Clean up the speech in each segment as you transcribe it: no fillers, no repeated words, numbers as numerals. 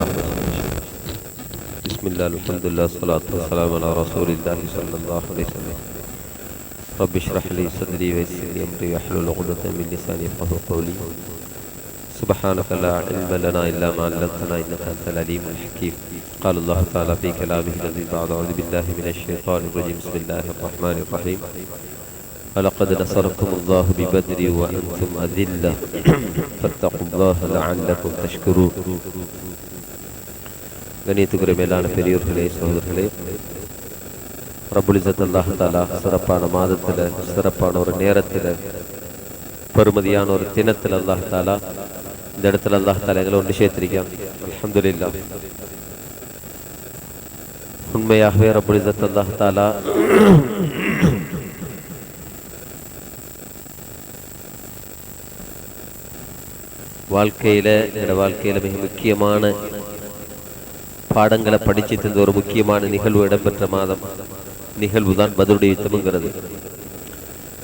بسم الله الحمد لله الصلاة والسلام على رسول الله صلى الله عليه وسلم. رب اشرح لي صدري ويسر لي أمري واحلل عقدة من لساني يفقهوا قولي. سبحانك لا علم لنا إلا ما علمتنا إنك أنت العليم الحكيم. قال الله تعالى في كلامه الذي بعد أعوذ بالله من الشيطان الرجيم. بسم الله الرحمن الرحيم. ولقد نصركم الله ببدر وأنتم أذلة فاتقوا الله لعلكم تشكرون. கணியத்துக்குரிய மேலான பெரியோர்களே, சகோதரர்களே, ரப்புல் இஸ்ஸத் அல்லாஹ் தஆலா சிறப்பான மாதத்தில், சிறப்பான ஒரு நேரத்தில், பெருமதியான ஒரு தினத்தில் அல்லாஹ் தஆலா இந்த இடத்துல அல்லாஹ் தஆலா எங்களை ஒன்று சேர்த்திருக்கான். அல்ஹம்துலில்லாஹ். உண்மையாகவே ரப்புல் இஸ்ஸத் அல்லாஹ் தஆலா என்னோட வாழ்க்கையில மிக முக்கியமான பாடங்களை படிச்சு தந்த ஒரு முக்கியமான நிகழ்வு இடம்பெற்ற நிகழ்வு தான் பத்ருடைய யுத்தம்ங்கிறது.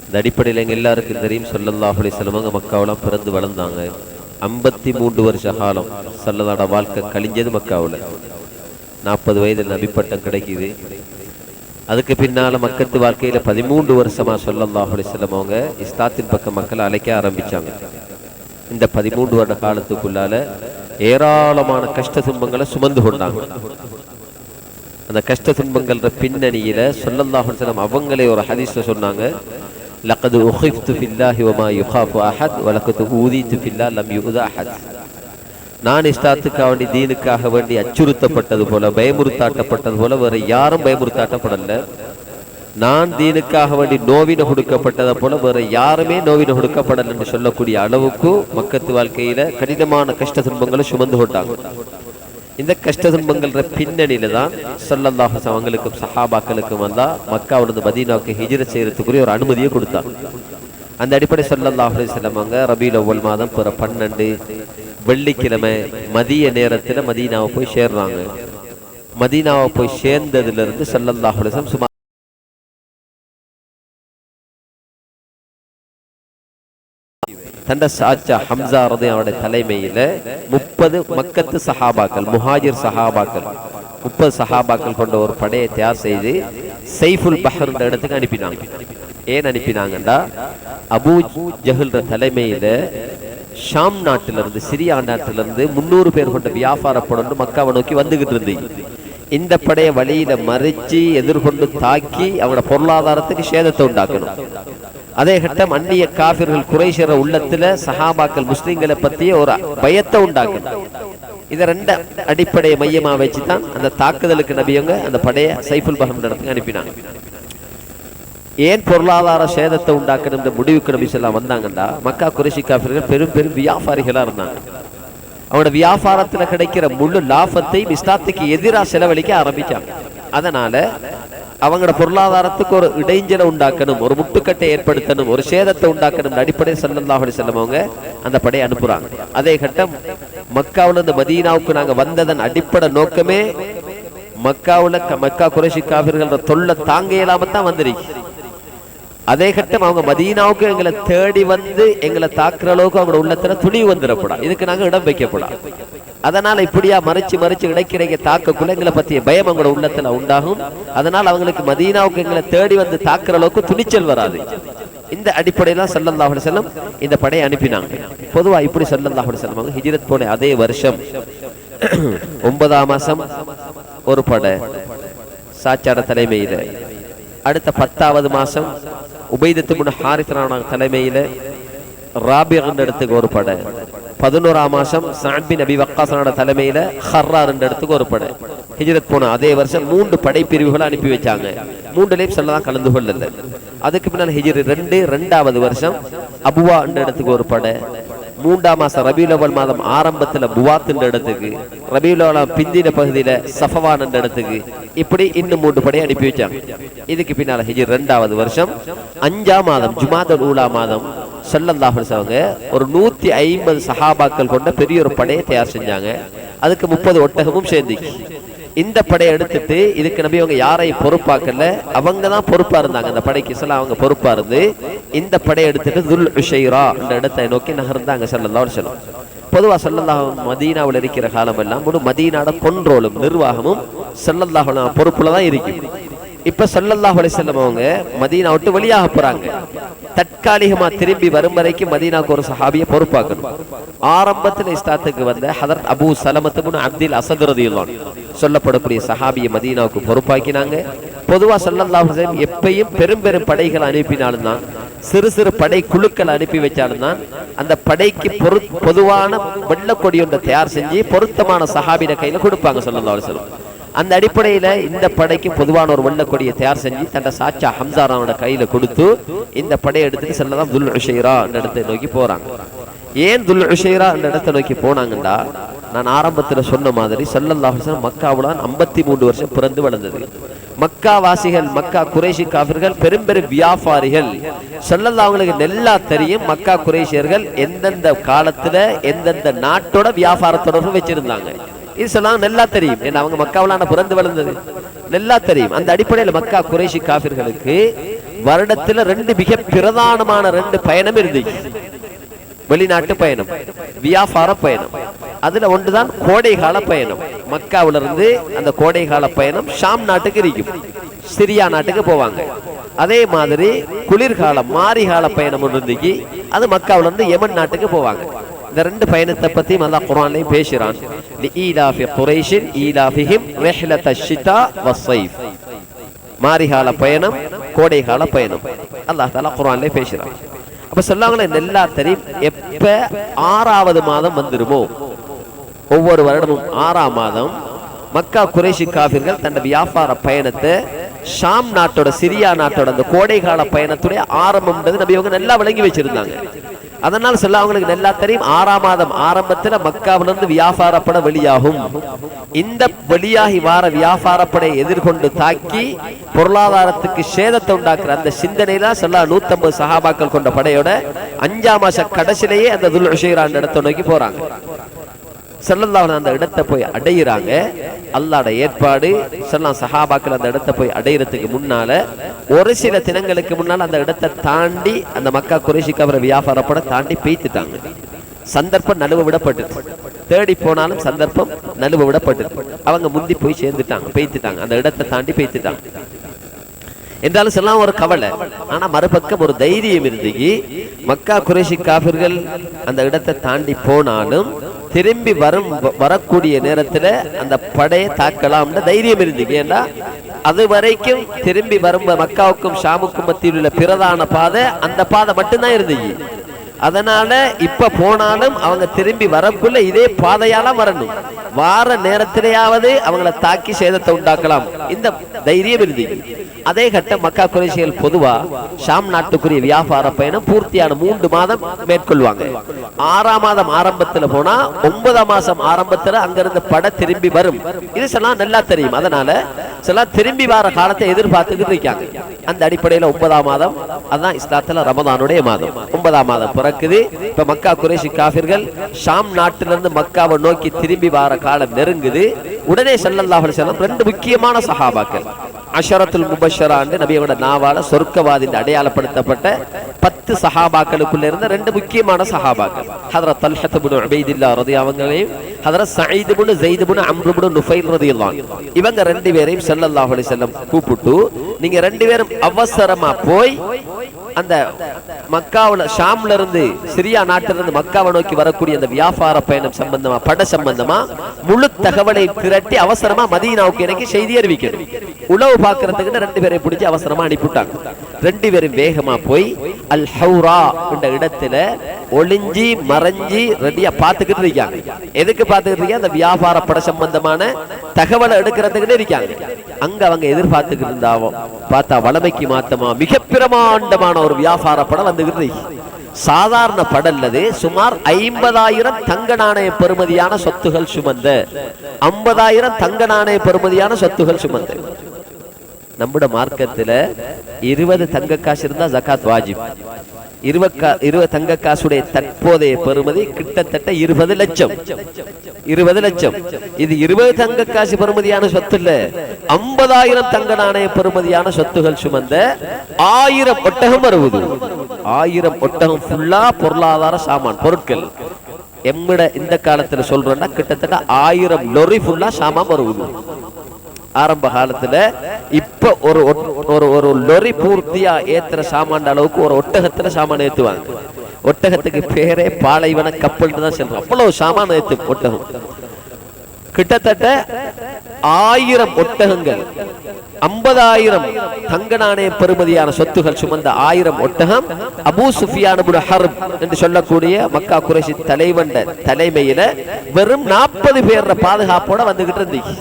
இந்த அடிப்படையில் எங்க எல்லாருக்கும் தெரியும், ஸல்லல்லாஹு அலைஹி வஸல்லம் மக்காவுல பிறந்து வளர்ந்தாங்க. 53 வருஷ காலம் ஸல்லல்லாஹோட வாழ்க்கை கழிஞ்சது மக்காவுல. 40 வயதில் நபிப்பட்டம் கிடைக்குது. அதுக்கு பின்னால மக்கத்து வாழ்க்கையில 13 வருஷமா ஸல்லல்லாஹு அலைஹி வஸல்லம் அவங்க இஸ்லாத்தின் பக்கம் மக்களை அழைக்க ஆரம்பிச்சாங்க. இந்த 13 வருட காலத்துக்குள்ளால ஏராளமான கஷ்ட துன்பங்களை சுமந்து கொண்டாங்க. அந்த கஷ்ட துன்பங்கள பின்னணியில ஸல்லல்லாஹு அலைஹி வஸல்லம் அவங்களே ஒரு ஹதீஸ்ல சொன்னாங்க, லக்கது உஹிஃப்து ஃபில்லாஹி வமா யுகாஃபு அஹத் வலக்கது ஊதீது ஃபில்லாஹ் லம் யுதா அஹத். நான் இஸ்லாத்துக்காக வேண்டி, தீனுக்காக வேண்டி அச்சுறுத்தப்பட்டது போல, பயமுறுத்தாட்டப்பட்டது போல வேற யாரும் பயமுறுத்தாட்டப்படல. நான் தீனுக்காக வேண்டி நோவின கொடுக்கப்பட்டதை போல வேற யாருமே நோவின கொடுக்கப்படல என்று சொல்லக்கூடிய அளவுக்கு மக்கத்து வாழ்க்கையில கடினமான கஷ்ட துன்பங்களை சுமந்து கொண்டாங்க. இந்த கஷ்ட துன்பங்கள பின்னணியில தான் ஸல்லல்லாஹு அலைஹி வஸல்லம் அவங்களுக்கும் சஹாபாக்களுக்கும் வந்தா மக்காவிலிருந்து மதீனாவுக்கு ஹிஜ்ரத் செய்யறதுக்குரிய ஒரு அனுமதியை கொடுத்தாங்க. அந்த அடிப்படை ஸல்லல்லாஹு அலைஹி வஸல்லம் அவங்க ரபீஉல் அவ்வல் மாதம் 12 வெள்ளிக்கிழமை மதிய நேரத்துல மதீனாவை போய் சேர்றாங்க. மதீனாவை போய் சேர்ந்ததுல இருந்து ஸல்லல்லாஹு அலைஹி வஸல்லம் தண்ட சாச்சா ஹம்சா ரலியல்லாஹு தலைமையில 30 மக்கத்து சஹாபாக்கள், முஹாஜிர் சஹாபாக்கள், 30 சஹாபாக்கள் கொண்ட ஒரு படையை தயார் செய்து சைஃபுல் பஹர் என்ற இடத்துக்கு அனுப்பினாங்க. ஏன் அனுப்பினாங்கண்டா, அபூ ஜஹல் தலைமையில ஷாம் நாட்டிலிருந்து, சிரியா நாட்டிலிருந்து 300 பேர் கொண்ட வியாபார படை மக்காவை நோக்கி வந்துகிட்டு இருந்தீங்க. இந்த படையை வழியில மறிச்சு எதிர்கொண்டு தாக்கி அவங்களோட பொருளாதாரத்துக்கு சேதத்தை உண்டாக்கணும். அதே கட்டம் அந்நிய காபிர்கள் குறைஷர உள்ளத்துல சஹாபாக்கள் முஸ்லிம்களை பத்திய ஒரு பயத்தை உண்டாக்கணும். இதை 2 அடிப்படையை மையமா வச்சுதான் அந்த தாக்குதலுக்கு நபியவங்க அந்த படையை சைஃபுல் பஹர் இடத்துக்கு அனுப்பினாங்க. ஏன் பொருளாதார சேதத்தை உண்டாக்கணும் என்ற முடிவுக்கு நபி ஸல்லல்லாஹு அலைஹி வஸல்லம் வந்தாங்கன்னா, மக்கா குறைஷி காபிர்கள் பெரும் பெரும் வியாபாரிகளா இருந்தாங்க. அவனோட வியாபாரத்துல கிடைக்கிற முழு லாபத்தை இஸ்லாத்துக்கு எதிராக செலவழிக்க ஆரம்பிச்சாங்க. அதனால அவங்களோட பொருளாதாரத்துக்கு ஒரு இடைஞ்சலை உண்டாக்கணும், ஒரு முட்டுக்கட்டை ஏற்படுத்தணும், ஒரு சேதத்தை உண்டாக்கணும் அடிப்படையில் ஸல்லல்லாஹு அலைஹி வஸல்லம் அவங்க அந்த படையை அனுப்புறாங்க. அதே கட்டம் மக்காவுல இருந்து மதீனாவுக்கு நாங்க வந்ததன் அடிப்படை நோக்கமே மக்கா குறைஷி காபிர்களோட தொல்லை தாங்க இயலாம தான் வந்திருக்கு. அதே கட்டம் அவங்க மதீனாவுக்கு எங்களை தேடி வந்து எங்களை தாக்குற அளவுக்கு அவங்களோட உள்ளத்துல துணிவு வந்துடப்படா, இதுக்கு நாங்க இடம் வைக்கப்படா. அதனால இப்படியா மறைச்சு கிடைக்கிறீங்க தாக்கக்குள்ள எங்களை பத்திய பயம் அவங்களோட உள்ளத்துல உண்டாகும். அதனால அவங்களுக்கு மதீனாவுக்கு எங்களை தேடி வந்து தாக்குற அளவுக்கு துணிச்சல் வராது. இந்த அடிப்படையில ஸல்லல்லாஹு அலைஹி வஸல்லம் இந்த படையை அனுப்பினாங்க. பொதுவா இப்படி ஸல்லல்லாஹு அலைஹி வஸல்லம் ஹிஜ்ரத் போன அதே வருஷம் 9ஆம் மாசம் ஒரு படை சாச்சாட தலைமையில, அடுத்த 10வது மாசம் உபைதத்து இப்னு ஹாரிஸ் தலைமையில ராபி' என்ற இடத்துக்கு ஒரு படை, 11ஆம் மாசம் சஅத் பின் அபி வக்காஸ் தலைமையில ஹர்ரார் என்ற இடத்துக்கு ஒரு படை. ஹிஜ்ரத் போன அதே வருஷம் 3 படை பிரிவுகளை அனுப்பி வச்சாங்க. 3லையும் ஸல்லல்லாஹு கலந்து கொள்ளல. அதுக்கு பின்னால் ஹிஜ்ரத் 2வது வருஷம் அபுவா என்ற இடத்துக்கு ஒரு படை, 3ஆம் மாசம் ரபீஉல் அவ்வல் மாதம் ஆரம்பத்துல புவாத் என்ற இடத்துக்கு, ரபீஉல் அவ்வல் பிந்தின பகுதியில சஃபவான் என்ற இடத்துக்கு, இப்படி இன்னும் 3 படையை அனுப்பி வச்சாங்க. இதுக்கு பின்னால ஹிஜ்ரத் 2வது வருஷம் 5ஆம் மாதம் ஜுமாதுல் ஊலா மாதம் ஸல்லல்லாஹு அலைஹி வஸல்லம் ஒரு 150 சஹாபாக்கள் கொண்ட பெரிய ஒரு படையை தயார் செஞ்சாங்க. அதுக்கு 30 ஒட்டகமும் சேர்ந்துச்சு. இந்த படையை எடுத்துட்டு இதுக்கு நபி அவங்க யாரையும் பொறுப்பாக்கல, அவங்க தான் பொறுப்பா இருந்தாங்க. அந்த படைக்கு அவங்க பொறுப்பா இருந்து இந்த படையை எடுத்துட்டு துல் உஷைரா என்ற இடத்தை நோக்கி நகர்ந்தாங்க ஸல்லல்லாஹு அலைஹி வஸல்லம். பொதுவா ஸல்லல்லாஹு மதீனாவில் இருக்கிற காலம் எல்லாம் முழு மதீனாவோட கொண்ட்ரோலும் நிர்வாகமும் ஸல்லல்லாஹு அலைஹி பொறுப்புல தான் இருக்கும். இப்ப ஸல்லல்லாஹு அலைஹி வஸல்லம் அவங்க மதீனா விட்டு வெளியாக போறாங்க. தற்காலிகமா திரும்பி வரும் வரைக்கும் மதீனாவுக்கு ஒரு சஹாபியை பொறுப்பாக்கணும். ஆரம்பத்தில் இஸ்லாத்துக்கு வந்த ஹதரத் அபூ சலமத் இப்னு அப்துல் அஸத் ரலியல்லாஹு அன்ஹு சொல்லப்படக்கூடிய சஹாபியை மதீனாவுக்கு பொறுப்பாக்கினாங்க. பொதுவா ஸல்லல்லாஹு அலைஹி வஸல்லம் எப்பயும் பெரும் பெரும் படைகளை அனுப்பினாலும் தான், சிறு சிறு படை குழுக்களை அனுப்பி வச்சாலும் தான் அந்த படைக்கு பொதுவான வெள்ளக்கொடி ஒன்றை தயார் செஞ்சு பொருத்தமான சஹாபிட கையில கொடுப்பாங்க ஸல்லல்லாஹு அலைஹி வஸல்லம். அந்த அடிப்படையில இந்த படைக்கு பொதுவான ஒரு வெள்ளக்கொடியை தயார் செஞ்சு தன்னை சாச்சா ஹம்சாராவோட கையில கொடுத்து இந்த படையை எடுத்துட்டு ஸல்லல்லாஹு துல் உஷைரா என்ற இடத்தை நோக்கி போறாங்க. ஏன் துல் உஷைரா என்ற இடத்தை நோக்கி போனாங்கண்டா, நான் ஆரம்பத்துல சொன்ன மாதிரி ஸல்லல்லாஹு அலைஹி வஸல்லம் மக்காவுல 53 வருஷம் பிறந்து வளர்ந்தது. மக்கா வாசிகள், மக்கா குறைஷி காஃபிர்கள் பெரும் பெரும் வியாபாரிகள். ஸல்லல்லாஹு அவங்களுக்கு நல்லா தெரியும் மக்கா குறைஷியர்கள் எந்தெந்த காலத்துல எந்தெந்த நாட்டோட வியாபார தொடர்பு வச்சிருந்தாங்க. இது சொல்லலாம் நல்லா தெரியும். ஏன்னா அவங்க மக்காவுல பிறந்து வளர்ந்தது நல்லா தெரியும். அந்த அடிப்படையில் மக்கா குறைஷி காஃபிர்களுக்கு வருடத்துல 2 மிக பிரதானமான 2 பயணம் இருந்துச்சு. வெளிநாட்டு பயணம், வியாபார பயணம். அதுல ஒன்றுதான் கோடைகால பயணம். மக்காவில இருந்து அந்த கோடைகால பயணம் ஷாம் நாட்டுக்கு இருக்கும், சிரியா நாட்டுக்கு போவாங்க. அதே மாதிரி குளிர்காலம் மாரிகால பயணம் ஒன்று இருந்துச்சு, அது மக்காவில இருந்து யமன் நாட்டுக்கு போவாங்க. இந்த 2 பயணத்தை பத்தி அல்லாஹ் குர்ஆன்லயும் பேசுறான். லீலாஃபி குரைஷின் ஈலாஃபிஹிம் ரிஹ்லத்தஷ் ஷிதா வஸ்ஸைஃப். மாரிகால பயணம், கோடைகால பயணம் அல்லாஹ் தஆலா குர்ஆன்லயே பேசுறான். அப்ப சொல்லாங்களே நல்லா தெரியும். எப்ப 6வது மாதம் வந்துருமோ, ஒவ்வொரு வருடமும் 6ஆம் மாதம் மக்கா குறைஷி காஃபிர்கள் தன்னுடைய வியாபார பயணத்தை ஷாம் நாட்டோட சிரியா நாட்டோட அந்த கோடைகால பயணத்துடைய ஆரம்பம்ன்றது நபி அவங்க நல்லா விளங்கி வச்சிருந்தாங்க. அதனால சொல்ல அவங்களுக்கு நல்லா தெரியும் 6ஆம் மாதம் ஆரம்பத்துல மக்காவிலிருந்து வியாபாரப்பட வெளியாகும். இந்த வெளியாகி வார வியாபாரப்படை எதிர்கொண்டு தாக்கி பொருளாதாரத்துக்கு சேதத்தை உண்டாக்குற அந்த சிந்தனையில சொல்ல 150 சஹாபாக்கள் கொண்ட படையோட 5ஆம் மாச கடைசிலேயே அந்த துல் உஷைரா இடத்தை நோக்கி போறாங்க. ஸல்லல்லாஹு அந்த இடத்தை போய் அடையிறாங்க. அல்லாஹ்வோட ஏற்பாடு. சஹாபாக்கள் அந்த இடத்தை போய் அடையிறதுக்கு முன்னால ஒரு சில தினங்களுக்கு முன்னால அந்த இடத்தை தாண்டி அந்த மக்கா குறைஷி காஃபிர் வியாபாரப்பட தாண்டி பெய்த்துட்டாங்க. சந்தர்ப்பம் நழுவ விடப்பட்டு, தேடி போனாலும் சந்தர்ப்பம் நழுவ விடப்பட்டு அவங்க முந்தி போய் சேர்ந்துட்டாங்க, பெய்த்துட்டாங்க, அந்த இடத்தை தாண்டி பெய்த்துட்டாங்க. என்றாலும் சொல்லலாம் ஒரு கவலை. ஆனா மறுபக்கம் ஒரு தைரியம் இருந்துச்சு. மக்கா குறைஷி காஃபிர்கள் அந்த இடத்தை தாண்டி போனாலும் திரும்பி வரக்கூடிய நேரத்துல அந்த படையை தாக்கலாம்னு தைரியம் இருந்துச்சு. ஏன்னா அது வரைக்கும் திரும்பி வரும் மக்காவுக்கும் ஷாமுக்கும் மத்தியில் உள்ள பிரதான பாதை அந்த பாதை மட்டும்தான் இருந்துச்சு. அதனால இப்ப போனாலும் அவங்க திரும்பி வரக்குள்ள இதே பாதையால வரணும், வார நேரத்திலேயாவது அவங்களை தாக்கி சேதத்தை உண்டாக்கலாம், இந்த தைரியம் இருந்துச்சு. அதே கட்டம் மக்கா குறைஷிகள் பொதுவா ஷாம் நாட்டுக்குரிய வியாபார பயணம் பூர்த்தியான 3 மாதம் மேற்கொள்வாங்க. 6ஆம் மாதம் ஆரம்பத்துல போனா 9ஆம் மாசம் ஆரம்பத்துல அங்கிருந்து படை திரும்பி வரும். இது சொல்லாம் நல்லா தெரியும். அதனால சில திரும்பி வர காலத்தை எதிர்பார்த்துக்கிட்டு இருக்காங்க. அந்த அடிப்படையில 9ஆம் மாதம் அதான் இஸ்லாத்துல ரமதானுடைய மாதம். 9ஆம் மாதம் பிறக்குது. இப்ப மக்கா குறைஷி காஃபிர்கள் ஷாம் நாட்டிலிருந்து மக்காவை நோக்கி திரும்பி வர காலம் நெருங்குது. உடனே ஸல்லல்லாஹு அலைஹி வஸல்லம் 2 முக்கியமான சஹாபாக்கள், அஷரத்துல் முபஷ்ஷரா நபியோட நாவால சொர்க்கவாதி அடையாளப்படுத்தப்பட்ட 10 சஹாபாக்களுக்குள்ள இருந்த 2 முக்கியமான சஹாபாக்கள், ஹதரத் தல்ஹத் இப்னு உபைதில்லாஹ் ரலியல்லாஹு அன்ஹு, ஹதரத் ஸஈத் இப்னு ஸைத் இப்னு அம்ர் இப்னு நுஃபைல் ரலியல்லாஹு அன்ஹு. இவங்க 2 பேரையும் ஸல்லல்லாஹு அலைஹி வஸல்லம் கூப்பிட்டு, நீங்க 2 பேரும் அவசரமா போய் அந்த மக்காவுல ஷாம்ல இருந்து சிரியா நாட்டிலிருந்து மக்காவை நோக்கி வரக்கூடிய அந்த வியாபார பயணம் சம்பந்தமா பட சம்பந்தமா முழு தகவலை திரட்டி அவசரமா மதீனாவுக்கு எனக்கு செய்தி அறிவிக்கணும். உளவு பார்க்கறதுக்கு 2 பேரை பிடிச்சி அவசரமா அனுப்பிவிட்டாங்க. 2 பேரும் வேகமா போய் அல் ஹௌரா என்ற இடத்துல ஒளிஞ்சி மறைஞ்சி ரெடியா பாத்துக்கிட்டு இருக்காங்க. எதுக்கு பாத்துக்கிட்டு இருக்காங்க? அந்த வியாபார பட சம்பந்தமான தகவலை எடுக்கிறதுக்கு இருக்காங்க. அங்க அவங்க எதிர்பார்த்துக்கிட்டு இருந்தாவோ பார்த்தா வளமைக்கு மாத்தமா மிக பிரமாண்டமான ஒரு வியாபார படம் வந்துகிட்டு இருக்கு. சாதாரண படல்லது, சுமார் 50,000 தங்க நாணய பெறுமதியான சொத்துகள் சுமந்த 50,000 தங்க நாணய பெறுமதியான சொத்துகள் சுமந்த. நம்முடைய மார்க்கத்துல 20 தங்க காசு இருந்தா ஜகாத் வாஜிப். 20 தங்க காசுடைய தற்போதைய பெறுமதி கிட்டத்தட்ட 20 லட்சம். 20 லட்சம். இது 20 தங்க காசு பெறுமதியான சொத்து இல்ல, 50,000 தங்க நாணய பெறுமதியான சொத்துகள் சுமந்த 1000 ஒட்டகம் வருவது. 1000 ஒட்டகம் ஃபுல்லா பொருளாதார சாமான் பொருட்கள். எம்மிட இந்த காலத்துல சொல்றோம்னா கிட்டத்தட்ட 1000 லொரி ஃபுல்லா சாமான் வருவது. ஆரம்ப காலத்துல இப்ப ஒரு ஒரு லொரி பூர்த்தியா ஏத்துற சாமான் அளவுக்கு ஒரு ஒட்டகத்துல சாமான் ஏத்துவாங்க. ஒட்டகத்துக்கு பேரே பாலைவன கப்பல் தான் சொல்றோம். அவ்வளவு சாமான் ஏத்து ஒட்டகம். கிட்டத்தட்ட 1000 ஒட்டகங்கள், 50,000 தங்க நாணய பெறுமதியான சொத்துகள் சுமந்த 1000 ஒட்டகம் அபூ சுஃபியான் இப்னு ஹர்ப் என்று சொல்லக்கூடிய மக்கா குறைஷி தலைவன் தலைமையில வெறும் 40 பேர் பாதுகாப்போட வந்துகிட்டு இருந்துச்சு.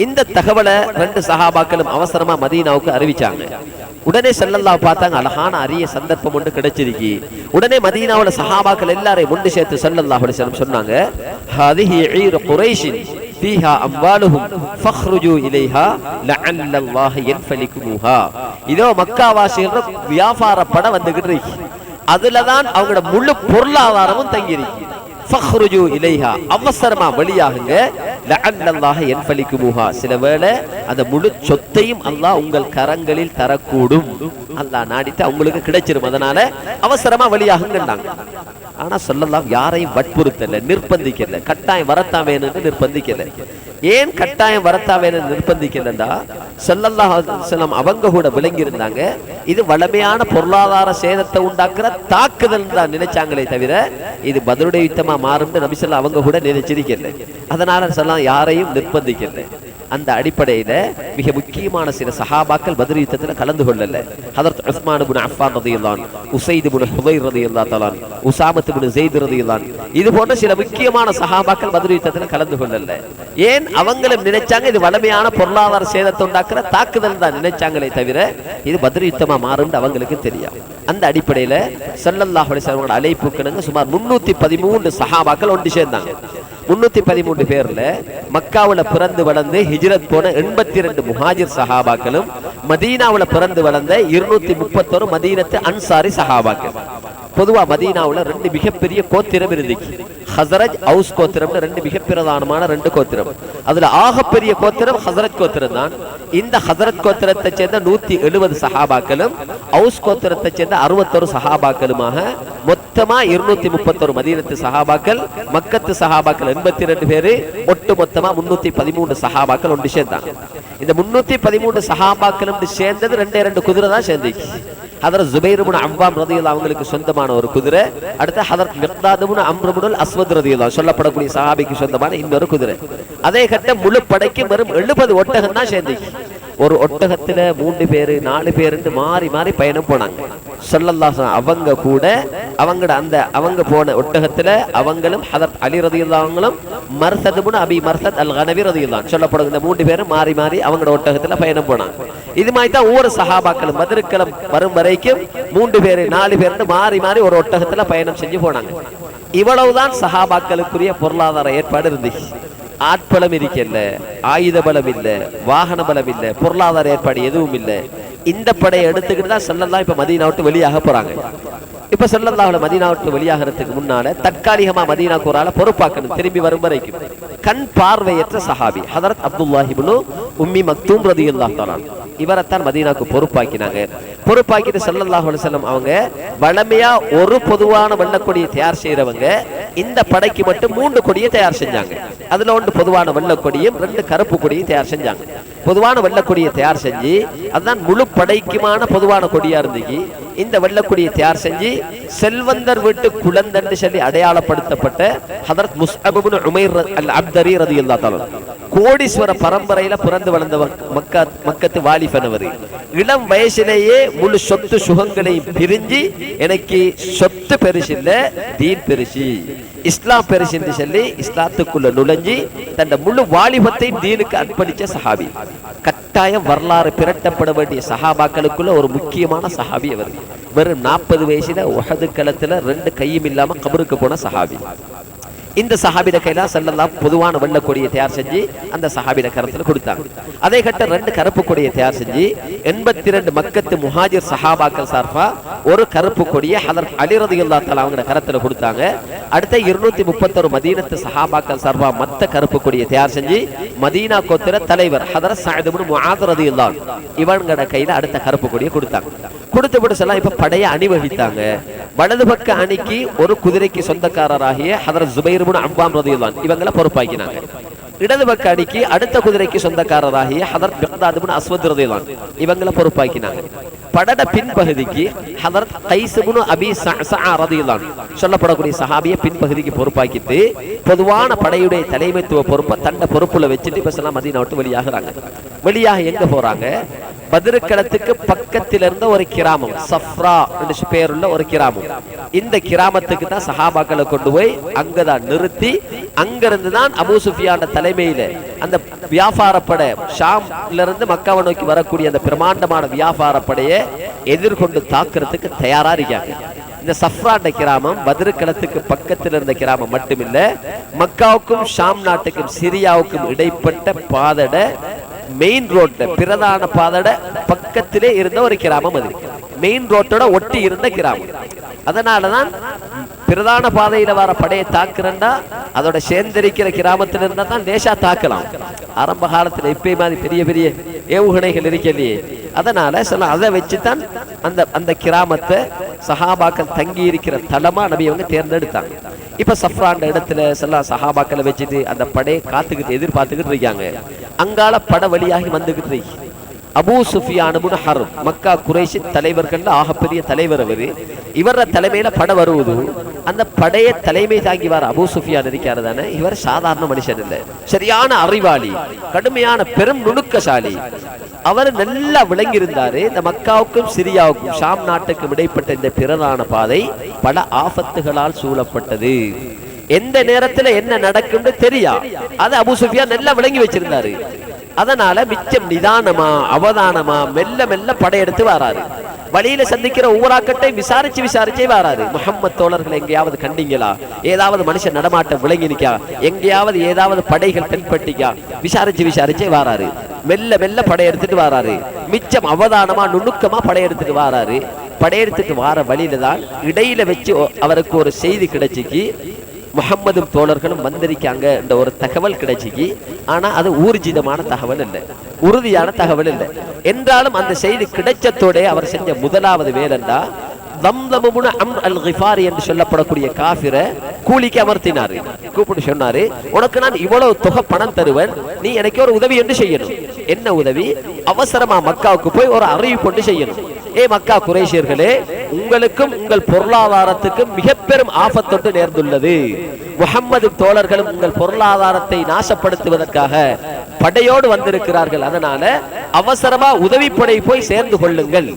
இந்த தகவலை 2 சஹாபாக்களும் அவசரமா மதீனாவுக்கு அறிவிச்சாங்க. உடனே ஸல்லல்லாஹு பார்த்தாங்க, அழகான அரிய சந்தர்ப்பம் ஒன்று கிடைச்சிருக்கு. உடனே மதீனாவுல சஹாபாக்கள் எல்லாரையும் ஒன்று சேர்த்து ஸல்லல்லாஹு அலைஹி வஸல்லம் சொன்னாங்க, ஹாதிஹி ஈர் குரைஷின் ஃபீஹா அம்வாலுஹும் ஃபக்ருஜு இலைஹா லஅல்லல்லாஹ யன்ஃபலிகுஹா. இதோ மக்கா வாசிகள் வியாபார பட வந்துகிட்டு இருக்கு. அதுலதான் அவங்களோட முழு பொருளாதாரமும் தங்கி இருக்கு. ஃபக்ருஜு இலைஹா, அவசரமா வெளியாகுங்க. லஅல்லல்லாஹ யன்ஃபலிகுஹா, சில வேளை அந்த முழு சொத்தையும் அல்லாஹ் உங்கள் கரங்களில் தரக்கூடும். அல்லாஹ் நாடிட்டு அவங்களுக்கு கிடைச்சிரும். அதனால அவசரமா வெளியாகுங்கன்னாங்க. ஆனா ஸல்லல்லாஹு யாரையும் வற்புறுத்தல, நிர்பந்திக்கல. கட்டாயம் வரத்தான் வேணும்னு நிர்பந்திக்கல. ஏன் கட்டாயம் வரத்தான் வேணும்னு நிர்பந்திக்கலண்டா ஸல்லல்லாஹு அலைஹி வஸல்லம் அவங்க கூட விளங்கி இருந்தாங்க, இது வளமையான பொருளாதார சேதத்தை உண்டாக்குற தாக்குதல் தான் நினைச்சாங்களே தவிர இது பத்ருடைய யுத்தமா மாறும்னு நபி ஸல்லல்லாஹு அவங்க கூட நினைச்சிருக்கல. அதனால ஸல்லல்லாஹு யாரையும் நிர்பந்திக்கல. அந்த அடிப்படையில மிக முக்கியமான சில சஹாபாக்கள் பத்ர் யுத்தத்துல கலந்து கொள்ளல. ஹஜ்ரத் உஸ்மான் இப்னு அஃபான் ரலியல்லாஹு அன்ஹு, உஸைத் இப்னு ஹுதைர் ரலியல்லாஹு தஆலா அன்ஹு, உஸாமத் இப்னு ஸைத் ரலியல்லாஹு அன்ஹு, இது போன்ற சில முக்கியமான சஹாபாக்கள் பத்ர் யுத்தத்துல கலந்து கொள்ளல. ஏன்? அவங்களும் நினைச்சாங்க இது வளமையான பொருளாதார சேதத்தை உண்டாக்குற தாக்குதல் தான் நினைச்சாங்களே தவிர இது பத்ர் யுத்தமா மாறும்னு அவங்களுக்கு தெரியும். அந்த அடிப்படையில ஸல்லல்லாஹு அலைஹி வஸல்லம் அழைப்புக்கு சுமார் 313 சஹாபாக்கள் ஒன்று சேர்ந்தாங்க. 313 பேர்ல மக்காவுல பிறந்து வளர்ந்து ஹிஜ்ரத் போன 82 முஹாஜிர் சஹாபாக்களும் மதீனாவுல பிறந்து வளர்ந்த 231 மதீனத்து அன்சாரி சஹாபாக்கள். பொதுவா மதீனாவுல 2 மிகப்பெரிய கோத்திரம் இருந்துச்சு. ஹஸரஜ், அவுஸ் கோத்திரம்னு 2 மிக பிரதானமான 2 கோத்திரம். அதுல ஆகப்பெரிய கோத்திரம் ஹஸரஜ் கோத்திரம் தான். இந்த ஹஸரஜ் கோத்திரத்தை சேர்ந்த 170 சஹாபாக்களும் அவுஸ் கோத்திரத்தை சேர்ந்த 61 சஹாபாக்களுமாக மொத்தமா 231 மதீனத்து சஹாபாக்கள், மக்கத்து சஹாபாக்கள் 82 பேரு, ஒட்டு மொத்தமா 313 சஹாபாக்கள் ஒன்று சேர்ந்தாங்க. இந்த 313 சஹாபாக்கள் சேர்ந்தது 2 குதிரை தான் சேர்ந்துச்சு. ஹதரத் ஜுபைர் இப்னு அவ்வாம் ரலியல்லாஹு அவங்களுக்கு சொந்தமான ஒரு குதிரை, அடுத்து ஹதரத் மிக்தாத் இப்னு அம்ர் இப்னு அஸ்வத் ரலியல்லாஹு சொல்லப்படக்கூடிய சஹாபிக்கு சொந்தமான இன்னொரு குதிரை. அதே கட்ட முழு படைக்கு வெறும் 70 ஒட்டகம் தான் சேர்ந்துச்சு. ஒரு ஒட்டகத்துல 3 பேரு 4 பேருன்னு மாறி மாறி பயணம் போனாங்க. ஸல்லல்லாஹு அவங்க கூட அவங்க போன ஒட்டகத்துல அவங்களும் ஹதரத் அலி ரலியல்லாஹு அவங்களும் மர்சத் இப்னு அபி மர்சத் அல் கனவி ரலியல்லாஹு சொல்லப்படுங்க. இந்த 3 பேரும் மாறி மாறி அவங்களோட ஒட்டகத்துல பயணம் போனாங்க. இது மாதிரி தான் ஒவ்வொரு சஹாபாக்களும் பத்ருக்களம் வரும் வரைக்கும் 3 பேரு 4 பேருன்னு மாறி மாறி ஒரு ஒட்டகத்துல பயணம் செஞ்சு போனாங்க. இவ்வளவுதான் சஹாபாக்களுக்குரிய பொருளாதார ஏற்பாடு இருந்துச்சு. ஆட்பலம் இருக்கல, ஆயுத பலம் இல்ல, வாகன பலம் இல்ல, பொருளாதார ஏற்பாடு எதுவும் இல்ல. இந்த படையை எடுத்துக்கிட்டு தான் ஸல்லல்லாஹு இப்ப மதீனா விட்டு வெளியாக போறாங்க. இப்ப ஸல்லல்லாஹு மதீனா விட்டு வெளியாகிறதுக்கு முன்னால தற்காலிகமா மதீனாக்கு ஒரு ஆளை பொறுப்பாக்கணும். திரும்பி வரும் வரைக்கும் கண் பார்வையற்ற சஹாபி ஹதரத் அப்துல்லாஹ் இப்னு உம்மி மக்தூம் ரலியல்லாஹு தஆலா இவரைத்தான் மதீனாக்கு பொறுப்பாக்கினாங்க. பொறுப்பாக்கிட்டு ஸல்லல்லாஹு அலைஹி வஸல்லம் அவங்க வளமையா ஒரு பொதுவான வெள்ளக்கொடியை தயார் செய்யறவங்க இந்த படைக்கு மட்டும் 3 கொடியை தயார் செஞ்சாங்க. அதுல 1 பொதுவான வெள்ளக்கொடியும் 2 கருப்பு கொடியும் தயார் செஞ்சாங்க. பொதுவான வெள்ளக்கொடியை தயார் செஞ்சு அதுதான் முழு படைக்குமான பொதுவான கொடியா இருந்துச்சு. இந்த வெள்ளக்கொடியை தயார் செஞ்சு செல்வந்தர் வீட்டு குழந்தன்னு சொல்லி அடையாளப்படுத்தப்பட்ட ஹதரத் முஸ்அப் இப்னு உமைர் அல் அப்தரி ரலியல்லாஹு தஆலா கோடீஸ்வர பரம்பரையில பிறந்து வளர்ந்தவர், மக்கத்து வாலிபனவர். இளம் வயசிலேயே முழு சொத்து சுகங்களையும் பிரிஞ்சு எனக்கு சொத்து பெருசு இல்ல, தீன் பெருசு, இஸ்லாம் பெருசு என்று சொல்லி இஸ்லாத்துக்குள்ள நுழைஞ்சி தன் முழு வாலிபத்தை தீனுக்கு அர்ப்பணிச்ச சஹாபி. கட்டாயம் வரலாறு பிரட்டப்பட வேண்டிய சஹாபாக்களுக்குள்ள ஒரு முக்கியமான சஹாபி அவர். வெறும் 40 வயசுல உஹது களத்துல 2 கையும் இல்லாம கபருக்கு போன சஹாபி. இந்த சஹாபிட கையில ஸல்லல்லாஹு பொதுவான வெள்ளை கொடியை தயார் செஞ்சு அந்த சஹாபிட கரத்துல கொடுத்தாங்க. அதே கட்ட 2 கருப்பு கொடியை தயார் செஞ்சு 82 மக்கத்து முஹாஜிர் சஹாபாக்கள் சார்பா ஒரு கருப்பு கொடியை ஹதரத் அலி ரலியல்லாஹு தஆலா அவங்க கரத்துல கொடுத்தாங்க. அடுத்த 231 மதீனத்து சஹாபாக்கள் சார்பா மத்த கருப்பு கொடியை தயார் செஞ்சு மதீனா கோத்திர தலைவர் ஹதரத் சஅத் இப்னு முஆத் ரலியல்லாஹு இவங்களோட கையில அடுத்த கருப்பு கொடியை கொடுத்தாங்க. கொடுத்து விட்டு இப்ப படையை அணிவகித்தாங்க. வலது பக்க அணிக்கு ஒரு குதிரைக்கு சொந்தக்காரராகிய ஹதரத் ஜுபைர் இப்னு அவ்வாம் ரலியல்லாஹு அன்ஹு இவங்களை பொறுப்பாக்கினாங்க. இடது பக்க அணிக்கு அடுத்த குதிரைக்கு சொந்தக்காரராகிய ஹதரத் மிக்தாத் இப்னு அஸ்வத் ரலியல்லாஹு அன்ஹு இவங்களை பொறுப்பாக்கினாங்க. படட பின்பகுதிக்கு ஹதரத் கைஸ் இப்னு அபி ஸஅஸா ரலியல்லாஹு அன்ஹு சொல்லப்படக்கூடிய சஹாபியை பின்பகுதிக்கு பொறுப்பாக்கிட்டு பொதுவான படையுடைய தலைமைத்துவ பொறுப்பை தண்ட பொறுப்புல வச்சுட்டு இப்ப மதீனா விட்டு வெளியாகிறாங்க. வெளியாக எங்க போறாங்க? பத்ருக்களத்துக்கு பக்கத்தில் இருந்த ஒரு கிராமம், சஃப்ரா என்று பேருள்ள ஒரு கிராமம். இந்த கிராமத்துக்கு தான் சஹாபாக்களை கொண்டு போய் அங்கதான் நிறுத்தி, அங்கிருந்து தான் அபூ சுஃபியான் தலைமையில அந்த வியாபார படை ஷாம்ல இருந்து மக்காவை நோக்கி வரக்கூடிய அந்த பிரமாண்டமான வியாபார படையை எதிர்கொண்டு தாக்குறதுக்கு தயாரா இருக்காங்க. இந்த சஃப்ராண்ட கிராமம் பத்ருக்களத்துக்கு பக்கத்தில் இருந்த கிராமம் மட்டுமில்ல, மக்காவுக்கும் ஷாம் நாட்டுக்கும் சிரியாவுக்கும் இடைப்பட்ட பாதட மெயின் ரோட்ல பிரதான பாதட பக்கத்திலே இருந்த ஒரு கிராமம். அது மெயின் ரோட்டோட ஒட்டி இருந்த கிராமம். அதனாலதான் பிரதான பாதையில வர படையை தாக்குறா அதோட சேர்ந்திருக்கிற கிராமத்துல இருந்தா தான் லேசா தாக்கலாம். ஆரம்ப காலத்துல இப்பயே மாதிரி பெரிய பெரிய ஏவுகணைகள் இருக்கலையே. அதனால சில அதை வச்சுதான் அந்த கிராமத்தை சஹாபாக்கள் தங்கி இருக்கிற தலமா நபி அவங்க தேர்ந்தெடுத்தாங்க. இப்ப சஃப்ரான் இடத்துல சில சஹாபாக்களை வச்சுட்டு அந்த படையை காத்துக்கிட்டு எதிர்பார்த்துக்கிட்டு இருக்காங்க. அங்கால படை வழியாகி வந்துகிட்டு இருக்கு. அபூ சுஃபியான் இப்னு ஹர்ப் மக்கா குறைஷி தலைவர்கள் ஆகப்பெரிய தலைவர் அவரு. இவர தலைமையில படை வருவது. அந்த படையை தலைமை தாங்கி வர அபூ சுஃபியான் இருக்காரு தானே, இவர் சாதாரண மனுஷன் இல்லை, சரியான அறிவாளி, கடுமையான பெரும் நுணுக்கசாலி. அவர் நல்லா விளங்கி இருந்தாரு. இந்த மக்காவுக்கும் சிரியாவுக்கும் ஷாம் நாட்டுக்கும் இடைப்பட்ட இந்த பிரதான பாதை பல ஆபத்துகளால் சூழப்பட்டது. எந்த நேரத்துல என்ன நடக்கும் தெரியா, அது அபூ சுஃபியான் நல்லா விளங்கி வச்சிருந்தாரு. அதனால மிச்சம் நிதானமா அவதானமா மெல்ல மெல்ல படையெடுத்து வராரு. வழியில சந்திக்கிற ஊராக்கட்டை விசாரிச்சே வராரு. முஹம்மத் தோழர்கள் எங்கேயாவது கண்டீங்களா, ஏதாவது மனுஷன் நடமாட்டம் விளங்கி நிக்கா, எங்கேயாவது ஏதாவது படைகள் தென்பட்டிக்கா, விசாரிச்சே வராரு. மெல்ல மெல்ல படையெடுத்துட்டு வராரு. மிச்சம் அவதானமா நுணுக்கமா படையெடுத்துட்டு வராரு. படையெடுத்துட்டு வார வழியில தான் இடையில வச்சு அவருக்கு ஒரு செய்தி கிடைச்சிக்கு, முஹம்மதும் தோழர்களும் வந்திருக்காங்க என்ற ஒரு தகவல் கிடைச்சிக்கு. ஆனா அது ஊர்ஜிதமான தகவல் இல்லை, உறுதியான தகவல் இல்லை. என்றாலும் அந்த செய்தி கிடைச்சத்தோட அவர் செஞ்ச முதலாவது வேலைண்டா தம்தம் இப்னு அம்ர் அல் கிஃபாரி என்று சொல்லப்படக்கூடிய காஃபிரை கூலிக்கு அமர்த்தினாரு. கூப்பிட்டு சொன்னாரு, உனக்கு நான் இவ்வளவு தொகை பணம் தருவேன், நீ எனக்கு ஒரு உதவி என்று செய்யணும். என்ன உதவி? அவசரமா மக்காவுக்கு போய் ஒரு அறிவிப்பு ஒன்று செய்யணும். மக்கா குறைஷியர்களே, உங்களுக்கும் உங்கள் பொருளாதாரத்துக்கும் மிக பெரும் ஆபத்தொன்று நேர்ந்துள்ளது. முஹம்மது தோழர்களும் உங்கள் பொருளாதாரத்தை நாசப்படுத்துவதற்காக படையோடு வந்திருக்கிறார்கள். அதனால அவசரமா உதவிப்படை போய் சேர்ந்து கொள்ளுங்கள்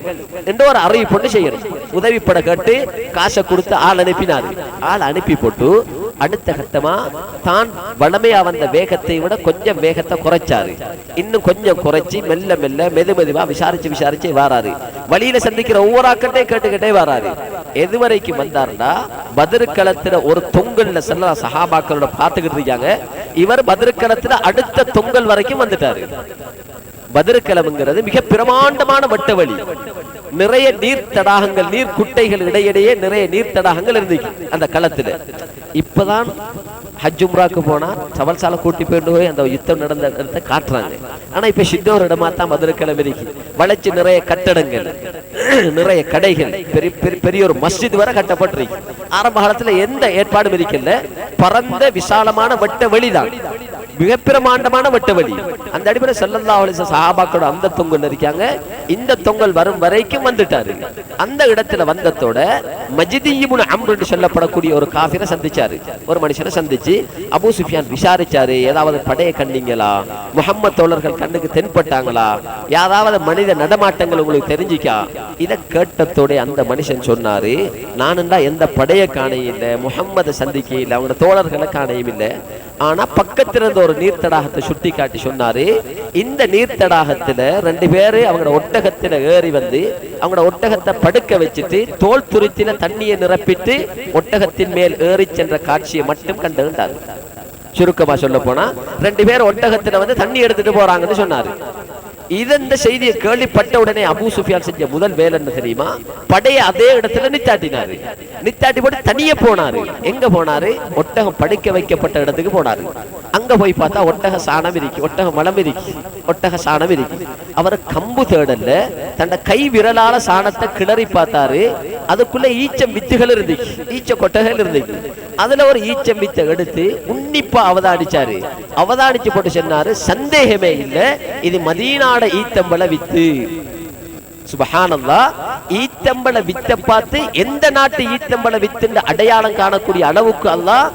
என்று ஒரு அறிவிப்பு செய்யணும். உதவிப்படை கேட்டு காசை கொடுத்து ஆள் அனுப்பினார். ஆள் அனுப்பி போட்டு அடுத்த கட்டமா தான் வளமையா வந்த வேகத்தை விட கொஞ்சம் வேகத்தை குறைச்சாரு. இன்னும் கொஞ்சம் குறைச்சி மெல்ல மெல்ல மெதுவா விசாரிச்சு வராரு. வழியில சந்திக்கிற ஒவ்வொரு ஆக்கட்டே கேட்டுக்கிட்டே வராரு. எதுவரைக்கும் வந்தாருன்னா பத்ருக்களத்துல ஒரு தொங்கல்ல செல்ல சஹாபாக்களோட பார்த்துக்கிட்டு இருக்காங்க. இவர் பத்ருக்களத்துல அடுத்த தொங்கல் வரைக்கும் வந்துட்டாரு. பத்ருக்களம்ங்கிறது மிக பிரமாண்டமான வட்ட வழி. நிறைய நீர் தடாகங்கள், நீர் குட்டைகள் இடையிடையே நிறைய நீர் தடாகங்கள் இருந்துச்சு அந்த களத்துல. இப்பதான் ஹஜ் உம்ராக்கு போனா சவல்சால கூட்டி போய் அந்த யுத்தம் நடந்த இடத்தை காட்டுறாங்க. ஆனா இப்ப சின்னோர் இடமா தான் பத்ருக்களம் இருக்கு. வளைச்சு நிறைய கட்டடங்கள், நிறைய கடைகள், பெரிய ஒரு மஸ்ஜித் வரை கட்டப்பட்டிருக்கு. ஆரம்ப காலத்துல எந்த ஏற்பாடும் இருக்கல. பரந்த விசாலமான வட்ட வெளிதான், மிக பிரமாண்டமான வட்ட வழி. அந்த அடிப்படை ஸல்லல்லாஹு அலைஹி வஸல்லம் சஹாபாக்களோட அந்த தொங்கல் இருக்காங்க. இந்த தொங்கல் வரும் வரைக்கும் வந்துட்டாரு. அந்த இடத்துல வந்ததோட மஜ்தி இப்னு அம்ர் என்று சொல்லப்படக்கூடிய ஒரு காஃபிரை சந்திச்சாரு. ஒரு மனுஷனை சந்திச்சு அபூ சுஃபியான் விசாரிச்சாரு, ஏதாவது படையை கண்டீங்களா, முஹம்மது தோழர்கள் கண்ணுக்கு தென்பட்டாங்களா, ஏதாவது மனித நடமாட்டங்கள் உங்களுக்கு தெரிஞ்சிக்கா? இதை கேட்டதோட அந்த மனுஷன் சொன்னாரு, நானுண்டா எந்த படையை காணையும் இல்லை, முஹம்மதை சந்திக்க இல்லை, அவங்களோட தோழர்களை காணையும் இல்லை. ஆனா பக்கத்துல இருந்த ஒரு நீர் தடாகத்தை சுட்டி காட்டி சொன்னாரு, இந்த நீர் தடாகத்துல 2 பேரு அவங்களோட ஒட்டகத்துல ஏறி வந்து அவங்களோட ஒட்டகத்தை படுக்க வச்சுட்டு தோல் துருத்தில தண்ணியை நிரப்பிட்டு ஒட்டகத்தின் மேல் ஏறி சென்ற காட்சியை மட்டும் கண்டுகிட்டாரு. சுருக்கமா சொல்ல போனா 2 பேர் ஒட்டகத்துல வந்து தண்ணி எடுத்துட்டு போறாங்கன்னு சொன்னாரு. இந்த செய்தியை கேள்விப்பட்ட உடனே அபூ சுஃபியான் செஞ்ச முதல் வேலை என்ன தெரியுமா? படையை அதே இடத்துல நித்தாட்டினாரு. நித்தாட்டி போட்டு தனியே போனாரு. எங்க போனாரு? ஒட்டகம் படுக்க வைக்கப்பட்ட இடத்துக்கு போனாரு. அங்க போய் பார்த்தா ஒட்டக சாணம் இருக்கு, ஒட்டக மலம் இருக்கு, ஒட்டக சாணம் இருக்கு. அவர் கம்பு தேடல்ல, தன்னை கை விரலால சாணத்தை கிளறி பார்த்தாரு. அதுக்குள்ள ஈச்சம் வித்துகள் இருந்துச்சு, ஈச்ச கொட்டைகள் இருந்துச்சு. அதுல ஒரு ஈச்சம் வித்தை எடுத்து உன்னிப்பா அவதானிச்சாரு. அவதானிச்சு போட்டு சொன்னாரு, சந்தேகமே இல்ல இது மதீனாட ஈத்தம்பள வித்து. சுபஹானல்லாஹ். ஈத்தம்பள வித்தை பார்த்து எந்த நாட்டு ஈத்தம்பள வித்து அடையாளம் காணக்கூடிய அளவுக்கு அல்லாஹ்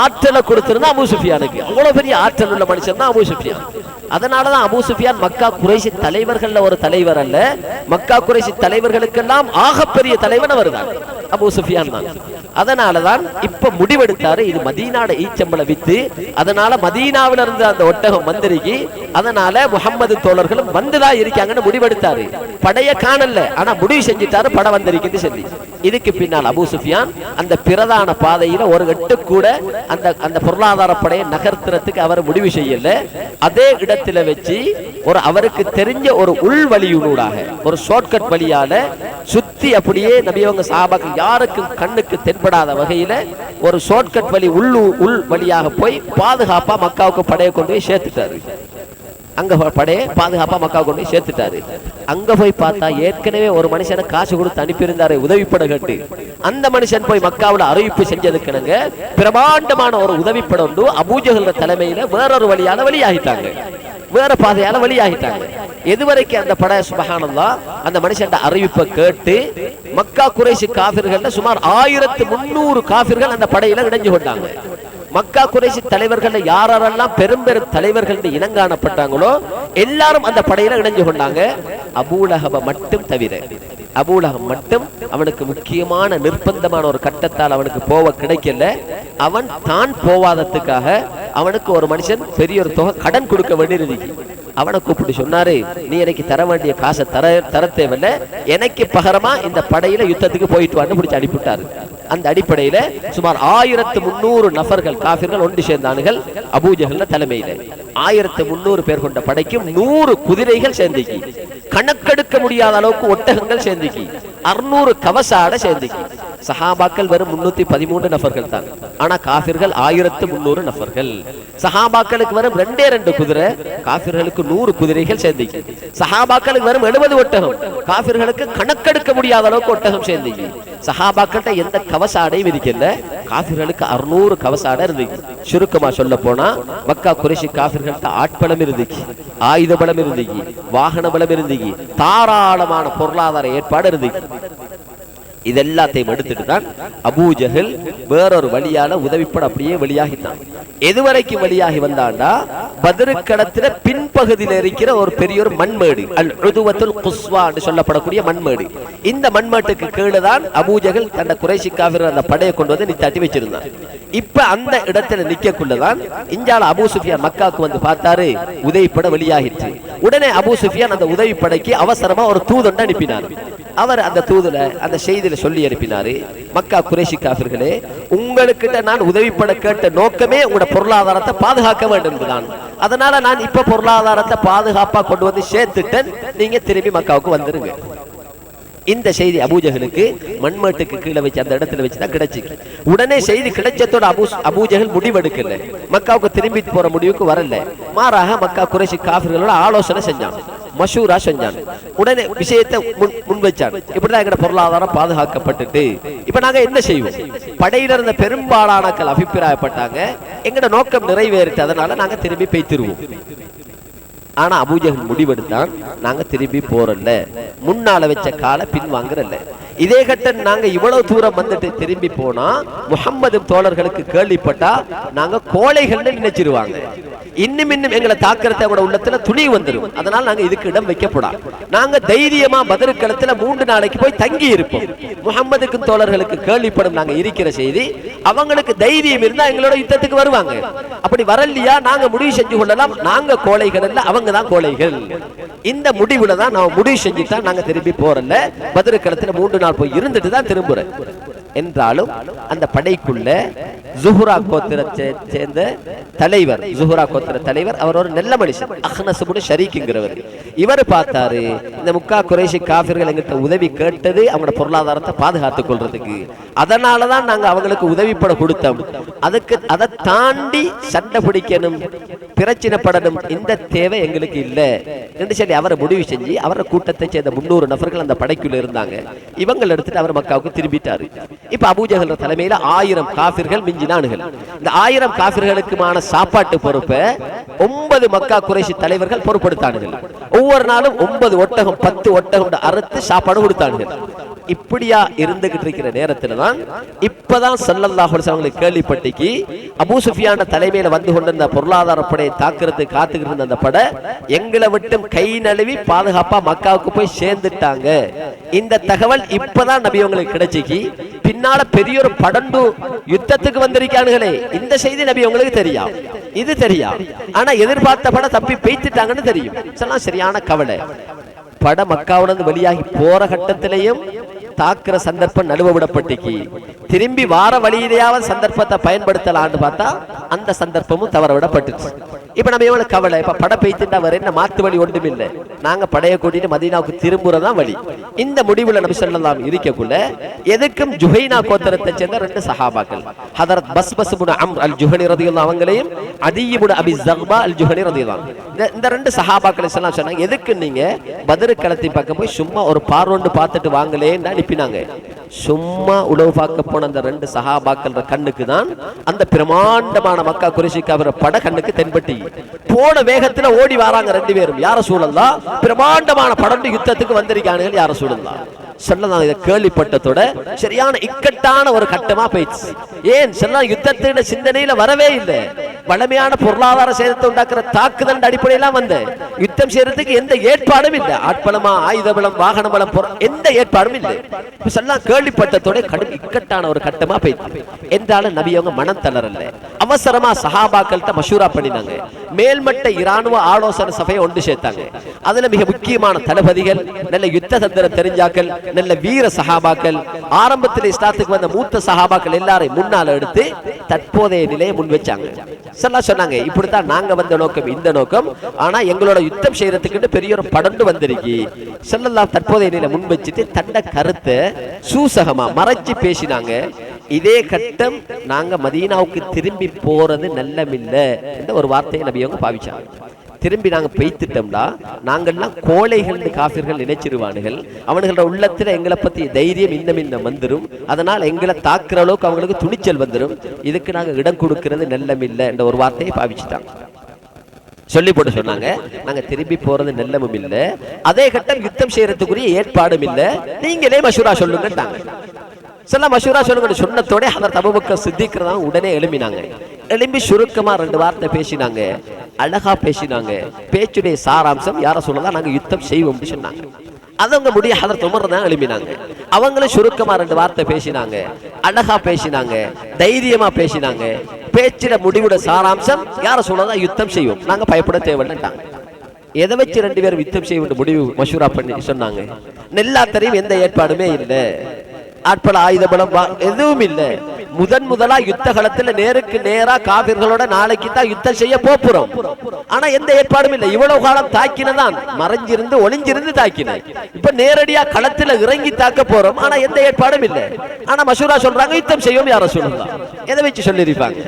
ஆற்றலை கொடுத்திருந்தா அபூ சுஃபியானுக்கு. அவ்வளவு பெரிய ஆற்றல் உள்ள மனுஷன் தான் அபூ சுஃபியான். அதனாலதான் அபூ சுஃபியான் மக்கா குறைஷி தலைவர்கள்ல ஒரு தலைவர் அல்ல, மக்கா குறைஷி தலைவர்களுக்கெல்லாம் ஆகப்பெரிய தலைவன் அவர்தான், அபூ சுஃபியான் தான். அதனாலதான் இப்ப முடிவெடுத்தாரு, இது மதீனாட ஈச்சம்பள வித்து. அதனால மதீனாவில இருந்து அந்த ஒட்டகம் வந்திருக்கி, அதனால முஹம்மது தோழர்களும் வந்துதான் இருக்காங்கன்னு முடிவெடுத்தாரு. படைய காணல, ஆனா முடிவு செஞ்சிட்டாரு படம் வந்திருக்குன்னு சொல்லி. இதுக்கு பின்னால் அபூ சுஃபியான் அந்த பிரதான பாதையில ஒரு எட்டு கூட அந்த பொருளாதார படையை நகர்த்துறதுக்கு அவர் முடிவு செய்யல. அதே இடத்துல வச்சு ஒரு அவருக்கு தெரிஞ்ச ஒரு உள் வழியூடாக ஒரு ஷார்ட்கட் வழியால சுத்தி அப்படியே நபியவங்க சஹாபாக்கள் யாருக்கும் கண்ணுக்கு தென்படாத வகையில ஒரு ஷார்ட்கட் வழி உள் வழியாக போய் பாதுகாப்பா மக்காவுக்கு படையை கொண்டு போய் சேர்த்துட்டாரு. அங்க படையை பாதுகாப்பா மக்காவுக்கு கொண்டு போய் சேர்த்துட்டாரு. அங்க போய் பார்த்தா ஏற்கனவே ஒரு மனுஷனை காசு கொடுத்து அனுப்பியிருந்தாரு உதவிப்பட கட்டு. அந்த மனுஷன் போய் மக்காவுல அறிவிப்பு செஞ்சதுக்குனங்க பிரமாண்டமான ஒரு உதவிப்பட உண்டு. அபூஜஹல் தலைமையில வேறொரு வழியால வெளியாகிட்டாங்க, வேற பாதையால வெளியாகிட்டாங்க. எதுவரைக்கும் அந்த படை சுபஹானல்லாஹ் அந்த மனுஷன் அறிவிப்பை கேட்டு மக்கா குறைஷி காஃபிர்கள் சுமார் 1300 காஃபிர்கள் அந்த படையில இணைஞ்சு கொண்டாங்க. மக்கா குறைஷி தலைவர்கள் யாரெல்லாம் பெரும் பெரும் தலைவர்கள் இனங்காணப்பட்டாங்களோ எல்லாரும் அந்த படையில இணைஞ்சு கொண்டாங்க. அபூலஹப மட்டும் தவிர, அபூலஹப் மட்டும் அவனுக்கு முக்கியமான நிர்பந்தமான ஒரு கட்டத்தால் அவனுக்கு போக கிடைக்கல. அவன் தான் போவாததுக்காக அவனுக்கு ஒரு மனுஷன் பெரிய ஒரு தொகை கடன் கொடுக்க வேண்டியிருக்கு. அவனை கூப்பிட்டு சொன்னாரு, நீ எனக்கு தர வேண்டிய காசை தர தேவையில்ல, எனக்கு பகரமா இந்த படையில யுத்தத்துக்கு போயிட்டு வான்னு பிடிச்சி அனுப்பிவிட்டாரு. அந்த அடிப்படையில சுமார் 1300 நபர்கள் காஃபிர்கள் ஒன்று சேர்ந்தானுகள் அபூஜஹல் தலைமையில. 1300 பேர் கொண்ட படைக்கும் 100 குதிரைகள் சேர்ந்துக்கி, கணக்கெடுக்க முடியாத அளவுக்கு ஒட்டகங்கள் சேர்ந்துக்கி, 600 கவசாட சேர்ந்துக்கி. சஹாபாக்கள் வெறும் 313 நபர்கள் தான், ஆனா காஃபிர்கள் 1300 நபர்கள். சஹாபாக்களுக்கு வெறும் 2 குதிரை, காஃபிர்களுக்கு 100 குதிரைகள் சேர்ந்துக்கி. சஹாபாக்களுக்கு வெறும் 70 ஒட்டகம், காஃபிர்களுக்கு கணக்கெடுக்க முடியாத அளவுக்கு ஒட்டகம் சேர்ந்துக்கி. சஹாபாக்கிட்ட எந்த கவசாடையும் இருக்கல, காஃபிர்களுக்கு 600 கவசாடை இருந்துச்சு. சுருக்கமா சொல்ல போனா மக்கா குறைஷி காஃபிர்கள்ட்ட ஆட்பலம் இருந்துச்சு, ஆயுத பலம் இருந்துச்சு, வாகன பலம் இருந்துச்சு, தாராளமான பொருளாதார ஏற்பாடு இருந்துச்சு. இதெல்லாத்தையும் எடுத்துட்டு தான் அபூஜஹல் வேறொரு வழியால உதவிப்பட அப்படியே வெளியாகிட்டான். எதுவரைக்கும் வெளியாகி வந்தாண்டா பத்ருக்களத்துல பின்பகுதியில் இருக்கிற ஒரு பெரிய ஒரு மண்மேடு, அல் உதுவத்துல் குஸ்வா என்று சொல்லப்படக்கூடிய மண்மேடு. இந்த மண்மேட்டுக்கு கீழே தான் அபூஜஹல் தன்னை குறைஷி காஃபிர் அந்த படையை கொண்டு வந்து நித்தாட்டி வச்சிருந்தான். இப்ப அந்த இடத்துல நிக்கக்குள்ளதான் இஞ்சால அபூ சுஃபியான் மக்காவுக்கு வந்து பார்த்தாரு, உதவிப்பட வெளியாகிட்டு. உடனே அபூ சுஃபியான் அந்த உதவிப்படைக்கு அவசரமா ஒரு தூதொண்ட அனுப்பினார். அவர் அந்த தூதுல அந்த செய்தியில சொல்லி அனுப்பினாரு, மக்கா குறைஷி காஃபிர்களே, உங்களுக்கிட்ட நான் உதவிப்பட கேட்ட நோக்கமே உங்களோட பொருளாதாரத்தை பாதுகாக்க வேண்டும் தான். அதனால நான் இப்ப பொருளாதாரத்தை பாதுகாப்பா கொண்டு வந்து சேர்த்துட்டேன், நீங்க திரும்பி மக்காவுக்கு வந்துருங்க. இந்த செய்தி அபூஜஹலுக்கு மண்மேட்டுக்கு கீழே வச்சு அந்த இடத்துல வச்சுதான் கிடைச்சு. உடனே செய்தி கிடைச்சதோட அபூஜஹல் முடிவெடுக்கல, மக்காவுக்கு திரும்பி போற முடிவுக்கு வரல. மாறாக மக்கா குறைஷி காஃபிர்களோட ஆலோசனை செஞ்சான், மஷூரா செஞ்சான். உடனே விஷயத்தை முன் வச்சான், இப்படிதான் எங்க பொருளாதாரம் பாதுகாக்கப்பட்டுட்டு இப்ப நாங்க என்ன செய்வோம்? படையில இருந்த பெரும்பாலானக்கள் அபிப்பிராயப்பட்டாங்க, எங்கட நோக்கம் நிறைவேறிட்டு, அதனால நாங்க திரும்பி பேய்த்திருவோம். ஆனா அபூஜஹல் முடிவெடுத்தான், நாங்க திரும்பி போறல, முன்னால வச்ச கால பின் வாங்குறல்ல. இதே கட்டம் நாங்க இவ்வளவு தூரம் வந்துட்டு திரும்பி போனா முஹம்மது தோழர்களுக்கு கேள்விப்பட்டா நாங்க கோழைகள் நினைச்சிருவாங்க, இன்னும் எங்களை தாக்கிறத கூட உள்ளத்துல துணி வந்துடும். அதனால நாங்க இதுக்கு இடம் வைக்கப்படா, நாங்க தைரியமா பத்ருக்களத்துல 3 நாளைக்கு போய் தங்கி இருப்போம். முஹம்மதுக்கு தோழர்களுக்கு கேள்விப்படும் நாங்க இருக்கிற செய்தி, அவங்களுக்கு தைரியம் இருந்தா எங்களோட யுத்தத்துக்கு வருவாங்க. அப்படி வரலையா நாங்க முடிவு செஞ்சு கொள்ளலாம், நாங்க கோழைகள் இல்ல, அவங்க தான் கோழைகள். இந்த முடிவுல தான் நான் முடிவு செஞ்சுதான் நாங்க திரும்பி போறல, பத்ருக்களத்துல 3 நாள் போய் இருந்துட்டு தான் திரும்புறேன். என்றாலும் அந்த படைக்குள்ள ஜுஹ்ரா கோத்திரத்தை சேர்ந்த தலைவர், ஜுஹ்ரா கோத்திர தலைவர். அவர் ஒரு நல்ல மனுஷன், அஹ்னஸ் இப்னு ஷரீக்ங்கிறவர். இவர் பார்த்தாரு, இந்த முக்கா குறைஷி காஃபிர்கள் எங்கிட்ட உதவி கேட்டது அவங்களோட பொருளாதாரத்தை பாதுகாத்துக் கொள்றதுக்கு, அதனாலதான் நாங்க அவங்களுக்கு உதவிப்பட கொடுத்தோம். அதுக்கு அதை தாண்டி சண்டை பிடிக்கணும், பிரச்சனைப்படணும், இந்த தேவை எங்களுக்கு இல்ல என்று சொல்லி அவரை முடிவு செஞ்சு அவரை கூட்டத்தை சேர்ந்த 300 நபர்கள் அந்த படைக்குள்ள இருந்தாங்க. இவங்க எடுத்துட்டு அவர் மக்காவுக்கு திரும்பிட்டாரு. இப்ப அபூஜஹல் தலைமையில 1000 காஃபிர்கள் மிஞ்சினானுகள். இந்த 1000 காஃபிர்களுக்குமான சாப்பாட்டு பொறுப்பை 9 மக்கா குறைஷி தலைவர்கள் பொறுப்படுத்தானுகள். ஒவ்வொரு நாளும் 9 ஒட்டகம் 10 ஒட்டகம் அறுத்து சாப்பாடு கொடுத்தானுகள். இப்படியா இருந்துகிட்டு இருக்கிற நேரத்துல தான் இப்பதான் ஸல்லல்லாஹு அலைஹி வஸல்லம் கேள்விப்பட்டிக்கு அபூ சுஃபியான தலைமையில வந்து கொண்டிருந்த பொருளாதார படையை தாக்குறதுக்கு காத்துக்கிட்டு இருந்த அந்த படை எங்களை விட்டும் கை நழுவி பாதுகாப்பா மக்காவுக்கு போய் சேர்ந்துட்டாங்க. இந்த தகவல் இப்பதான் நபி உங்களுக்கு கிடைச்சிக்கு. பின்னால பெரிய ஒரு படண்டு யுத்தத்துக்கு வந்திருக்கானுங்களே, இந்த செய்தி நபி உங்களுக்கு தெரியும், இது தெரியும். ஆனா எதிர்பார்த்த படம் தப்பி பெய்த்துட்டாங்கன்னு தெரியும். சரியான கவலை. பட மக்காவுடன் வெளியாகி போற கட்டத்திலையும் தாக்குற சந்தர்ப்பம் நழுவ விடப்பட்டிக்கு. திரும்பி வார வழியிலேயாவது சந்தர்ப்பத்தை பயன்படுத்தலான்னு பார்த்தா அந்த சந்தர்ப்பமும் தவற விடப்பட்டுச்சு. இப்ப நம்ம எவ்வளவு கவலை. இப்ப படை பெய்த்துட்டா வர என்ன மாத்து வழி ஒன்றும் இல்லை, நாங்க படையை கூட்டிட்டு மதீனாவுக்கு திரும்புறதான் வழி. இந்த முடிவுல நபி ஸல்லல்லாஹு இருக்கக்குள்ள எதுக்கும் ஜுஹைனா கோத்திரத்தை சேர்ந்த 2 சஹாபாக்கள், ஹதரத் பஸ்பஸ் இப்னு அம்ர் அல் ஜுஹனி ரலியல்லாஹு அவங்களையும் அதி இப்னு அபி ஸக்பா அல் ஜுஹனி ரலியல்லாஹு, இந்த 2 சஹாபாக்கள் ஸல்லல்லாஹு சொன்னாங்க, எதுக்கு நீங்க பத்ர் களத்தின் பக்கம் போய் சும்மா ஒரு பார்வண்டு பார்த்துட்டு வாங்களேன்னு அனுப்பினாங்க. சும்மா உளவு பார்க்க போன அந்த 2 சஹாபாக்கள் கண்ணுக்கு தான் அந்த பிரமாண்டமான மக்கா குறைஷிக்கு அவர் பட கண்ணுக்கு தென்பட்டி போன வேகத்துல ஓடி வராங்க 2 பேரும். யார சூழல்லாம் பிரமாண்டமான படண்டு யுத்தத்துக்கு வந்திருக்கானுகள். யார சூழல்லாம் சொல்லலாம். இதை கேள்விப்பட்டதோட சரியான இக்கட்டான ஒரு கட்டமா போயிடுச்சு. ஏன் சொல்லலாம், யுத்தத்தின் சிந்தனையில வரவே இல்லை. வளமையான பொருளாதார சேதத்தை உண்டாக்குற தாக்குதல் அடிப்படையெல்லாம் வந்து யுத்தம் செய்யறதுக்கு எந்த ஏற்பாடும் இல்லை. ஆட்பலமா, ஆயுத பலம், வாகன பலம், எந்த ஏற்பாடும் இல்லை. சொல்லலாம் கேள்விப்பட்டதோட கடும் இக்கட்டான ஒரு கட்டமா போயிடுச்சு. என்றாலும் நபி அவங்க மனம் தளரல. அவசரமா சஹாபாக்கள்கிட்ட மஷூரா பண்ணினாங்க. மேல்மட்ட இராணுவ ஆலோசனை சபையை ஒன்று சேர்த்தாங்க. அதுல மிக முக்கியமான தளபதிகள், நல்ல யுத்த தந்திரம் தெரிஞ்சாக்கள், நல்ல வீர சஹாபாக்கள், ஆரம்பத்தில் இஸ்லாத்துக்கு வந்த மூத்த சஹாபாக்கள் எல்லாரையும் முன்னால எடுத்து தற்போதைய நிலையை முன் வச்சாங்க. சொன்னாங்க, இப்படித்தான் நாங்க வந்த நோக்கம் இந்த நோக்கம், ஆனா எங்களோட யுத்தம் செய்யறதுக்கு பெரிய ஒரு படண்டு வந்திருக்கு. ஸல்லல்லாஹு தற்போதைய நிலையை முன் வச்சுட்டு தண்ட கருத்தை சூசகமா மறைச்சு பேசினாங்க. இதே கட்டம் நாங்க மதீனாவுக்கு திரும்பி போறது நல்லமில்ல என்ற ஒரு வார்த்தையை நபி அவங்க பாவிச்சாங்க. திரும்பி நாங்க பெய்த்துட்டோம்னா நாங்கள்லாம் கோழைகள் காஃபிர்கள் நினைச்சிருவானுகள். அவனுங்களோட உள்ளத்துல எங்களை பத்தி தைரியம் இன்னும் வந்துடும். அதனால் எங்களை தாக்குற அளவுக்கு அவங்களுக்கு துணிச்சல் வந்துடும். இதுக்கு நாங்க இடம் கொடுக்கிறது நல்லமில்லை என்ற ஒரு வார்த்தையை பாவிச்சுட்டாங்க. சொல்லி போட்டு சொன்னாங்க, நாங்க திரும்பி போறது நல்லமும் இல்ல, அதே கட்டம் யுத்தம் செய்யறதுக்குரிய ஏற்பாடும் இல்ல, நீங்களே மஷூரா சொல்லுங்கட்டாங்க. மஷூரா சொல்லுங்க சொன்னத்தோட ஹதரத் அபூபக்கர் சித்திக் உடனே எழுப்பினாங்க. எழும்பி சுருக்கமா 2 வார்த்தை பேசினாங்க. அழகா பேசினாங்க. பேச்சுடைய சாராம்சம் யார சொல்லலாம், நாங்க யுத்தம் செய்வோம் சொன்னாங்க. அவங்க முடிய ஹதரத் உமர் தான் எழுப்பினாங்க. அவங்களும் சுருக்கமா 2 வார்த்தை பேசினாங்க. அழகா பேசினாங்க, தைரியமா பேசினாங்க. பேச்சிட முடிவுட சாராம்சம் யார சொல்லலாம், யுத்தம் செய்வோம், நாங்க பயப்பட தேவையில்லைட்டாங்க. எதை வச்சு 2 பேரும் யுத்தம் செய்வோம் முடிவு மஷூரா பண்ணி சொன்னாங்க. நெல்லாத்தரையும் எந்த ஏற்பாடுமே இல்லை, ஆட்பல ஆயுத பலம் எதுவும் இல்லை. முதலா யுத்த களத்துல நேருக்கு நேரா காபிர்களோட நாளைக்கு தான் யுத்தம் செய்ய போறோம். ஆனா எந்த ஏற்பாடும் இல்லை. இவ்வளவு காலம் தாக்கினதான் மறைஞ்சிருந்து ஒளிஞ்சிருந்து தாக்கின. இப்ப நேரடியா களத்துல இறங்கி தாக்க போறோம். ஆனா எந்த ஏற்பாடும் இல்லை. ஆனா மஷூரா சொல்றாங்க யுத்தம் செய்வோம். யார சொல்லலாம், எதை வச்சு சொல்லிருப்பாங்க?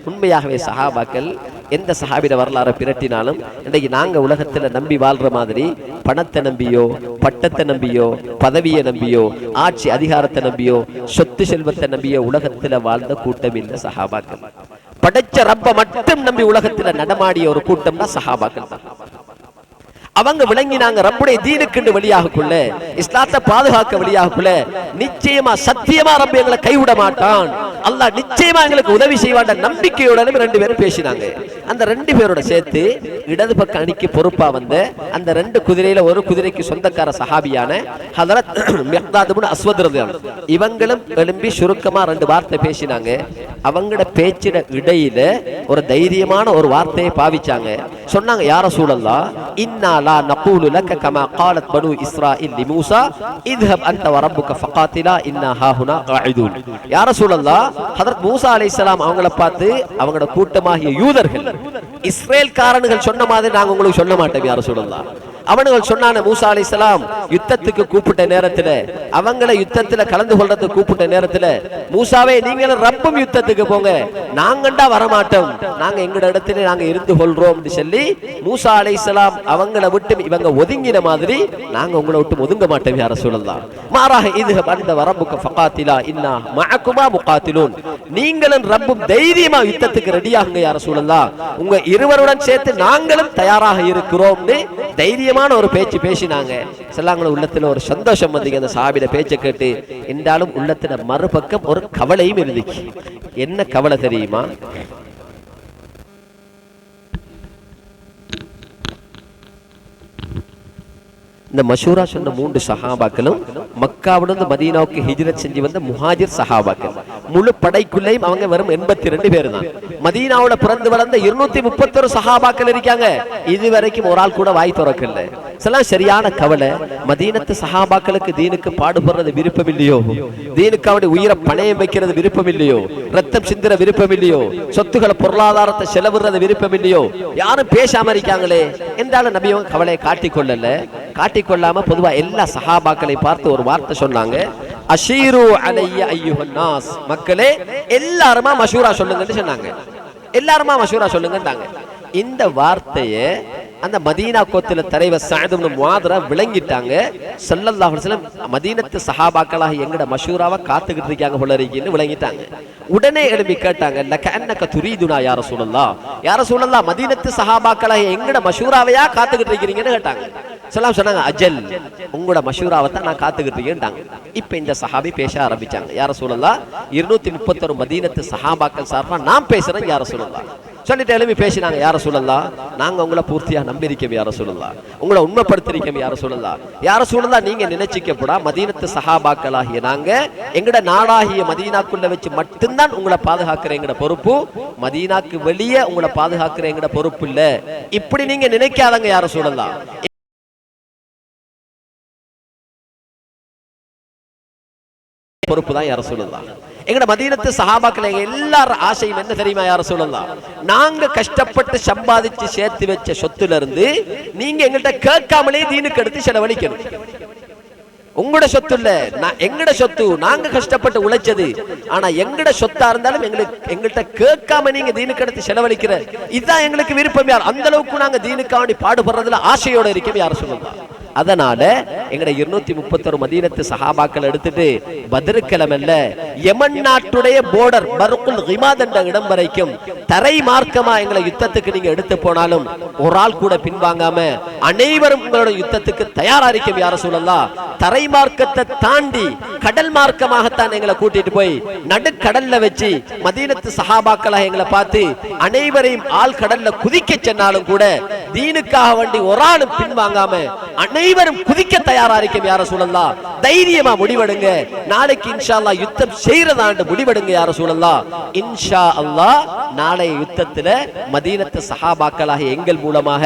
உண்மையாகவே சஹாபாக்கள் எந்த சஹாபிட வரலாறு பிரட்டினாலும் இன்னைக்கு நாங்க உலகத்துல நம்பி வாழ்ற மாதிரி பணத்தை நம்பியோ, பட்டத்தை நம்பியோ, பதவியை நம்பியோ, ஆட்சி அதிகாரத்தை நம்பியோ, சொத்து செல்வத்தை நம்பியோ உலகத்துல வாழ்ந்த கூட்டம் இல்ல சஹாபாக்கள். படைச்ச ரப்ப மட்டும் நம்பி உலகத்துல நடமாடிய ஒரு கூட்டம் தான் சஹாபாக்கள் தான். அவங்க விளங்கினாங்க, ரப்புடைய தீனுக்கு வெளியாகக்குள்ள, இஸ்லாத்தை பாதுகாக்க வெளியாகக்குள்ள நிச்சயமா சத்தியமா ரப்ப எங்களை கைவிட மாட்டான், அல்லாஹ் நிச்சயமா எங்களுக்கு உதவி செய்வான் நம்பிக்கையோட 2 பேரும் பேசினாங்க. அந்த 2 பேரோட சேர்த்து இடது பக்க அணிக்கு பொறுப்பா வந்த அந்த 2 குதிரையில ஒரு குதிரைக்கு சொந்தக்கார சஹாபியான ஹதரத் மிக்தாத் இப்னு அஸ்வத் ரலியல்லாஹு இவங்களும் எழும்பி சுருக்கமா 2 வார்த்தை பேசினாங்க. அவங்களோட பேச்சிட இடையில ஒரு தைரியமான ஒரு வார்த்தையை பாவிச்சாங்க. சொன்னாங்க, யா ரசூலல்லாஹ், இன்னா லா நகூலு லக கமா காலத் பனு இஸ்ராயில் லிமூசா இத்ஹப் அன்த வ ரப்புக ஃபகாத்திலா இன்னா ஹாஹுனா காயிதுன். யா ரசூலல்லாஹ், ஹதரத் மூசா அலைஹிஸ்ஸலாம் அவங்கள பார்த்து அவங்களோட கூட்டமாகிய யூதர்கள் இஸ்ரேல்காரர்கள் சொன்ன மாதிரி நாங்க உங்களுக்கு சொல்ல மாட்டோம் யா ரசூலல்லாஹ். அவனுகள் சொன்னான, மூசா அலைஹிஸ்ஸலாம் யுத்தத்துக்கு கூப்பிட்ட நேரத்துல, அவங்கள யுத்தத்துல கலந்து கொள்றதுக்கு கூப்பிட்ட நேரத்துல, மூசாவே நீங்களும் ரப்பும் யுத்தத்துக்கு போங்க, நாங்கண்டா வரமாட்டோம், நாங்க எங்கட இடத்துல நாங்க இருந்து கொள்றோம் சொல்லி மூசா அலைஹிஸ்ஸலாம் அவங்கள விட்டு இவங்க ஒதுங்கின மாதிரி நாங்க உங்களை விட்டு ஒதுங்க மாட்டோம் யா ரசூலல்லாஹ். மாறாக இதுஹப் அன்த வ ரப்புக ஃபகாத்திலா இன்னா மஅகுமா முகாத்திலூன். நீங்களும் ரப்பும் தைரியமா யுத்தத்துக்கு ரெடியாகுங்க யா ரசூலல்லாஹ், உங்க இருவருடன் சேர்த்து நாங்களும் தயாராக இருக்கிறோம்னு தைரியம் ஒரு பேச்சு பேசினாங்க. சொல்லாங்கள உள்ளத்துல ஒரு சந்தோஷம் வந்து அந்த சஹாபியோட பேச்சை கேட்டு. என்றாலும் உள்ளத்துல மறுபக்கம் ஒரு கவலையும் இருந்துச்சு. என்ன கவலை தெரியுமா? இந்த மஷூரா சொன்ன 3 சஹாபாக்களும் மக்காவிலிருந்து மதீனாவுக்கு ஹிஜ்ரத் செஞ்சு வந்த முஹாஜிர் சஹாபாக்கள். முழு படைக்குள்ளேயும் அவங்க வெறும் 82 பேர் தான். மதீனாவுல பிறந்து வளர்ந்த 231 சஹாபாக்கள் இருக்காங்க. இதுவரைக்கும் ஒரு ஆள் கூட வாய் திறக்கல. சரியான கவலை. மதீனத்து சஹாபாக்களுக்கு தீனுக்கு பாடுபடுறது விருப்பம் இல்லையோ, தீனுக்கு அவருடைய உயிரை பணயம் வைக்கிறது விருப்பம் இல்லையோ, ரத்தம் சிந்துற விருப்பம் இல்லையோ, சொத்துக்களை பொருளாதாரத்தை செலவுறது விருப்பம் இல்லையோ, யாரும் பேசாம இருக்காங்களே என்றாலும் நபி அவங்க கவலையை காட்டிக்கொள்ளல. காட்டிக்கொள்ளாம பொதுவா எல்லா சஹாபாக்களை பார்த்து ஒரு வார்த்தை சொன்னாங்க, அஷீரு அலைய அய்யுஹன் நாஸ், மக்களே எல்லாருமா மஷூரா சொல்லுங்கன்னு சொன்னாங்க. எல்லாருமா மஷூரா சொல்லுங்கன்றாங்க. இந்த வார்த்தையை அந்த மதீனா கோத்தில தலைவர் சஅத் இப்னு முஆத் விளங்கிட்டாங்க. ஸல்லல்லாஹு அலைஹி வஸல்லம் மதீனத்து சஹாபாக்களாக எங்கட மஷூராவை காத்துக்கிட்டு இருக்காங்க போல இருக்குன்னு விளங்கிட்டாங்க. உடனே எழுப்பி கேட்டாங்க, லகஅன்னக துரீதுனா யா ரசூலல்லாஹ், யா ரசூலல்லாஹ் மதீனத்து சஹாபாக்களாக எங்கட மஷூராவையா காத்துக்கிட்டு இருக்கீங்கன்னு கேட்டாங்க. சொன்னாங்க, அஜல், உங்களோட மஷூராவை தான் நான் காத்துக்கிட்டு இருக்கேன்ட்டாங்க. இப்ப இந்த சஹாபி பேச ஆரம்பிச்சாங்க. யா ரசூலல்லாஹ், 231 மதீனத்து சஹாபாக்கள் சார்பா நான் பேசுறேன் யா ரசூலல்லாஹ் சொல்லிட்டு எழுப்பி பேசினாங்க. யா ரசூலல்லாஹ், நாங்க உங்களை பூர்த்தியா நம்பியிருக்கோம் யா ரசூலல்லாஹ், உங்களை உண்மைப்படுத்திருக்கோம் யா ரசூலல்லாஹ். யா ரசூலல்லாஹ், நீங்க நினைச்சிக்கப்படா மதீனத்து சஹாபாக்களாகிய நாங்க எங்கட நாடாகிய மதீனாக்குள்ள வச்சு மட்டும்தான் உங்களை பாதுகாக்கிற எங்கட பொறுப்பு, மதீனாக்கு வெளியே உங்களை பாதுகாக்கிற எங்கட பொறுப்பு இல்ல. இப்படி நீங்க நினைக்காதங்க யா ரசூலல்லாஹ். பொறுப்பு தான் யா ரசூலல்லாஹ். எங்கட மதீனத்து சஹாபாக்கள் எல்லாரும் ஆசையும் என்ன தெரியுமா யா ரசூலல்லாஹ்? நாங்க கஷ்டப்பட்டு சம்பாதிச்சு சேர்த்து வச்ச சொத்துல இருந்து நீங்க எங்கள்கிட்ட கேட்காமலே தீனுக்கு எடுத்து செலவழிக்கணும். உங்களோட சொத்து இல்ல, எங்கட சொத்து, நாங்க கஷ்டப்பட்டு உழைச்சது. ஆனா எங்கட சொத்தா இருந்தாலும் எங்கள்கிட்ட கேட்காம நீங்க தீனுக்கு எடுத்து செலவழிக்கிற இதுதான் எங்களுக்கு விருப்பம். யார் அந்த அளவுக்கு நாங்க தீனுக்காண்டி பாடுபடுறதுல ஆசையோட இருக்கவே யார் சொல்லலாம். அதனால எங்கட 231 மதீனத்து சஹாபாக்கள் எடுத்துட்டு பத்ருக்கிழமைல யமன் நாட்டுடைய போர்டர் பர்குல் கிமாத் என்ற இடம் வரைக்கும் தரை மார்க்கமா எங்களை யுத்தத்துக்கு நீங்க எடுத்து போனாலும் ஒரு ஆள் கூட பின்வாங்காம அனைவரும் உங்களோட யுத்தத்துக்கு தயாரா இருக்கும் யா ரசூலல்லாஹ். தரை மார்க்கத்தை தாண்டி கடல் மார்க்கமாகத்தான் எங்களை கூட்டிட்டு போய் நடுக்கடல்ல வச்சு மதீனத்து சஹாபாக்களா எங்களை பார்த்து அனைவரையும் ஆள் கடல்ல குதிக்க சென்னாலும் கூட தீனுக்காக வேண்டி ஒரு ஆளும் பின்வாங்காம அனைவரும் குதிக்க தயாரா இருக்கும் யா ரசூலல்லாஹ். தைரியமா முடிவெடுங்க, நாளைக்கு இன்ஷா அல்லாஹ் யுத்தம் செய்யறதாண்டு முடிவெடுங்க யா ரசூலல்லாஹ். இன்ஷா அல்லாஹ் நாளைய யுத்தத்துல மதீனத்து சஹாபாக்களாக எங்கள் மூலமாக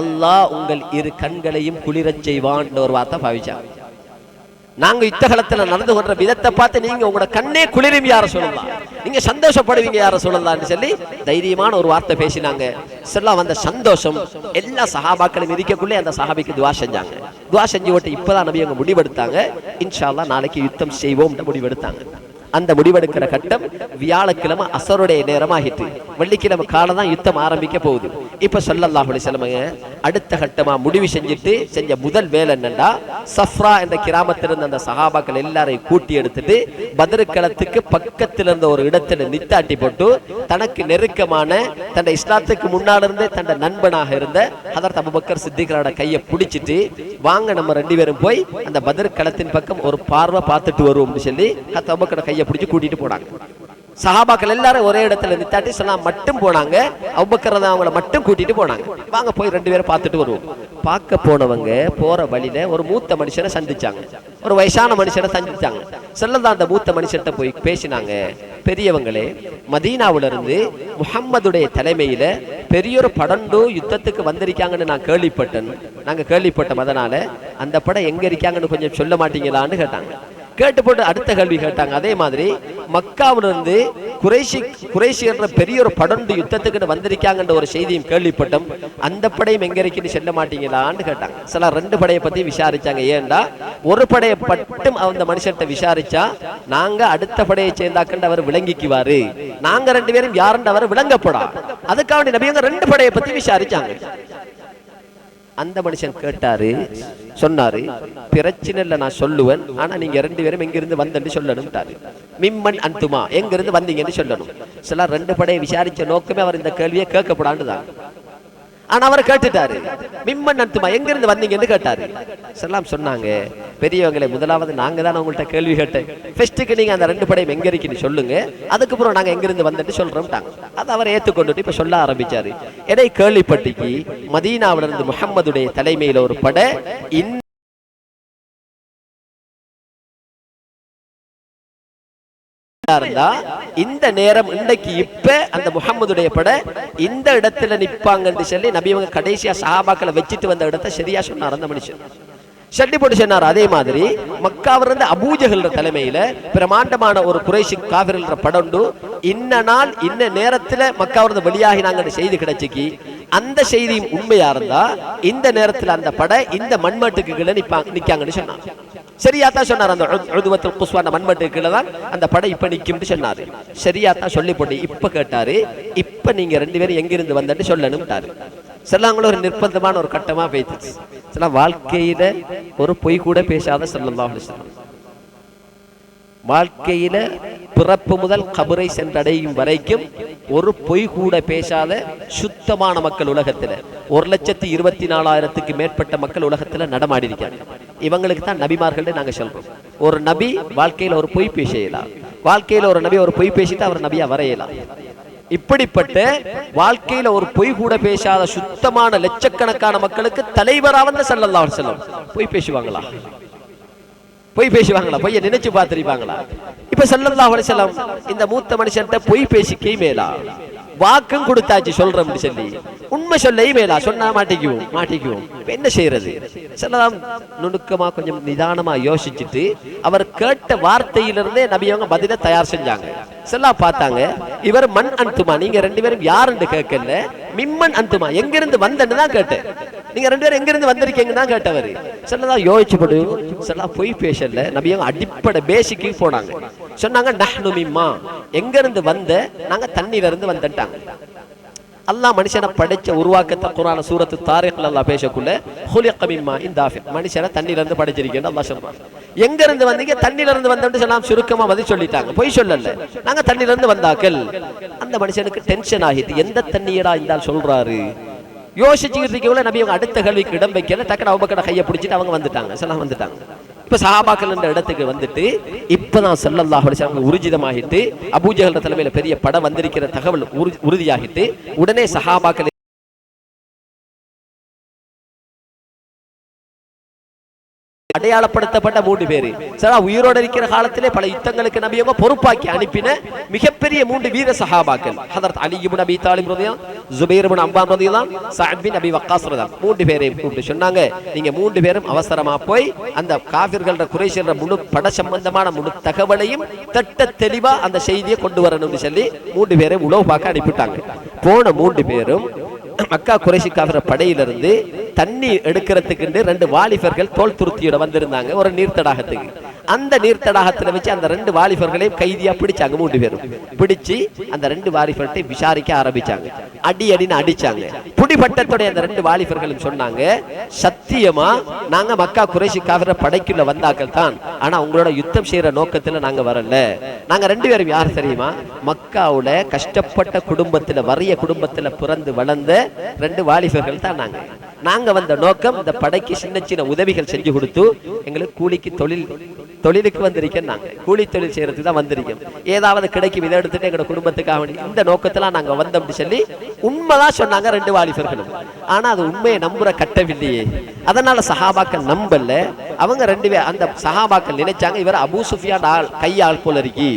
அல்லாஹ் உங்கள் இரு கண்களையும் குளிரச் செய்வான் ஒரு வார்த்தை பாவிச்சாங்க. நாங்க யுத்தகலத்துல நடந்து கொண்ட விதத்தை பார்த்து நீங்க உங்களோட கண்ணே குளிரும் யார சொல்லலாம், நீங்க சந்தோஷப்படுவீங்க யார சொல்லலாம்னு சொல்லி தைரியமான ஒரு வார்த்தை பேசினாங்க. சொல்லலாம் வந்த சந்தோஷம் எல்லா சஹாபாக்களும் இருக்கக்குள்ளே அந்த சஹாபிக்கு துவா செஞ்சாங்க. துவா செஞ்சு விட்டு இப்பதான் நபி அவங்க முடிவெடுத்தாங்க, இன்ஷா அல்லாஹ் நாளைக்கு யுத்தம் செய்வோம் முடிவெடுத்தாங்க. அந்த முடிவெடுக்கிற கட்டம் வியாழக்கிழமை அசருடைய நேரமாகிட்டு, வெள்ளிக்கிழமை காலம் தான் யுத்தம் ஆரம்பிக்க போகுது. இப்ப ஸல்லல்லாஹு அலைஹி வஸல்லம் அடுத்த கட்டமா முடிவு செஞ்ச முதல் வேலை என்னன்னா, சஃப்ரா என்ற கிராமத்திலிருந்து அந்த சஹாபாக்கள் எல்லாரையும் கூட்டி எடுத்துட்டு பத்ருக்களத்துக்கு பக்கத்தில் இருந்த ஒரு இடத்துல நித்தாட்டி போட்டு தனக்கு நெருக்கமான தன்னை இஸ்லாத்துக்கு முன்னாடி இருந்தே தன்னை நண்பனாக இருந்த ஹதரத் அபூபக்கர் சித்திகரோட கையை பிடிச்சிட்டு, வாங்க நம்ம 2 பேரும் போய் அந்த பத்ருக்களத்தின் பக்கம் ஒரு பார்வை பார்த்துட்டு வருவோம்னு சொல்லி ஹதரத் அபூபக்கர் கையை பிடிச்சு கூட்டிட்டு போனாங்க. சஹாபாக்கள் எல்லாரும் ஒரே இடத்துல நித்தாட்டி சொல்லாம் மட்டும் போனாங்க. அபூபக்கர் அவங்கள மட்டும் கூட்டிட்டு போனாங்க. வாங்க போய் 2 பேரும் பார்த்துட்டு வருவோம். பார்க்க போனவங்க போற வழியில ஒரு மூத்த மனுஷனை சந்திச்சாங்க, ஒரு வயசான மனுஷனை சந்திச்சாங்க. செல்லதான் அந்த மூத்த மனுஷன்ட்ட போய் பேசினாங்க, பெரியவங்களே, மதீனாவில இருந்து முஹம்மதுடைய தலைமையில பெரியொரு படண்டு யுத்தத்துக்கு வந்திருக்காங்கன்னு நான் கேள்விப்பட்டேன். நாங்க கேள்விப்பட்டோம், அதனால அந்த படம் எங்க இருக்காங்கன்னு கொஞ்சம் சொல்ல மாட்டீங்களான்னு கேட்டாங்க. கேட்டு போட்டு அடுத்த கேள்வி கேட்டாங்க. அதே மாதிரி மக்காவிலிருந்து குறைஷி என்ற பெரிய ஒரு படண்டு யுத்தத்துக்கு வந்திருக்காங்கன்ற ஒரு செய்தியும் கேள்விப்பட்டோம். அந்த படையும் எங்க இருக்குன்னு சொல்ல மாட்டீங்களான்னு கேட்டாங்க. சில 2 படையை பத்தி விசாரிச்சாங்க. ஏன்டா ஒரு படையை மட்டும் அந்த மனுஷன்ட்ட விசாரிச்சா நாங்க அடுத்த படையை சேர்ந்தாக்கண்டு அவர் விளங்கிக்குவாரு, நாங்க 2 பேரும் யாருன்னு அவர் விளங்கப்படா. அதுக்காக நபியங்க 2 படையை பத்தி விசாரிச்சாங்க. அந்த மனுஷன் கேட்டாரு, சொன்னாரு, பிரச்சனை இல்ல நான் சொல்லுவேன், ஆனா நீங்க 2 பேரும் எங்கிருந்து வந்தேன்னு சொல்லணும். மிம்மன் அந்துமா, எங்கிருந்து வந்தீங்கன்னு சொல்லணும். சில 2 படையை விசாரிச்ச நோக்கமே அவர் இந்த கேள்வியை கேட்கப்படாண்டுதான். ஆனா அவர் கேட்டுட்டாரு, மிம்மன் அந்துமா, எங்கிருந்து வந்தீங்கன்னு கேட்டாரு. செல்லாம் சொன்னாங்க, பெரியவங்களே, முதலாவது நாங்க தான் உங்கள்கிட்ட கேள்வி கேட்டேன். ஃபர்ஸ்ட்டுக்கு நீங்க அந்த 2 படையும் எங்க இருக்குன்னு சொல்லுங்க, அதுக்கப்புறம் நாங்க எங்கிருந்து வந்துட்டு சொல்றோம். அதை அவர் ஏத்துக்கொண்டுட்டு இப்ப சொல்ல ஆரம்பிச்சாரு. எடை கேள்விப்பட்டிக்கு மதீனாவில இருந்து முஹம்மதுடைய தலைமையில ஒரு படை இந்த நேரம் இன்றைக்கு இப்ப அந்த முஹம்மதுடைய படை இந்த இடத்துல நிப்பாங்கன்னு சொல்லி நபி அவங்க கடைசியா சஹாபாக்களை வச்சுட்டு வந்த இடத்தை சரியா சொன்னார் அந்த மனுஷன். சொல்லி போட்டு சொன்னார். அதே மாதிரி மக்காவிலிருந்து அபூஜஹல் தலைமையில பிரமாண்டமான ஒரு குறைஷி காஃபிர்கள் படண்டு இன்ன நாள் இன்ன நேரத்துல மக்காவிலிருந்து வெளியாகினாங்கன்னு செய்தி கிடைச்சிக்கு. அந்த செய்தியும் உண்மையா இருந்தா இந்த நேரத்துல அந்த படை இந்த மண்மட்டுக்கு கீழே நிக்காங்கன்னு சொன்னார். சரியாத்தான் சொன்னார். அந்த உதுவத்துல் குஸ்வா மண்மட்டுக்கு கீழே தான் அந்த படை இப்ப நிக்கும்னு சொன்னாரு. சரியாத்தான் சொல்லி போட்டு இப்ப கேட்டாரு, இப்ப நீங்க 2 பேரும் எங்கிருந்து வந்தன்னு சொல்லணும்ட்டாரு. செல்லாங்களும் ஒரு நிர்பந்தமான ஒரு கட்டமா பேசிச்சு. சில வாழ்க்கையில ஒரு பொய் கூட பேசாத ஸல்லல்லாஹு அலைஹி வஸல்லம், வாழ்க்கையில பிறப்பு முதல் கபரை சென்றடையும் வரைக்கும் ஒரு பொய் கூட பேசாத சுத்தமான மக்கள் உலகத்துல 1,24,000க்கு மேற்பட்ட மக்கள் உலகத்துல நடமாடி இருக்காங்க. இவங்களுக்கு தான் நபிமார்கள் நாங்க சொல்றோம். ஒரு நபி வாழ்க்கையில ஒரு பொய் பேசலாம், வாழ்க்கையில ஒரு நபி ஒரு பொய் பேசிட்டு அவர் நபியா வரையலாம். இப்படிப்பட்ட வாழ்க்கையில ஒரு பொய் கூட பேசாத சுத்தமான லட்சக்கணக்கான மக்களுக்கு தலைவரா வந்த ஸல்லல்லாஹு அலைஹி வஸல்லம் பொய் பேசுவாங்களா? பொய் பேசுவாங்களா? பொய்யை நினைச்சு பார்த்திருப்பாங்களா? இப்ப ஸல்லல்லாஹு அலைஹி வஸல்லம் இந்த மூத்த மனுஷன்ட்ட பொய் பேசிக்கே மேலா, வாக்கும் கொடுத்தாச்சு சொல்றோம் சொல்லி உண்மை சொல்ல மேலா, சொன்னா மாட்டிக்குவோம். என்ன செய்யறது? ஸல்லல்லாஹு நுணுக்கமா கொஞ்சம் நிதானமா யோசிச்சுட்டு அவர் கேட்ட வார்த்தையிலிருந்தே நபி அவங்க பதில தயார் செஞ்சாங்க. ஸல்லல்லாஹு பார்த்தாங்க, இவர் மண் அந்துமா, நீங்க 2 பேரும் யாருன்னு கேட்கல, மிம்மன் அந்துமா, எங்கிருந்து வந்தன்னு தான் கேட்டேன். நீங்க 2 பேரும் எங்கிருந்து வந்திருக்கீங்கன்னு தான் கேட்டவர். ஸல்லல்லாஹு யோசிச்சு போடு, ஸல்லல்லாஹு பொய் பேசல, நபி அவங்க அடிப்படை பேசிக்கு போனாங்க. சொன்னாங்க, நஹ்னு மிம்மா, எங்கிருந்து வந்த, நாங்க தண்ணீர்ல இருந்து வந்துட்டாங்க. அல்லாஹ் மனுஷனை படைச்ச உருவாக்கத்தை குர்ஆன் சூரத்து தாரிக்ல அல்லாஹ் பேசக்குள்ள ஹுலிக மிம்மா இந்தாஃபி, மனுஷனை தண்ணீர்ல இருந்து படைச்சிருக்கேன்னு அல்லாஹ் சொல்றான். எங்க இருந்து வந்தீங்க? தண்ணீர்ல இருந்து வந்தோம்னு சொன்னா சுருக்கமா பதில் சொல்லிட்டாங்க, பொய் சொல்லல, நாங்க தண்ணீர்ல இருந்து வந்தாக்கள். அந்த மனுஷனுக்கு டென்ஷன் ஆகிட்டு, எந்த தண்ணியடா இருந்தால் சொல்றாரு யோசிச்சுக்கிட்டு இருக்கவங்கள நபி அவங்க அடுத்த கேள்விக்கு இடம் வைக்கல, டக்குனு அபூபக்கர் கையை பிடிச்சிட்டு அவங்க வந்துட்டாங்க. ஸல்லல்லாஹு வந்துட்டாங்க. இப்ப சஹாபாக்கள் என்ற இடத்துக்கு வந்துட்டு இப்பதான் ஸல்லல்லாஹு அலைஹி வஸல்லம் உறுதிதமாகிட்டு அபூஜஹல் தலைமையில பெரிய படம் வந்திருக்கிற தகவல் உறுதியாகிட்டு உடனே சஹாபாக்கள் அடையாளப்படுத்தப்பட்ட 3 பேரு உயிரோடு இருக்கிற காலத்திலே பல யுத்தங்களுக்கு நபியவங்க பொறுப்பாக்கி அனுப்பின மிகப்பெரிய 3 வீர சஹாபாக்கள். ஹதரத் அலி இப்னு அபி தாலிப் ரலியல்லாஹு அன்ஹு, ஜுபைர் இப்னு அவ்வாம் ரலியல்லாஹு அன்ஹு, சஅத் பின் அபி வக்காஸ் ரலியல்லாஹு அன்ஹு, 3 பேரையும் கூப்பிட்டு சொன்னாங்க, நீங்க 3 பேரும் அவசரமா போய் அந்த காஃபிர்கள்ற குறைஷியர் முழு பட சம்பந்தமான முழு தகவலையும் திட்ட தெளிவா அந்த செய்தியை கொண்டு வரணும்னு சொல்லி 3 பேரை உளவு பார்க்க அனுப்பிட்டாங்க. போன 3 பேரும் மக்கா குறைஷி காஃபிர படையிலிருந்து தண்ணி எடுக்கிறதுக்கு 2 வாலிபர்கள் தோல் துருத்தியோட வந்திருந்தாங்க ஒரு நீர்த்தடாகத்துக்கு. அந்த நீர்த்தடாகத்துல வச்சு அந்த 2 வாலிபர்களையும் கைதியா பிடிச்சாங்க. 3 பேரும் பிடிச்சு அந்த 2 வாலிபர்களை விசாரிக்க ஆரம்பிச்சாங்க. அடின்னு அடிச்சாங்க. புடிபட்டத்தோட அந்த 2 வாலிபர்களும் சொன்னாங்க, சத்தியமா நாங்க மக்கா குறைஷி காஃபிர படைக்குள்ள வந்தாக்கள் தான், ஆனா உங்களோட யுத்தம் செய்யற நோக்கத்துல நாங்க வரல. நாங்க 2 பேரும் யார் தெரியுமா? மக்காவுல கஷ்டப்பட்ட குடும்பத்துல, வறிய குடும்பத்துல பிறந்து வளர்ந்த 2 வாலிபர்கள் தான் நாங்க. நாங்க வந்த நோக்கம் இந்த படைக்கு சின்ன சின்ன உதவிகள் செஞ்சு கொடுத்து எங்களுக்கு கூலிக்கு தொழிலுக்கு வந்திருக்கேன். நாங்க கூலி தொழில் செய்யறதுக்கு தான் வந்திருக்கோம். ஏதாவது கிடைக்கும் இதை எடுத்துட்டு எங்களோட குடும்பத்துக்காக வேண்டி இந்த நோக்கத்துல நாங்க வந்தோம் சொல்லி உண்மைதான் சொன்னாங்க 2 வாலிபர்களும். ஆனா அது உண்மையை நம்புற கட்டவில்லையே. அதனால சஹாபாக்கள் நம்பல. அவங்க 2 பேர் அந்த சஹாபாக்கள் நினைச்சாங்க இவர் அபூ சுஃபியான் கையாள் போல இருக்கி,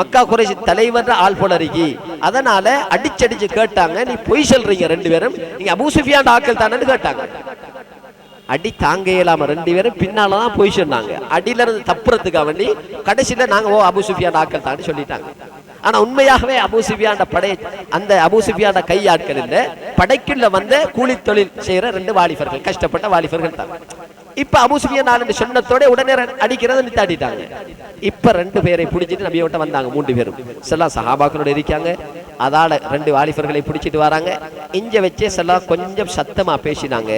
மக்கா குறைஷி தலைவர் ஆள் போல இருக்கி. அதனால அடிச்சடிச்சு கேட்டாங்க, நீ பொய் சொல்றீங்க 2 பேரும், நீங்க அபூ சுஃபியான் ஆட்கள் தானேன்னு கேட்டாங்க. அடி தாங்க இயலாம 2 பேரும் பின்னாலதான் போய் சொன்னாங்க. அடியில இருந்து தப்புறதுக்காக வேண்டி கடைசியில நாங்க அபூ சுஃபியான் ஆட்கள் தான் சொல்லிட்டாங்க. ஆனா உண்மையாகவே அபூ சுஃபியான் படை அந்த அபூ சுஃபியான் கை ஆட்கள் இல்ல, படைக்குள்ள வந்த கூலி தொழில் செய்யற 2 வாலிபர்கள், கஷ்டப்பட்ட வாலிபர்கள் தான். இப்ப அபூ சுஃபியான் சொன்னதோட உடனே அடிக்கிறத நித்தாட்டிட்டாங்க. இப்ப 2 பேரை பிடிச்சிட்டு நபியோட்ட வந்தாங்க. 3 பேரும் செல்லா சஹாபாக்களோட இருக்காங்க. அதால 2 வாலிபர்களை பிடிச்சிட்டு வராங்க. இங்க வச்சே செல்லா கொஞ்சம் சத்தமா பேசினாங்க.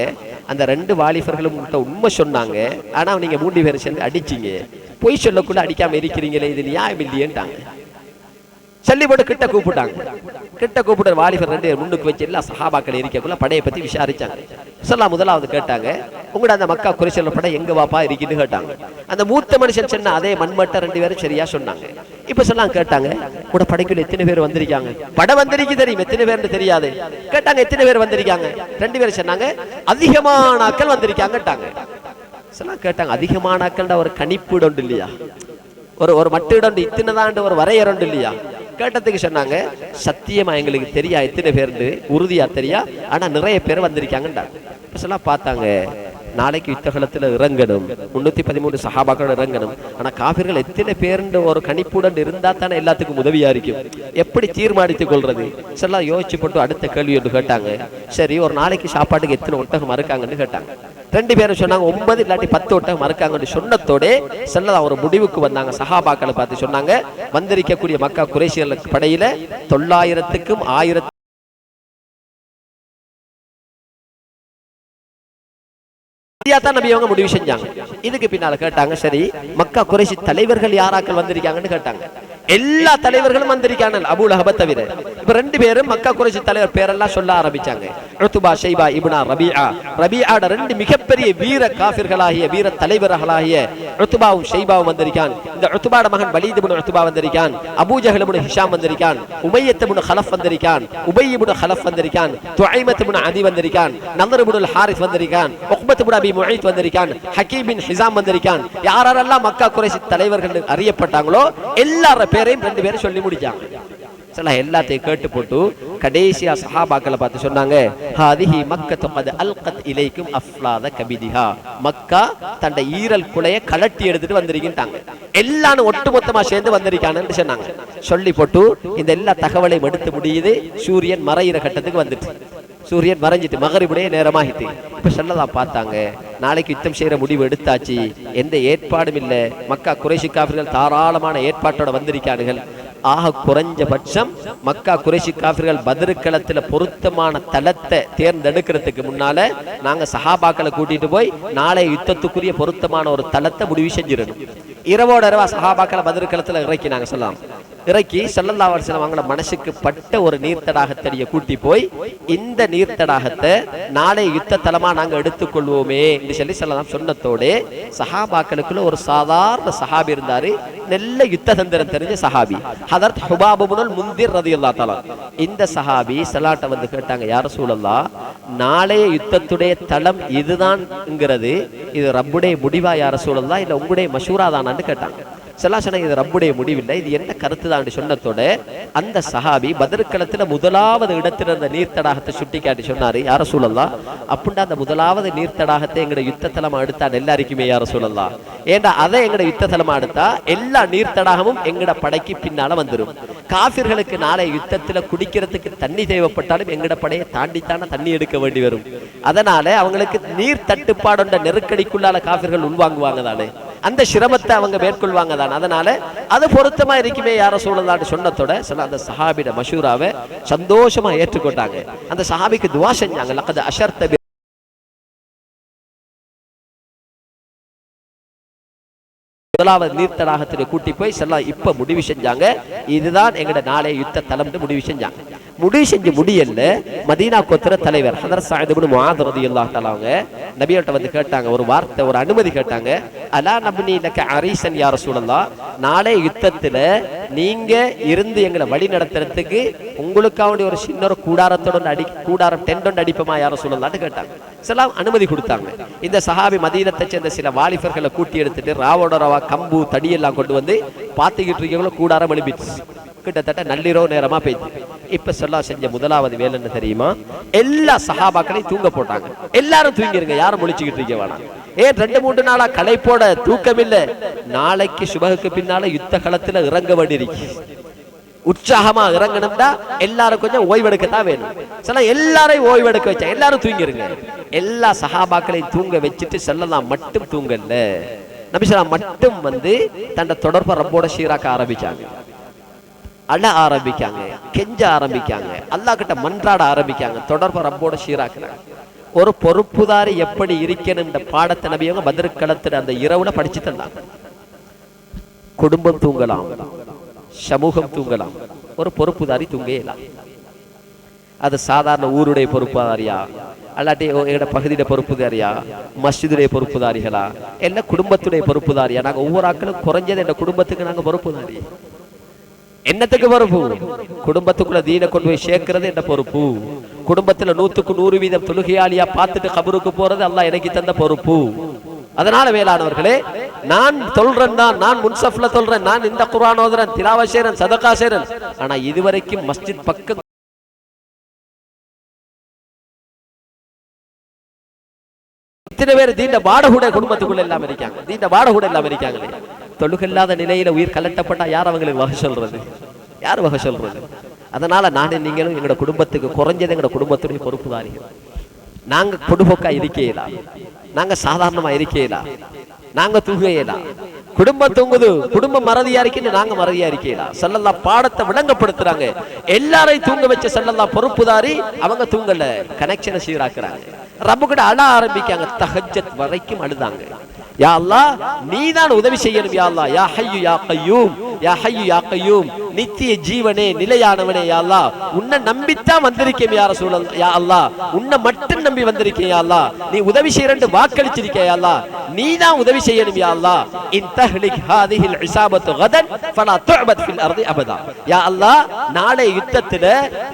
அந்த 2 வாலிபர்களும் உண்மை சொன்னாங்க. ஆனா நீங்க 3 பேரை சேர்ந்து அடிச்சீங்க, பொய் சொல்லக்குள்ள அடிக்காம இருக்கிறீங்களே, இது நியாயம் இல்லையேன்ட்டாங்க. சொல்லி போட்டு கிட்ட கூப்பிட்டாங்க. கிட்ட கூப்பிட்டு வாலிபர் 2 முன்னுக்கு வச்சு எல்லா சஹாபாக்கள் இருக்கக்குள்ள படையை பத்தி விசாரிச்சாங்க. சொல்லலாம் முதலாவது கேட்டாங்க, உங்களோட அந்த மக்கா குறைச்சல் படை எங்க வாப்பா இருக்குன்னு கேட்டாங்க. அந்த மூத்த மனுஷன் சொன்ன அதே மண்மட்ட 2 பேரும் சரியா சொன்னாங்க. இப்ப சொல்லலாம் கேட்டாங்க, கூட படைக்குள்ள எத்தனை பேர் வந்திருக்காங்க? படை வந்திருக்கு தெரியும், எத்தனை பேர்னு தெரியாது. கேட்டாங்க எத்தனை பேர் வந்திருக்காங்க? 2 பேரும் சொன்னாங்க அதிகமான ஆட்கள் வந்திருக்காங்கட்டாங்க. சொல்லலாம் கேட்டாங்க அதிகமான ஆட்கள் ஒரு கணிப்பீடு உண்டு இல்லையா, ஒரு மட்டிடம் இத்தனைதான் ஒரு வரையறண்டு இல்லையா? கேட்டதுக்கு சொன்னாங்க சத்தியமா எங்களுக்கு தெரியா எத்தனை பேர் உறுதியா தெரியா, ஆனா நிறைய பேர் வந்திருக்காங்கண்டா. பார்த்தாங்க நாளைக்கு யுத்தகலத்துல இறங்கணும், 313 சஹாபாக்கள் இறங்கணும். ஆனா காபிர்கள் எத்தனை பேர் ஒரு கணிப்புடன் இருந்தா தானே எல்லாத்துக்கும் உதவியா இருக்கும். எப்படி தீர்மானித்துக் கொள்றது? செல்லாம் யோசிச்சு போட்டு அடுத்த கேள்வி ஒன்று கேட்டாங்க. சரி, ஒரு நாளைக்கு சாப்பாட்டுக்கு எத்தனை ஒட்டகம் மறுக்காங்கன்னு கேட்டாங்க. 2 பேரும் சொன்னாங்க 9 இல்லாட்டி 10 ஒட்டகம் மறுக்காங்கன்னு சொன்னதோட செல்லலாம் ஒரு முடிவுக்கு வந்தாங்க. சஹாபாக்களை பார்த்து சொன்னாங்க, வந்திருக்கக்கூடிய மக்கா குறைஷியர்களுக்கு படையில 900க்கும் 1000 முடிவு செஞ்சாங்க. இதுக்கு பின்னால கேட்டாங்க, சரி மக்கா குறைஷி தலைவர்கள் யாராக்கள் வந்திருக்காங்கன்னு கேட்டாங்க. எல்லா தலைவர்களும் வந்திருக்காங்க அபூ லஹப் தவிர. இப்ப 2 பேரும் மக்கா குறைஷி தலைவர் பேரெல்லாம் சொல்ல ஆரம்பிச்சாங்க. உத்பா, ஷைபா, இப்னா ரபீஆ. ரபீஆட 2 மிகப்பெரிய வீர காஃபிர்களாகிய வீர தலைவர்களாகிய உத்பாவும் ஷைபாவும் வந்திருக்கான். இந்த உத்பாட மகன் வலீத் இப்னு உத்பா வந்திருக்கான். அபூ ஜஹல் இப்னு ஹிஷாம் வந்திருக்கான். உமையத் இப்னு கலஃப் வந்திருக்கான். உபய் இப்னு கலஃப் வந்திருக்கான். துஐமத் இப்னு அதி வந்திருக்கான். நதர் இப்னு அல் ஹாரிஸ் வந்திருக்கான். உக்பத் இப்னு அபி முஐத் வந்திருக்கான். ஹக்கீம் பின் ஹிசாம் வந்திருக்கான். யாரெல்லாம் மக்கா குறைஷி தலைவர்கள் அறியப்பட்டாங்களோ எல்லார பேரையும் 2 பேரும் சொல்லி முடிச்சாங்க. எல்லாத்தையும் கேட்டு போட்டு கடைசியா சஹாபாக்களை பார்த்து சொன்னாங்க, ஹாதிஹி மக்கத்து கத் அல்கத் இலைக்கும் அஃப்லாத கபிதிஹா. மக்கா தன்னுடைய ஈரல் குலைய கலட்டி எடுத்துட்டு வந்திருக்கின்றாங்க. எல்லாரும் ஒட்டுமொத்தமா சேர்ந்து வந்திருக்கான்னு சொன்னாங்க. சொல்லி போட்டு இந்த எல்லா தகவலையும் எடுத்து முடியுது. சூரியன் மறையிற கட்டத்துக்கு வந்துட்டு, சூரியன் மறைஞ்சிட்டு மகரிபுடைய நேரமாகிட்டு. இப்ப சொல்லலாம் பார்த்தாங்க, நாளைக்கு யுத்தம் செய்யற முடிவு எடுத்தாச்சு, எந்த ஏற்பாடும் இல்ல. மக்கா குறைஷி காஃபிர்கள் தாராளமான ஏற்பாட்டோட வந்திருக்கார்கள். ஆக குறைஞ்சபட்சம் மக்கா குறைஷி காஃபிர்கள் பத்ருக்களத்துல பொருத்தமான தலத்தை தேர்ந்தெடுக்கிறதுக்கு முன்னால நாங்க சஹாபாக்களை கூட்டிட்டு போய் நாளை யுத்தத்துக்குரிய பொருத்தமான ஒரு தலத்தை முடிவு செஞ்சிடணும். இரவோட இரவா சஹாபாக்களை பத்ருக்களத்துல இறக்கினாங்க. சொல்லலாம் இறக்கி ஸல்லல்லாஹு அலைஹி வஸல்லம் அவங்களோட மனசுக்கு பட்ட ஒரு நீர்த்தடாகத்தடியை கூட்டி போய் இந்த நீர்த்தடாகத்தை நாளை யுத்த தலமா நாங்க எடுத்துக்கொள்வோமே என்று சொல்லி ஸல்லல்லாஹு சொன்னதோட சஹாபாக்களுக்குள்ள ஒரு சாதாரண சஹாபி இருந்தாரு, நல்ல யுத்த தந்திரம் தெரிஞ்ச சஹாபி, ஹதரத் ஹுபாப் இப்னுல் முன்திர் ரலியல்லாஹு தஆலா. இந்த சஹாபி ஸலாட்ட வந்து கேட்டாங்க, யா ரசூலல்லாஹ், நாளைய யுத்தத்துடைய தளம் இதுதான்ங்கிறது இது ரப்புடைய முடிவா யா ரசூலல்லாஹ், இல்ல உங்களுடைய மஷூரா தானான்னு கேட்டாங்க. சொன்னாங்க, இது ரப்புடைய முடிவில்லை, இது என்ன கருத்து தான் சொன்னதோட அந்த சஹாபி பத்ருக்களத்துல முதலாவது இடத்துல இருந்த நீர்த்தடாகத்தை சுட்டி காட்டி சொன்னாரு, யா ரசூலல்லாஹ், அப்படின்னா அந்த முதலாவது நீர்த்தடாகத்தை எங்கட யுத்த தலமா எடுத்தா எல்லாருக்குமே யா ரசூலல்லாஹ், ஏண்டா அதை எங்கட யுத்த தலமா எடுத்தா எல்லா நீர்த்தடாகமும் எங்கட படைக்கு பின்னால வந்துடும். காஃபிர்களுக்கு நாளை யுத்தத்துல குடிக்கிறதுக்கு தண்ணி தேவைப்பட்டாலும் எங்கட படையை தாண்டித்தான தண்ணி எடுக்க வேண்டி வரும். அதனால அவங்களுக்கு நீர் தட்டுப்பாடுன்ற நெருக்கடிக்குள்ளால காஃபிர்கள் உள்வாங்குவாங்க தானே, அந்த சிரமத்தை அவங்க மேற்கொள்வாங்க தான். அதனால அது பொருத்தமா இருக்குமே யார சூழலான்னு சொன்னதோட அந்த சஹாபியோட மஷூராவை சந்தோஷமா ஏற்றுக்கொண்டாங்க. அந்த சஹாபிக்கு துவா செஞ்சாங்க, லக்கத் அஷர்த முதலாவது நீர்த்தடாகத்திலே கூட்டி போய் செல்லாம் இப்ப முடிவு செஞ்சாங்க, இதுதான் எங்கட நாளை யுத்த தலம்னு முடிவு செஞ்சாங்க. முடிவு செஞ்சு முடியல. மதீனா கோத்திர தலைவர் ஹதரத் ஸஅத் இப்னு முஆத் ரலியல்லாஹு தஆலா அவங்க நபியிட்ட வந்து கேட்டாங்க, ஒரு வார்த்தை, ஒரு அனுமதி கேட்டாங்க. அலா நப்னி லக அரீசன் யா ரசூலல்லாஹ், நாளை யுத்தத்துல நீங்க இருந்து எங்களை வழி நடத்துறதுக்கு உங்களுக்காக ஒரு சின்ன ஒரு கூடாரம் டென்ட் ஒன்று அடிப்போமா யா ரசூலல்லாஹ்னு கேட்டாங்க. சலாம் அனுமதி கொடுத்தாங்க. இந்த சஹாபி மதீனத்தை சேர்ந்த சில வாலிபர்களை கூட்டி எடுத்துட்டு ராவோட ரவா கம்பு தடியெல்லாம் கொண்டு வந்து பாத்துக்கிட்டு இருக்கவங்களும் கூடாரம் எழுப்பிடுச்சு. கிட்டத்தட்ட நள்ளிரவு நேரமா போயிடுச்சு. இப்ப சொல்லா செஞ்ச முதலாவது வேலை என்ன தெரியுமா? எல்லா சஹாபாக்களையும் தூங்க போட்டாங்க. எல்லாரும் தூங்கிருங்க, யாரும் முழிச்சுக்கிட்டு இருக்க வேணாம். 2-3 நாளா களைப்போட தூக்கம் இல்ல. நாளைக்கு சுபகுக்கு பின்னால யுத்த களத்துல இறங்க வேண்டியிருக்கு. உற்சாகமா இறங்கணும்னா எல்லாரும் கொஞ்சம் ஓய்வெடுக்கத்தான் வேணும். சில எல்லாரையும் ஓய்வெடுக்க வச்சா எல்லாரும் தூங்கிருங்க. எல்லா சஹாபாக்களையும் தூங்க வச்சுட்டு ஸல்லல்லாஹு மட்டும் தூங்கல. நபி ஸல்லல்லாஹு மட்டும் வந்து தன்னை தொடர்பை ரப்போட சீராக்க ஆரம்பிச்சாங்க. அழ ஆரம்பிக்காங்க, கெஞ்ச ஆரம்பிக்காங்க, அல்லாஹ் கிட்ட மன்றாட ஆரம்பிக்காங்க, தொடர்பை ரப்போட சீராக்குறாங்க. ஒரு பொறுப்புதாரி எப்படி இருக்கணும் பாடத்தை நபியவங்க பத்ருக்களத்துல அந்த இரவுல படிச்சு தந்தாங்க. குடும்பம் தூங்கலாம், சமூகம் தூங்கலாம், ஒரு பொறுப்புதாரி தூங்கலாம். அது சாதாரண ஊருடைய பொறுப்புதாரியா, அல்லாட்டி எங்களோட பகுதியில பொறுப்புதாரியா, மஸ்ஜிதுடைய பொறுப்புதாரிகளா, எல்லாம் குடும்பத்துடைய பொறுப்புதாரியா? நாங்க ஒவ்வொரு ஆக்களும் குறைஞ்சது எங்க குடும்பத்துக்கு நாங்க பொறுப்புதாரி. என்னத்துக்கு பொறுப்பு? குடும்பத்துக்குள்ள தீன கொண்டு போய் சேர்க்கிறது என்ன பொறுப்பு. குடும்பத்துல 100% தொழுகையாளியா பார்த்துட்டு கபருக்கு போறது அல்லாஹ் எனக்கு தந்த பொறுப்பு. அதனால வேளாணவர்களே, நான் சொல்றேன் தான், நான் முன்சஃப்ல சொல்றேன், நான் இந்த குர்ஆன் ஓதுறேன், திலாவா செய்றேன், சதகா செய்றேன். ஆனா இதுவரைக்கும் மஸ்ஜித் பக்கம் இத்தனை பேர் தீண்ட வாடகுட குடும்பத்துக்குள்ள எல்லாம் இருக்காங்க, தீண்ட வாடகுட எல்லாம் இருக்காங்களே. தொழுகில்லாத நிலையில உயிர் கலட்டப்பட்டா யார் அவங்களுக்கு வகை சொல்றது? யார் வகை சொல்றது? அதனால நானும் நீங்களும் எங்களோட குடும்பத்துக்கு குறைஞ்சது எங்களோட குடும்பத்துடைய பொறுப்புதாரிகள். நாங்க பொடுபோக்கா இருக்கலாம், நாங்க சாதாரணமா இருக்கலாம், நாங்க தூங்கலாம். குடும்பம் தூங்குது, குடும்பம் மறதியா இருக்கு, நாங்க மறதியா இருக்கலாம். ஸல்லல்லாஹு பாடத்தை விளங்கப்படுத்துறாங்க. எல்லாரையும் தூங்க வச்ச ஸல்லல்லாஹு பொறுப்புதாரி, அவங்க தூங்கல, கனெக்ஷனை சீராக்குறாங்க. ரப்பு கிட்ட அழ ஆரம்பிக்காங்க. தஹஜ்ஜத் வரைக்கும் அழுதாங்க. யா அல்லாஹ், நீதான் உதவி செய்யணும். யா அல்லாஹ், யா ஹய்யு யா கய்யூம், யா ஹய்யு யா கய்யூம், நித்திய ஜீவனே, நிலையானவனே, யா அல்லாஹ், உன்னை நம்பித்தான் வந்திருக்கேன் யா ரசூலல்லாஹ். யா அல்லாஹ், உன்னை மட்டும் நம்பி வந்திருக்கேன். யா அல்லாஹ், நீ உதவி செய்யறன்னு வாக்களிச்சிருக்கே. யா அல்லாஹ், நீதான் உதவி செய்யணும். யா அல்லாஹ், இன் தஹ்லிக் ஹாதிஹில் இஸாபத்து கதன் ஃபலா துஅபத் ஃபில் அர்தி அபதா. யா அல்லாஹ், நாளை யுத்தத்துல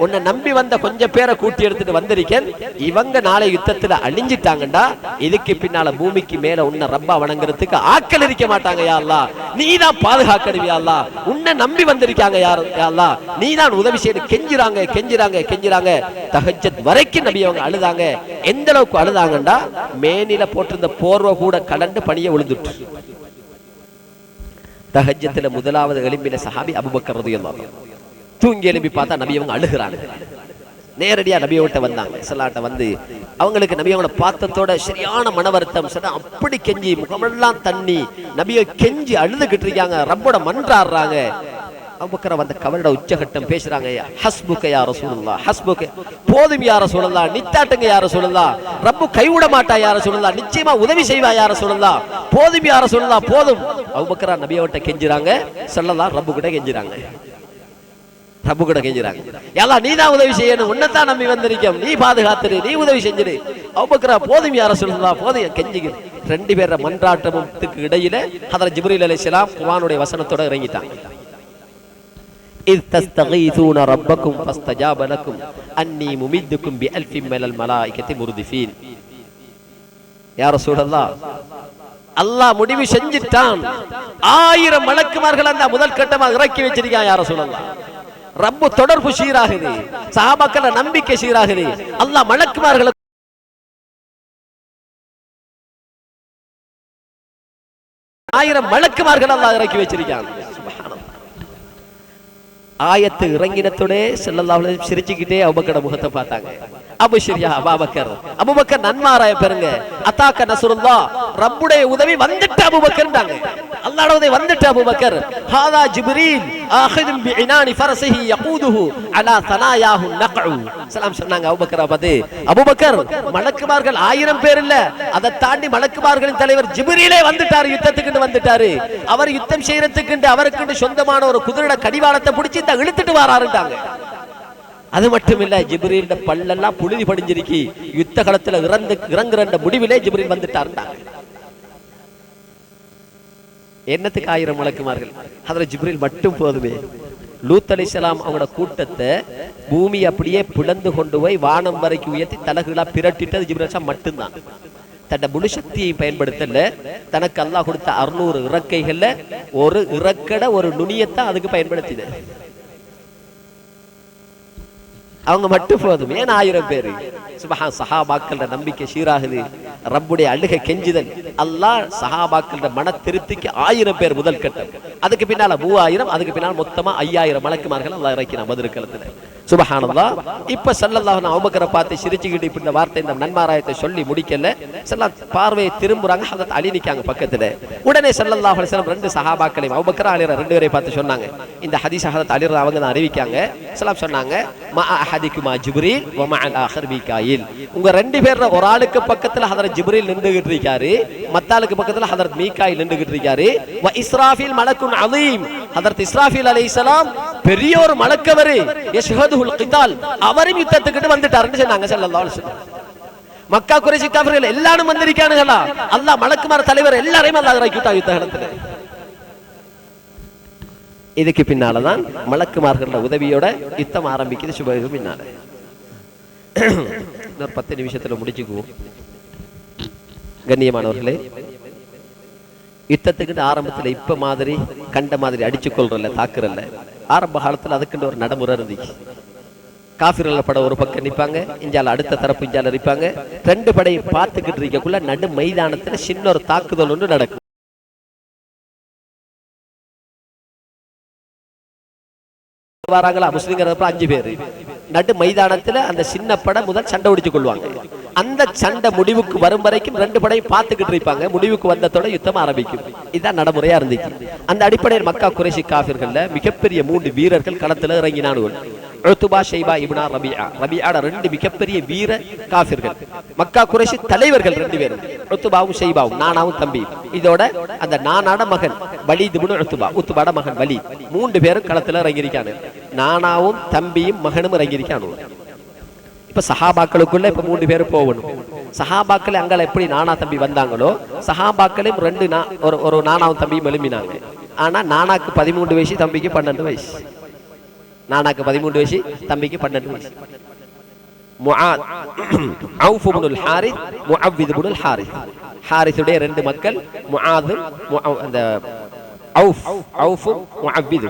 உன்னை நம்பி வந்த கொஞ்சம் பேரை கூட்டி எடுத்துட்டு வந்திருக்கேன். இவங்க நாளை யுத்தத்துல அழிஞ்சிட்டாங்கடா, இதுக்கு பின்னால பூமிக்கு மேல உன்னை ரப்பா வணங்குறதுக்கு ஆட்கள் இருக்க மாட்டாங்க. யா அல்லாஹ், நீதான் பாதுகாக்கணும். யா அல்லாஹ், உன்னை நம்பி வந்திருக்காங்க. யா அல்லாஹ், நீதான் உதவி செய்து கெஞ்சுறாங்க, கெஞ்சுறாங்க, கெஞ்சுறாங்க. தஹஜ்ஜத் வரைக்கும் நபி அவங்க அழுதாங்க. எந்த அளவுக்கு அழுதாங்கண்டா, மேனில போட்டிருந்த போர்வை கூட கலண்டு பணிய விழுந்துட்டு. தஹஜ்ஜத்துல முதலாவது எழும்பின சஹாபி அபூபக்கர் ரலியல்லாஹு அன்ஹு. தூங்கி எழுப்பி பார்த்தா நபி அவங்க அழுகிறாங்க. நேரடியா நபியோட்ட வந்தாங்க. ஸல்லல்லாஹு வந்து அவங்களுக்கு நபியோட பார்த்தத்தோட சரியான மன வருத்தம். அப்படி கெஞ்சி முகமெல்லாம் தண்ணி, நபியை கெஞ்சி அழுதுகிட்டு இருக்காங்க, ரப்போட மன்றாடுறாங்க. அபூபக்கர் வந்து கவலையோட உச்சகட்டம் பேசுறாங்க. ஹஸ்புக யா ரசூலுல்லாஹ், ஹஸ்புக, போதும் யா ரசூலுல்லாஹ், நித்தாட்டுங்க யா ரசூலுல்லாஹ், ரப்பு கைவிட மாட்டா யா ரசூலுல்லாஹ், நிச்சயமா உதவி செய்வா யா ரசூலுல்லாஹ், போதும் யா ரசூலுல்லாஹ், போதும். அபூபக்கர் நபியோட்ட கெஞ்சுறாங்க. ஸல்லல்லாஹு ரப்பு கிட்ட கெஞ்சுறாங்க. ரப்பு கூட கெஞ்சுறாங்க. யா அல்லாஹ், நீதான் உதவி செய்யணும், உன்னைத்தான் நம்பி வந்திருக்கோம், நீ பாதுகாத்துரு, நீ உதவி செஞ்சிரு. அபூபக்கர் போதும் யா ரசூலுல்லாஹ், போதும், கெஞ்சிக்கு. 2 பேர மன்றாட்டமுக்கு இடையில ஹதரத் ஜிப்ரீல் அலைஹிஸ்ஸலாம் குர்ஆனுடைய வசனத்தோட இறங்கிட்டாங்க. إذ تستغيثون ربكم فاستجاب لكم أني ممدكم بألف من الملائكة مردفين. يا رسول الله, அல்லாஹ் முடிவு செஞ்சிட்டான். 1000 மலக்குமார்கள் அந்த முதல் கட்டமாக இறக்கி வச்சிருக்கான். யா ரசூலல்லாஹ், ரப்பு தொடர்பு சீராகுது, சஹாபாக்கள நம்பிக்கை சீராகுது. அல்லாஹ் மலக்குமார்களை 1000 மலக்குமார்கள் அல்லாஹ் இறக்கி வச்சிருக்கான். ஆயத்து இறங்கினத்தோடே ஸல்லல்லாஹு அலைஹி வஸல்லம் சிரிச்சுக்கிட்டே அபூபக்கர் முகத்தை பார்த்தாங்க. அபுஷரியா அபூபக்கர், அபூபக்கர் நன்மாராய பெறுங்க, அத்தாக்க நஸ்ருல்லாஹ், ரப்புடைய உதவி வந்துட்டு அபூபக்கர்ன்றாங்க. அல்லாஹ்வுடைய உதவி வந்துட்டு அபூபக்கர். ஹாதா ஜிப்ரீல் ஆகிதும் பிஇனானி ஃபரஸிஹி யகூதுஹு அலா தனாயாஹு நக்உ. சலாம் சொன்னாங்க அபூபக்கர் பார்த்து, அபூபக்கர், மலக்குமார்கள் 1000 பேர் இல்ல, அதை தாண்டி மலக்குமார்களின் தலைவர் ஜிப்ரீலே வந்துட்டாரு, யுத்தத்துக்கு வந்துட்டாரு. அவர் யுத்தம் செய்யறதுக்கு அவருக்கு சொந்தமான ஒரு குதிரையோட கடிவாளத்தை பிடிச்சி இழுத்துட்டு வராருட்டாங்க. அது மட்டும் இல்ல, ஜிப்ரீல் பல்லெல்லாம் புழுதி படிஞ்சிருக்கி, யுத்த காலத்துல இறங்குற முடிவிலே ஜிப்ரீல் வந்துட்டாருண்டா. என்னத்துக்கு 1000 மலக்குமார்கள்? அதுல ஜிப்ரீல் மட்டும் போதுமே. லூத் அலைஹிஸ்ஸலாம் அவங்களோட கூட்டத்தை பூமி அப்படியே பிளந்து கொண்டு போய் வானம் வரைக்கும் உயர்த்தி தலகுகளா பிரட்டிட்டது ஜிப்ரீல் மட்டும்தான். தன்னை முழு சக்தியை பயன்படுத்தல. தனக்கு அல்லாஹ் கொடுத்த 600 இறக்கைகள்ல ஒரு இறக்கட ஒரு நுனியத்தான் அதுக்கு பயன்படுத்தின. அவங்க மட்டும் போதும். ஏன் 1000 பேரு? சுபஹான். சஹாபாக்கள நம்பிக்கை சீராகுது. ரப்புடைய அழுகை கெஞ்சுதல். அல்லாஹ் சஹாபாக்கள மன திருப்திக்கு 1000 பேர் முதல் கட்டம். அதுக்கு பின்னால 3000, அதுக்கு பின்னால் மொத்தமா 5000 மலக்குமார்கள் அல்லாஹ் இறக்கினான் பதிர் காலத்துல. சுபஹானல்லாஹ். இப்ப ஸல்லல்லாஹு அலைஹி அபூபக்கரை பார்த்து சிரிச்சுக்கிட்டு இப்ப இந்த வார்த்தை, இந்த நன்மாராயத்தை சொல்லி முடிக்கல. ஸல்லல்லாஹு பார்வையை திரும்புறாங்க. ஹஜ்ரத் அலி நிக்காங்க பக்கத்துல. உடனே ஸல்லல்லாஹு அலைஹி வஸல்லம் 2 சஹாபாக்களையும் அபூபக்கர் அலி 2 பேரை பார்த்து சொன்னாங்க. இந்த ஹதீஸ் ஹஜ்ரத் அலி அவங்க தான் அறிவிக்காங்க. ஸல்லல்லாஹு சொன்னாங்க, மா அஹதிகுமா ஜிப்ரீல் வ மஅல் ஆஹிர் மீகாயில். உங்க 2 பேர்ல ஒரு ஆளுக்கு பக்கத்துல ஹஜ்ரத் ஜிப்ரீல் நின்னுகிட்டு இருக்காரு, மத்த ஆளுக்கு பக்கத்துல ஹஜ்ரத் மீகாயில் நின்னுகிட்டு இருக்காரு. வ இஸ்ராஃபீல் மலக்குன் அஸீம். ஹஜ்ரத் இஸ்ராஃபீல் அலைஹிஸ்ஸலாம் பெரிய ஒரு மலக்கவர். யஷ்ஹதுல் கிதால். அவரும் யுத்தத்துக்கு வந்துட்டாருன்னு சொன்னாங்க ஸல்லல்லாஹு அலைஹி வஸல்லம். மக்கா குறைஷி காஃபிர்கள் எல்லாரும் வந்திருக்கானுங்களா? அல்லாஹ் மலக்குமார் தலைவர் எல்லாரையும் அல்லாஹ் இறக்கிட்டா யுத்த களத்துல. இதுக்கு பின்னாலதான் மலக்குமார்களோட உதவியோட யுத்தம் ஆரம்பிக்குது. சுபஹுக்கு பின்னால இன்னொரு 10 நிமிஷத்துல முடிச்சுக்குவோம். கண்ணியமானவர்களே, யுத்தத்துக்கு ஆரம்பத்துல இப்ப மாதிரி கண்ட மாதிரி அடிச்சு கொள்றல, தாக்குறல்ல. ஆரம்ப காலத்துல அதுக்குன்னு ஒரு நடைமுறை இருந்துச்சு. காஃபிர்கள் பட ஒரு பக்கம் நிற்பாங்க, இஞ்சால அடுத்த தரப்பு இஞ்சால இருப்பாங்க. 2 படையை பார்த்துக்கிட்டு இருக்கக்குள்ள நடு மைதானத்துல சின்ன ஒரு தாக்குதல் ஒன்று நடக்கும். வராங்களா முஸ்லிம்ங்கிற 5 பேர் நடு மைதானத்துல அந்த சின்ன படை முதல் சண்டை ஒடிச்சு கொள்வாங்க. அந்த சண்டை முடிவுக்கு வரும் வரைக்கும் 2 படையும் பார்த்துக்கிட்டு இருப்பாங்க. முடிவுக்கு வந்ததோட யுத்தம் ஆரம்பிக்கும். இதுதான் நடைமுறையா இருந்துச்சு. அந்த அடிப்படையில் மக்கா குறைஷி காஃபிர்கள்ல மிகப்பெரிய 3 வீரர்கள் களத்துல இறங்கினானுகள். உத்பா, ஷைபா, இப்னா ரபிஆ. ரபிஆட 2 மிகப்பெரிய வீர காஃபிர்கள். மக்கா குறைஷி தலைவர்கள் 2 பேரும், உத்பாவும் ஷைபாவும், நானாவும் தம்பி. இதோட அந்த நானாட மகன் வலீத் இப்னு உத்பா, உத்பாட மகன் வலீத். 3 பேரும் களத்துல இறங்கியிருக்காங்க. நானாவும் தம்பியும் மகனும் இறங்கியிருக்கானு. இப்ப சஹாபாக்களுக்குள்ள இப்ப 3 பேர் போகணும். சஹாபாக்கள் அங்கால எப்படி நானா தம்பி வந்தாங்களோ, சஹாபாக்களையும் 2 ஒரு நானாவும் தம்பியும் எழுப்பினாங்க. ஆனா நானாக்கு 13 வயசு, தம்பிக்கு 12 வயசு. நானாக்கு 13 வயசு, தம்பிக்கு 12 வயசு. முஆத், அவுஃப் இப்னுல் ஹாரிஸ், முஅவ்வித் இப்னுல் ஹாரிஸ். ஹாரிஸுடைய 2 மக்கள் முஆத், அந்த அவுஃப், முஅவ்வித்.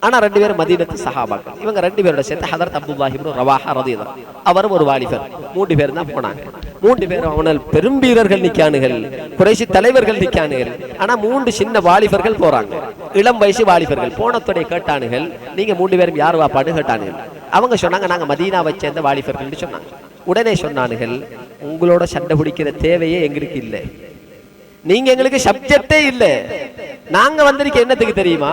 ஆனா 2 பேரும் மதீனத்து சஹாபாக்கள். இவங்க 2 பேரோட சேர்த்து ஹதரத் அப்துல்லாஹ் இப்னு ரவாஹா ரலியல்லாஹு அன்ஹு, அவரும் ஒரு வாலிபர். 3 பேர் தான் போனாங்க. 3 பேரும் அவனல் பெரும் வீரர்கள் நிக்கானுகள், குறைஷி தலைவர்கள் நிக்கானுகள். ஆனா 3 சின்ன வாலிபர்கள் போறாங்க, இளம் வயசு வாலிபர்கள். போனத்தோட கேட்டானுகள், நீங்க 3 பேரும் யார் வாப்பான்னு கேட்டானுகள். அவங்க சொன்னாங்க, நாங்க மதீனாவை சேர்ந்த வாலிபர்கள் சொன்னாங்க. உடனே சொன்னானுகள், உங்களோட சண்டை பிடிக்கிற தேவையே எங்களுக்கு இல்லை, நீங்க எங்களுக்கு சப்ஜெக்டே இல்லை. நாங்க வந்திருக்க என்னத்துக்கு தெரியுமா?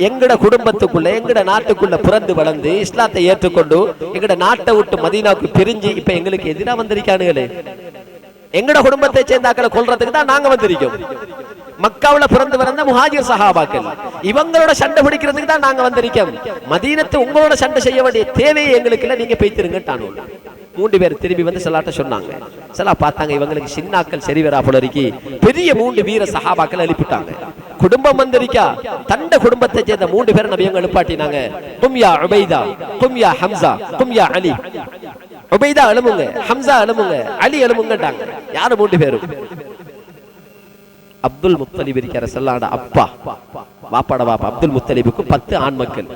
எங்கட குடும்பத்துக்குள்ள, எங்கட நாட்டுக்குள்ள பிறந்து வளர்ந்து இஸ்லாத்தை ஏற்றுக்கொண்டு எங்கட நாட்டை விட்டு மதீனாவுக்கு பிரிஞ்சு இப்ப எங்களுக்கு எதிராக வந்திருக்கானுங்களே. எங்கட குடும்பத்தை சேர்ந்தாக்களை கொல்றதுக்கு தான் நாங்க வந்திருக்கோம். மக்காவுல பிறந்து வளர்ந்த முஹாஜிர் சஹாபாக்கள், இவங்களோட சண்டை பிடிக்கிறதுக்கு தான் நாங்க வந்திருக்கோம். மதீனத்தை உங்களோட சண்டை செய்ய வேண்டிய தேவையை எங்களுக்கு இல்லை, நீங்க பேய்த்திருங்கட்டானு. 3 பேர் திரும்பி வந்து ஸலாட்ட சொன்னாங்க. ஸலா பார்த்தாங்க, இவங்களுக்கு சின்னாக்கள் சரி வரா போல இருக்கி. பெரிய 3 வீர சஹாபாக்கள் எழுப்பிட்டாங்க. குடும்பம் வந்திருக்கா, தண்ட குடும்பத்தை சேர்ந்த 3 பேர் நபியங்க எழுப்பாட்டினாங்க. கும் யா உபைதா, கும் யா ஹம்சா, கும் யா அலி. உபைதா எழுமுங்க, ஹம்சா எழுமுங்க, அலி எழுமுங்கட்டாங்க. யாரு 3 பேரும்? அப்துல் முத்தலிப் இருக்கிற ஸல்லல்லாஹு அப்பா, வாப்பாட வாப்பா அப்துல் முத்தலிபுக்கு 10 ஆண் மக்கள்.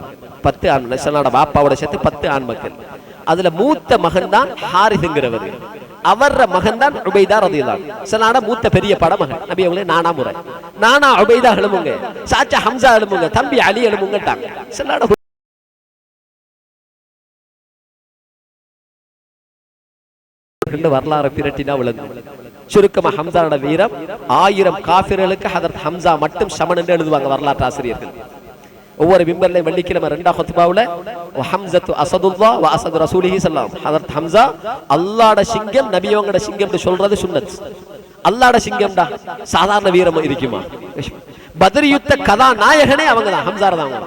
10 ஆண் ஸல்லல்லாஹு வாப்பாவோட சேர்த்து 10 ஆண் மக்கள். அதுல மூத்த மகன் தான் ஹாரிஸ்ங்கிறவர். அவர மகன் தான் உபைதா ரலியல்லாஹு அன்ஹு. ஸல்லல்லாஹு மூத்த பெரிய பட மகன். நபி அவங்களே நானா முறை, நானா உபைதா எழுமுங்க, சாச்சா ஹம்சா எழுமுங்க, தம்பி அலி எழுமுங்கட்டாங்க. ஸல்லல்லாஹு வரலாறு பிரட்டினா விளங்கும். சுருக்கமா ஹம்சாவோட வீரம் 1000 காஃபிர்களுக்கு ஹதரத் ஹம்சா மட்டும் சமன் என்று எழுதுவாங்க வரலாற்று ஆசிரியர்கள். ஒவ்வொரு மிம்பர்லையும் வெள்ளிக்கிழமை 2ஆம் குத்பாவுல ஹம்ஸத்து அஸதுல்லாஹ் வ அஸது ரசூலிஹி ஸல்லல்லாஹு அலைஹி வஸல்லம், ஹதரத் ஹம்சா அல்லாஹ்வோட சிங்கம், நபியோட சிங்கம்னு சொல்றது சுன்னத். அல்லாஹ்வோட சிங்கம்டா சாதாரண வீரம் இருக்குமா? பத்ர் யுத்த கதாநாயகனே அவங்க தான், ஹம்சா தான். அவங்க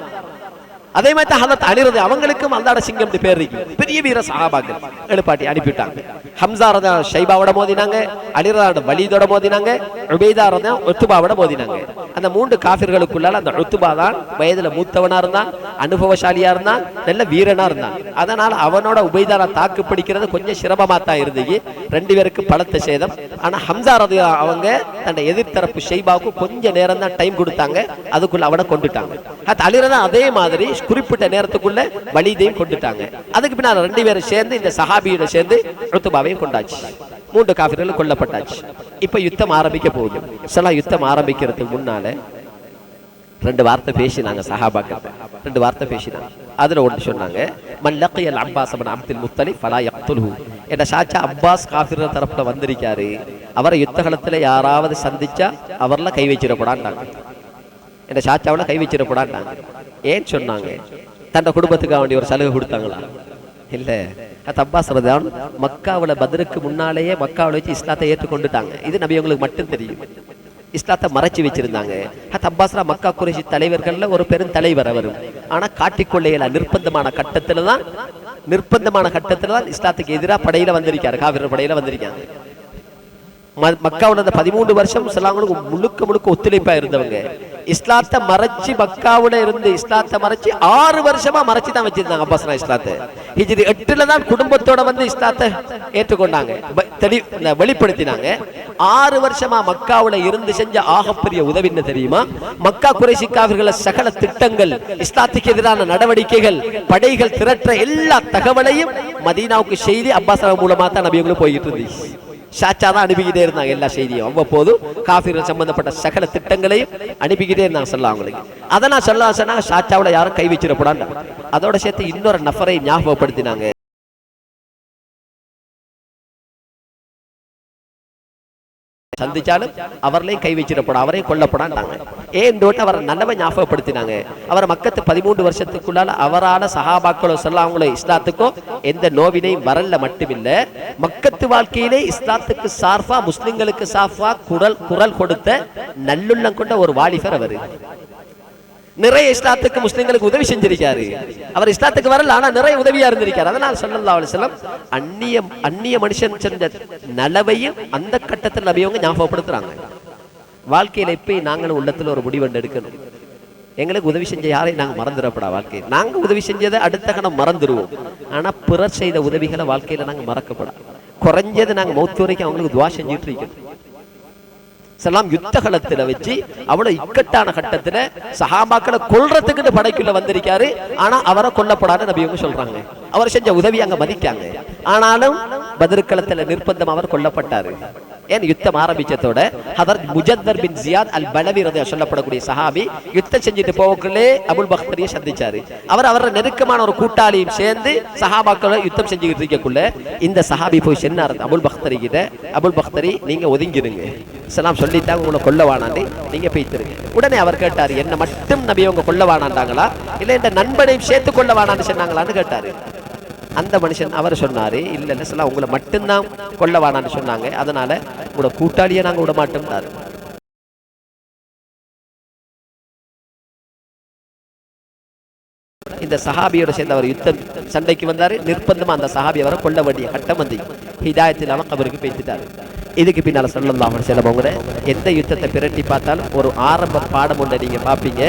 அதே மாதிரி தான் ஹதரத் அலி ரதி அவங்களுக்கும் அல்லாஹ்வுடைய சிங்கம் பேர் இருக்கு. பெரிய வீர சஹாபாக்கள் எழுப்பாட்டி அனுப்பிட்டாங்க. ஹம்சா ரதி ஷைபாவோட மோதினாங்க, அலி ரதி வலீதோட மோதினாங்க, உபைதா ரதி உத்பாவோட மோதினாங்க. அந்த 3 காஃபிர்களுக்குள்ளால அந்த உத்பா தான் வயதுல மூத்தவனா இருந்தான், அனுபவசாலியா இருந்தான், நல்ல வீரனா இருந்தான். அதனால அவனோட உபைதாரா தாக்கு பிடிக்கிறது கொஞ்சம் சிரமமா தான் இருந்துச்சு. 2 பேருக்கு பலத்த சேதம். ஆனா ஹம்சா ரதி அவங்க தன்னை எதிர்த்தரப்பு ஷைபாவுக்கு கொஞ்ச நேரம் தான் டைம் கொடுத்தாங்க, அதுக்குள்ள அவனை கொண்டுட்டாங்க. அலி ரதி அதே மாதிரி குறிப்பிட்ட நேரத்துக்குள்ள வலீதையும் கொண்டுட்டாங்க. அதுக்கு பின்னால் 2 பேரும் சேர்ந்து இந்த சஹாபியோட சேர்ந்து உத்பாவையும் கொண்டாச்சு. 3 காஃபிர்கள் கொல்லப்பட்டாச்சு. இப்ப யுத்தம் ஆரம்பிக்க போகுது. யுத்தம் ஆரம்பிக்கிறதுக்கு முன்னால 2 வார்த்தை பேசினாங்க சஹாபாக்கள். 2 வார்த்தை பேசினாங்க. அதுல ஒன்று சொன்னாங்க, மன் லக்கியல் அப்பாஸ் இப்னு அப்துல் முத்தலிப் ஃபலா யக்துல்ஹு. என்ற சாச்சா அப்பாஸ் காஃபிர் தரப்புல வந்திருக்காரு, அவரை யுத்த களத்துல யாராவது சந்திச்சா அவர்ல கை வச்சிடப்படாண்டாங்க. என்ற சாச்சாவில கை வச்சிடப்படாண்டாங்க. ஏன் சொன்னாங்க? தன் குடும்பத்துக்காக வேண்டிய ஒரு சலுகை கொடுத்தாங்களா? இல்ல. அப்பாஸ் ரலியல்லாஹு அன்ஹு மக்காவுல பத்ருக்கு முன்னாலேயே மக்காவுல வச்சு இஸ்லாத்தை ஏற்றுக்கொண்டுட்டாங்க. இது நபி உங்களுக்கு மட்டும் தெரியும். இஸ்லாத்தை மறைச்சு வச்சிருந்தாங்க. அப்பாஸ்ரா மக்கா குறைஷி தலைவர்கள்ல ஒரு பெரும் தலைவர் அவர். ஆனா காட்டிக்கொள்ளையில நிர்பந்தமான கட்டத்துல தான் இஸ்லாத்துக்கு எதிராக படையில வந்திருக்காரு, காவிர படையில வந்திருக்காங்க. மக்காவுல 13 வருஷம் முஸ்லிம்களுக்கு முழுக்க ஒத்துழைப்பா இருந்தவங்க. இஸ்லாத்தை மறைச்சு மக்காவுல இருந்து இஸ்லாத்தை மறைச்சு 6 வருஷமா மறைச்சு தான் வச்சிருந்தாங்க அப்பாஸ் இஸ்லாத்தை. ஹிஜ்ரி 8ல தான் குடும்பத்தோட வந்து இஸ்லாத்தை ஏற்றுக்கொண்டாங்க, வெளிப்படுத்தினாங்க. 6 வருஷமா மக்காவுல இருந்து செஞ்ச ஆகப்பெரிய உதவி என்ன தெரியுமா? மக்கா குறைஷி காஃபிர்கள சகல திட்டங்கள், இஸ்லாத்துக்கு எதிரான நடவடிக்கைகள், படைகள் திரட்ட எல்லா தகவலையும் மதீனாவுக்கு செய்தி அப்பாஸ் மூலமா தான் நபியங்களும் போய்கிட்டு இருந்துச்சு. ஷாச்சா தான் அனுப்பிக்கிட்டே இருந்தாங்க எல்லா செய்தியும். அவ்வப்போது காஃபிர்கள் சம்பந்தப்பட்ட சகல திட்டங்களையும் அனுப்பிக்கிட்டே இருந்தாங்க சொல்ல அவங்களுக்கு. அதை நான் சொன்னாங்க, ஷாச்சாவில் யாரும் கை வச்சிடப்படாது. அதோட சேர்த்து இன்னொரு நபரை ஞாபகப்படுத்தினாங்க. சந்திச்சாலும் அவர்களையும் கை வச்சிடப்படும், அவரையும் கொல்லப்படாண்டாங்க. ஏன் அவரை நல்லவ ஞாபகப்படுத்தினாங்க. அவர் மக்கத்து 13 வருஷத்துக்குள்ளால அவரான சஹாபாக்களோ சொல்லாங்களோ இஸ்லாத்துக்கோ எந்த நோவினையும் வரல மட்டுமில்ல, மக்கத்து வாழ்க்கையிலே இஸ்லாத்துக்கு சார்பா முஸ்லிம்களுக்கு சார்பா குரல் கொடுத்த நல்லுள்ளம் கொண்ட ஒரு வாலிபர் அவர். நிறைய இஸ்லாத்துக்கு முஸ்லிம்களுக்கு உதவி செஞ்சிருக்காரு. அவர் இஸ்லாத்துக்கு வரல, ஆனா நிறைய உதவியா இருந்திருக்காரு. அதனால ஸல்லல்லாஹு அலைஹி வஸல்லம் அந்நிய மனுஷன் செஞ்ச நலவையும் அந்த கட்டத்தில் நபியவங்க ஞாபகப்படுத்துறாங்க. வாழ்க்கையில இப்ப நாங்களும் உள்ளத்துல ஒரு முடிவெண்டு எடுக்கணும். எங்களுக்கு உதவி செஞ்ச யாரையும் நாங்க மறந்துடப்படா. வாழ்க்கையில் நாங்க உதவி செஞ்சதை அடுத்த கணம் மறந்துடுவோம். ஆனா பிறர் செய்த உதவிகளை வாழ்க்கையில நாங்க மறக்கப்படா. குறைஞ்சது நாங்க மௌத்து வரைக்கும் அவங்களுக்கு துவா செஞ்சுட்டு இருக்கணும். யுத்த களத்துல வச்சு அவ்வளவு இக்கட்டான கட்டத்துல சஹாபாக்களை கொல்றதுக்கு படைக்குள்ள வந்திருக்காரு. ஆனா அவரை கொல்லப்படாத நபியவங்க சொல்றாங்க. அவர் செஞ்ச உதவி அங்க மதிக்காங்க. ஆனாலும் பத்ருக்களத்துல நிர்பந்தம் அவர் கொல்லப்பட்டாரு. ஏன் யுத்தம் ஆரம்பிச்சதோட ஹதரத் முஜத்தர் பின் ஜியாத் அல் பலவி ரலியல்லாஹு சொல்லப்படக்கூடிய சஹாபி யுத்தம் செஞ்சுட்டு போகக்குள்ளே அபுல் பக்தரியை சந்திச்சாரு. அவரோட நெருக்கமான ஒரு கூட்டாளியும் சேர்ந்து சஹாபாக்களை யுத்தம் செஞ்சுக்கிட்டு இருக்கக்குள்ள இந்த சஹாபி போய் சொன்னார் அபுல் பக்தரி கிட்ட, அபுல் பக்தரி நீங்க ஒதுங்கிடுங்க, சலாம் சொல்லிட்டாங்க, உங்களை கொல்லவானான்னு நீங்க போய்த்திருங்க. உடனே அவர் கேட்டாரு, என்ன மட்டும் நபி அவங்க கொல்லவானாண்டாங்களா இல்ல இந்த நண்பனையும் சேர்த்து கொல்லவானான்னு சொன்னாங்களான்னு கேட்டாரு. அந்த மனுஷன் அவர் சொன்னாரு, இல்ல இல்ல சலாம் உங்களை மட்டும்தான் கொல்லவானான்னு சொன்னாங்க, அதனால உங்களோட கூட்டாளியை நாங்க விட மாட்டோம்னாரு. இந்த சஹாபியோட சேர்ந்து அவர் யுத்தம் சண்டைக்கு வந்தாரு. நிர்பந்தமா அந்த சஹாபி அவரை கொல்ல வேண்டிய கட்டம் வந்து ஹிதாயத்தில் அவன் கபருக்கு பேசிட்டாரு. இதுக்கு பின்னால ஸல்லல்லாஹு அலைஹி வஸல்லம் எந்த யுத்தத்தை பிரட்டி பார்த்தாலும் ஒரு ஆரம்ப பாடம் ஒன்றை நீங்க பாப்பீங்க.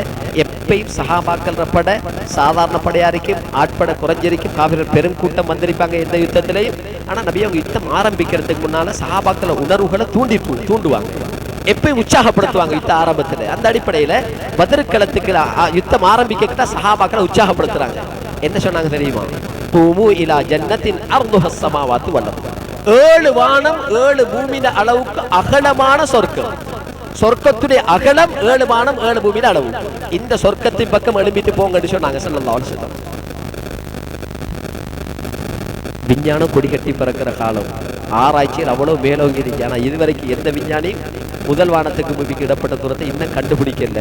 எப்பயும் சஹாபாக்கள் பட சாதாரண படையா இருக்கும், ஆட்பட குறைஞ்சிருக்கும், காஃபிர்கள் பெரும் கூட்டம் வந்திருப்பாங்க எந்த யுத்தத்திலையும். ஆனா நபி அவங்க யுத்தம் ஆரம்பிக்கிறதுக்கு முன்னால சஹாபாக்கள உணர்வுகளை தூண்டுவாங்க, எப்பயும் உற்சாகப்படுத்துவாங்க யுத்த ஆரம்பத்துல. அந்த அடிப்படையில பத்ருக்களத்துக்கு யுத்தம் ஆரம்பிக்க சஹாபாக்களை உற்சாகப்படுத்துறாங்க. என்ன சொன்னாங்க தெரியுமா? கூமு இலா ஜன்னத்தின் அர்துஹஸ் ஸமாவாத்து வல் அர்து. 7 வானம் 7 பூமியில அளவுக்கு அகலமான சொர்க்கம். சொர்க்கத்துடைய அகலம் 7 வானம் 7 பூமியில அளவு. இந்த சொர்க்கத்தின் பக்கம் எழும்பிட்டு போங்கன்னு சொன்னாங்க ஸல்லல்லாஹு அலைஹி வஸல்லம். விஞ்ஞானம் கொடி கட்டி பறக்கிற காலம், ஆராய்ச்சியில் அவ்வளவு மேலோங்கி இருக்கு. ஆனா இதுவரைக்கும் எந்த விஞ்ஞானியும் முதல் வானத்துக்கு பூமிக்கு இடப்பட்ட தூரத்தை இன்னும் கண்டுபிடிக்கல,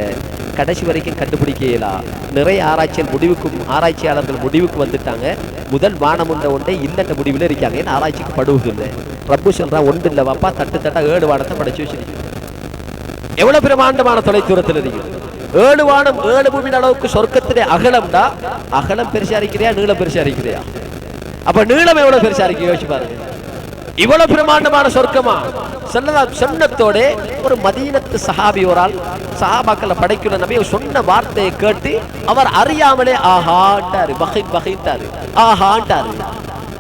கடைசி வரைக்கும் கண்டுபிடிக்கலாம். நிறைய ஆராய்ச்சியாளர்கள் முடிவுக்கு வந்துட்டாங்க. முதல் வானம் ஒன்றே இல்லைன்ற முடிவில் இருக்காங்க. ஏன்னா ஆராய்ச்சிக்கு படுவதில்லை. ரப்பு சொல்றா ஒன்று இல்லை வாப்பா, தட்டு தட்டா 7 வானத்தை படைச்சு வச்சிருக்கு. எவ்வளவு பிரமாண்டமான தொலை தூரத்தில் இருக்குது. ஏழு வானம் ஏழு பூமி அளவுக்கு சொர்க்கத்திலே அகலம்டா, அகலம் பெருசா இருக்கிறியா நீளம் பெருசா இருக்கிறியா? அப்ப நீளம் எவ்வளவு பெருசா இருக்கு யோசிச்சு பாருங்க. இவ்வளவு பிரமாண்டமான சொர்க்கமா? சொன்னத்தோட ஒரு மதீனத்து சஹாபி ஒரு ஆள் சஹாபாக்களை படைக்கணும் நபி சொன்ன வார்த்தையை கேட்டு அவர் அறியாமலே ஆஹாண்டாரு, பஹின் பஹின்டாரு, ஆஹாண்டாரு.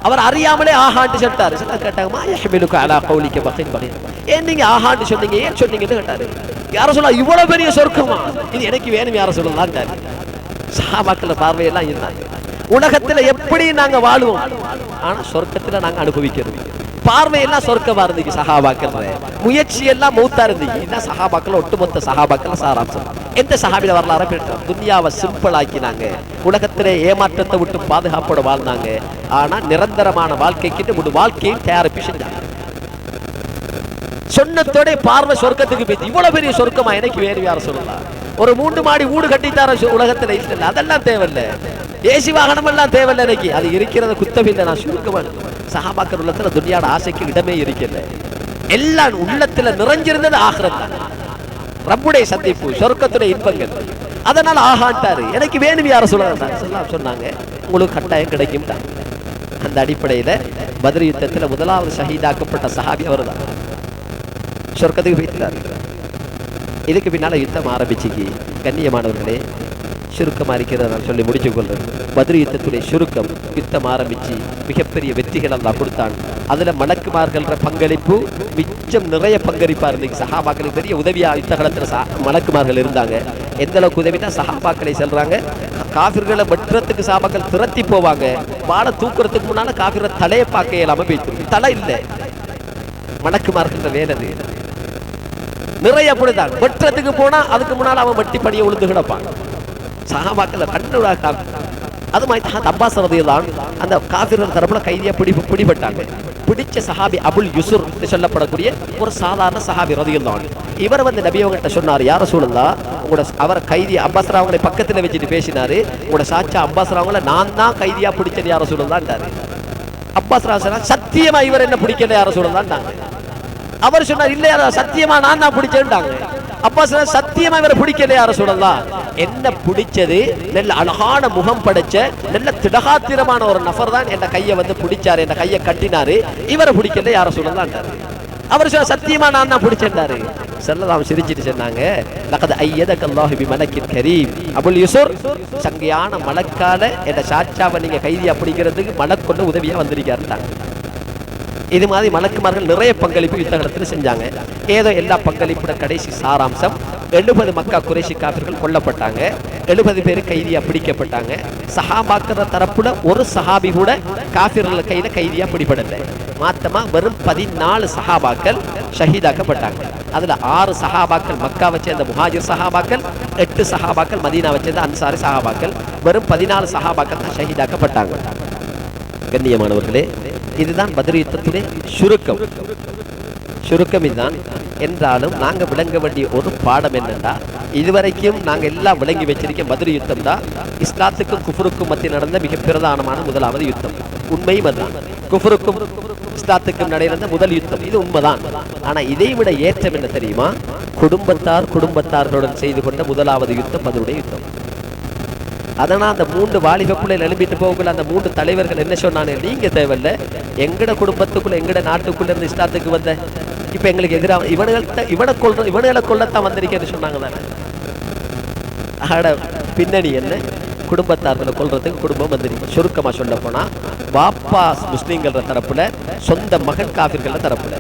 அவர் அறியாமலே ஆஹாண்டு சொல்லிட்டாரு. கேட்டாங்க மா யஹ்மிலுக அலா கௌலிக பஹின் பஹின், ஏன் நீங்க ஆஹாண்டு சொன்னீங்க, ஏன் சொன்னீங்கன்னு கேட்டாரு. யார சொல்ல இவ்வளவு பெரிய சொர்க்கமா, இது எனக்கு வேணும் யார சொல்லலான்ட்டாரு. சஹாபாக்கள் பார்வையெல்லாம் இருந்தாங்க. உலகத்துல எப்படி நாங்க வாழுவோம், ஆனா சொர்க்கத்துல நாங்க அனுபவிக்கிறோம். பார்வையெல்லாம் சொர்க்கமா இருந்துச்சு சஹாபாக்கள், முயற்சி எல்லாம் மௌத்தா இருந்துச்சு. இதான் சஹாபாக்கள் ஒட்டுமொத்த சஹாபாக்கள் சாராம்சம். எந்த சஹாபில வரலாறு துன்யாவை சிம்பிள் ஆக்கினாங்க, உலகத்திலே ஏமாற்றத்தை விட்டு பாதுகாப்போட வாழ்ந்தாங்க. ஆனா நிரந்தரமான வாழ்க்கைக்கு வாழ்க்கையை தயாரிப்பு செஞ்சாங்க. சொன்னத்தோட பார்வை சொர்க்கத்துக்கு போய் இவ்வளவு பெரிய சொர்க்கமா எனக்கு வேறு யார சொல்லலாம். ஒரு 3 மாடி வீடு கட்டித்தார உலகத்துல இல்ல, அதெல்லாம் தேவையில்லை. ஏசி வாகனம் எல்லாம் தேவையில்லை. எனக்கு அது இருக்கிறத குத்தமில்லை. நான் சுருக்கமா சஹாபாக்கள் உள்ளத்துல துன்யாட ஆசைக்கு இடமே இருக்கல. எல்லாம் உள்ளத்துல நிறைஞ்சிருந்தது ஆகிரத் தான், ரப்புடைய சந்திப்பு, சொர்க்கத்துடைய இன்பங்கள். அதனால ஆகாண்டாரு, எனக்கு வேணும் யார சொல்லலாம் சொன்னாங்க. உங்களுக்கு கட்டாயம் கிடைக்கும். அந்த அடிப்படையில பத்ர் யுத்தத்துல முதலாவது ஷஹீதாக்கப்பட்ட சஹாபி அவர் தான். சொர்க்கத்துக்கு போயிட்டாரு. இதுக்கு பின்னால யுத்தம் ஆரம்பிச்சுக்கு. கண்ணியமானவர்களே, சுருக்கமா இருக்கிறத நான் சொல்லி முடிச்சு கொள்றேன். பத்ர் யுத்தத்துடைய சுருக்கம், யுத்தம் ஆரம்பிச்சு மிகப்பெரிய வெற்றிகள் எல்லாம் கொடுத்தான். அதுல மலக்குமார்கள்ற பங்களிப்பு மிச்சம் நிறைய பங்களிப்பா இருந்துச்சு. சஹாபாக்களுக்கு பெரிய உதவியா யுத்த காலத்துல மலக்குமார்கள் இருந்தாங்க. எந்த அளவுக்கு உதவினா சஹாபாக்களை செல்றாங்க, காஃபிர்களை வெட்டுறதுக்கு சஹாபாக்கள் திரட்டி போவாங்க. வாழை தூக்குறதுக்கு முன்னால காஃபிர தலையை பார்க்க இயலாம போயிட்டு, தலை இல்லை, மலக்குமார்கள் வேலை நிறைய அப்படிதான். வெட்டுறதுக்கு போனா அதுக்கு முன்னால அவன் வட்டி பணியை உழுந்து கிடப்பான். சஹாபாக்கள் கண்ணுடாக அது மாதிரி அப்பாஸ் ரலியல்லாஹு அந்த காஃபிர்கள் தரப்புல கைதியா பிடிபட்டாங்க. பிடிச்ச சஹாபி அபுல் யுசுர் சொல்லப்படக்கூடிய ஒரு சாதாரண சஹாபி ரலியல்லாஹு. இவர் வந்து நபி அவங்கள்ட்ட சொன்னார், யார சொல்லலாம் உங்களோட அவர் கைதி அப்பாஸ் அவங்களை பக்கத்துல வச்சுட்டு பேசினாரு. உங்களோட சாச்சா அப்பாஸ் அவங்கள நான் தான் கைதியா பிடிச்சது யார சொல்லலான்ட்டாரு. அப்பாஸ் சொன்னா சத்தியமா இவர் என்ன பிடிக்கல யார சொல்லலான்ட்டாங்க. அவர் சொன்னார் இல்லையா சத்தியமா நான் தான் பிடிச்சேன்ட்டாங்க. அப்பா சொன்னார் சத்தியமா இவரை பிடிக்கல யார சொல்லலாம். என்ன பிடிச்சது, நல்ல அழகான முகம் படைச்ச நல்ல திடகாத்திரமான ஒரு நபர் தான் என் கையை வந்து பிடிச்சாரு, என் கையை கட்டினாரு, இவரை பிடிக்கல யார சொல்லலான்ட்டாரு. அவர் சொன்ன சத்தியமா நான் தான் பிடிச்சேன்டாரு. ஸல்லல்லாஹு சிரிச்சிட்டு சொன்னாங்க, லகத் அய்யதகல்லாஹு பிமலக்கின் கரீம். அபுல் யுசுர் சங்கையான மலக்கால என் சாச்சாவை நீங்க கைதியா பிடிக்கிறதுக்கு மலக் கொண்டு உதவியா வந்திருக்காருட்டாங்க. இது மாதிரி மலக்குமார்கள் நிறைய பங்களிப்பு யுத்த காலத்தில் செஞ்சாங்க. ஏதோ எல்லா பங்களிப்புட கடைசி சாராம்சம் 70 மக்கா குறைஷி காஃபிர்கள் கொல்லப்பட்டாங்க. 70 பேர் கைதியா பிடிக்கப்பட்டாங்க. சஹாபாக்கிற தரப்புல ஒரு சஹாபி கூட காஃபிர்கள் கையில கைதியா பிடிபடலை. மாத்தமா வெறும் 14 சஹாபாக்கள் ஷஹீதாக்கப்பட்டாங்க. அதுல 6 சஹாபாக்கள் மக்காவை சேர்ந்த முஹாஜிர் சஹாபாக்கள், 8 சஹாபாக்கள் மதீனாவை சேர்ந்த அன்சாரி சஹாபாக்கள். வெறும் 14 சஹாபாக்கள் தான் ஷஹீதாக்கப்பட்டாங்க. கண்ணியமானவர்களே, இதுதான் பத்ர் யுத்தத்துடைய சுருக்கம். இதுதான். என்றாலும் நாங்க விளங்க வேண்டிய ஒரு பாடம் என்னன்னா, இதுவரைக்கும் நாங்க எல்லாம் விளங்கி வச்சிருக்கோம் பத்ர் யுத்தம் தான் இஸ்லாத்துக்கும் குஃபருக்கும் மத்தியில் நடந்த மிக பிரதானமான முதலாவது யுத்தம். உண்மையும் அதுதான். குஃபருக்கும் இஸ்லாத்துக்கும் நடந்த முதல் யுத்தம், இது உண்மைதான். ஆனா இதை விட ஏற்றம் என்ன தெரியுமா? குடும்பத்தார்களுடன் செய்து கொண்ட முதலாவது யுத்தம் பத்ருடைய யுத்தம். அதனால் அந்த 3 வாலிப பிள்ளைகள் எழுப்பிட்டு போகக்குள்ள அந்த 3 தலைவர்கள் என்ன சொன்னாங்க, நீங்க தேவையில்லை, எங்கட குடும்பத்துக்குள்ள எங்கட நாட்டுக்குள்ள இருந்து இஸ்லாத்துக்கு வந்த இப்ப எங்களுக்கு எதிராக இவனுகளை கொள்ளத்தான் வந்திருக்கேன்னு சொன்னாங்க தானே. ஆட பின்னணி என்ன? குடும்பத்தார்களை கொல்றதுக்கு குடும்பம் வந்திருக்கு. சுருக்கமா சொல்ல போனா, பாப்பா முஸ்லீம்கள தரப்புல, சொந்த மகன் காஃபிர்கள தரப்புல,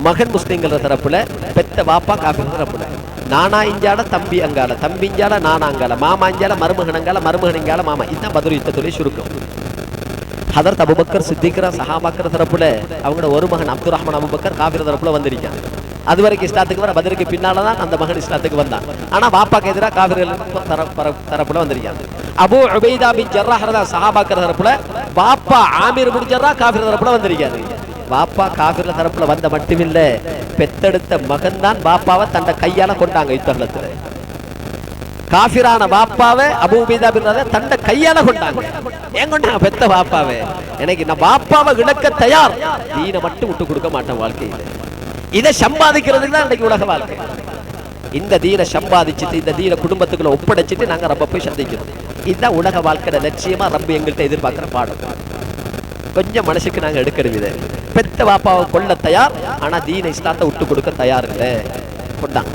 மகன் முஸ்லீம்கள தரப்புல, பெத்த பாப்பா காஃபிர்கள் தரப்புல, நானா இஞ்சால தம்பி அங்கால, தம்பி இஞ்சால நானா அங்கால, மாமா இஞ்சால மருமகன் அங்கால, மருமகன் இங்கால மாமா. இதுதான் பத்ர் யுத்தத்துடைய சுருக்கம். ஹதரத் அபூபக்கர் சித்திக்ரா சஹாபாக்கர் தரப்புல அவங்களோட ஒரு மகன் அப்துல் ரஹ்மான் அபூபக்கர் காஃபிர் தரப்புல வந்திருக்கான். அது வரைக்கும் இஸ்லாத்துக்கு வர பத்ருக்கு பின்னாலதான் அந்த மகன் இஸ்லாத்துக்கு வந்தான். ஆனா பாப்பாக்கு எதிராக காஃபிர்கள் தரப்புல வந்திருக்காங்க. அபூ உபைதா பின் ஜர்ராஹ் சஹாபாக்கர் தரப்புல, பாப்பா ஆமீர் பின் ஜர்ராஹ் காஃபிர் தரப்புல வந்திருக்காரு. பாப்பா காஃபிர் தரப்புல வந்த மட்டுமில்ல, பெத்தெடுத்த மகன் தான் பாப்பாவை தன்னை கையால கொண்டாங்க யுத்தகலத்துல. காஃபிரான பாப்பாவை அபூ உபைதா பின் ஜர்ராஹ் தன்னை கையால கொண்டாங்க. ஏன் கொண்டாங்க? பெத்த பாப்பாவை. எனக்கு நான் பாப்பாவை இழக்க தயார், தீனை மட்டும் விட்டு கொடுக்க மாட்டேன் வாழ்க்கையில். இதை சம்பாதிக்கிறதுக்கு தான் இன்னைக்கு உலக வாழ்க்கை. இந்த தீனை சம்பாதிச்சுட்டு இந்த தீனை குடும்பத்துக்குள்ள ஒப்படைச்சிட்டு நாங்க ரப்ப போய் சந்திக்கிறோம். இதுதான் உலக வாழ்க்கையில லட்சியமா ரப்ப எங்கள்கிட்ட எதிர்பார்க்கிற பாடம். கொஞ்சம் மனசுக்கு நாங்க எடுக்கிறது இதை. பெத்த பாப்பாவை கொல்ல தயார், ஆனா தீன இஸ்லாத்தை விட்டு கொடுக்க தயார் இல்லை. கொண்டாங்க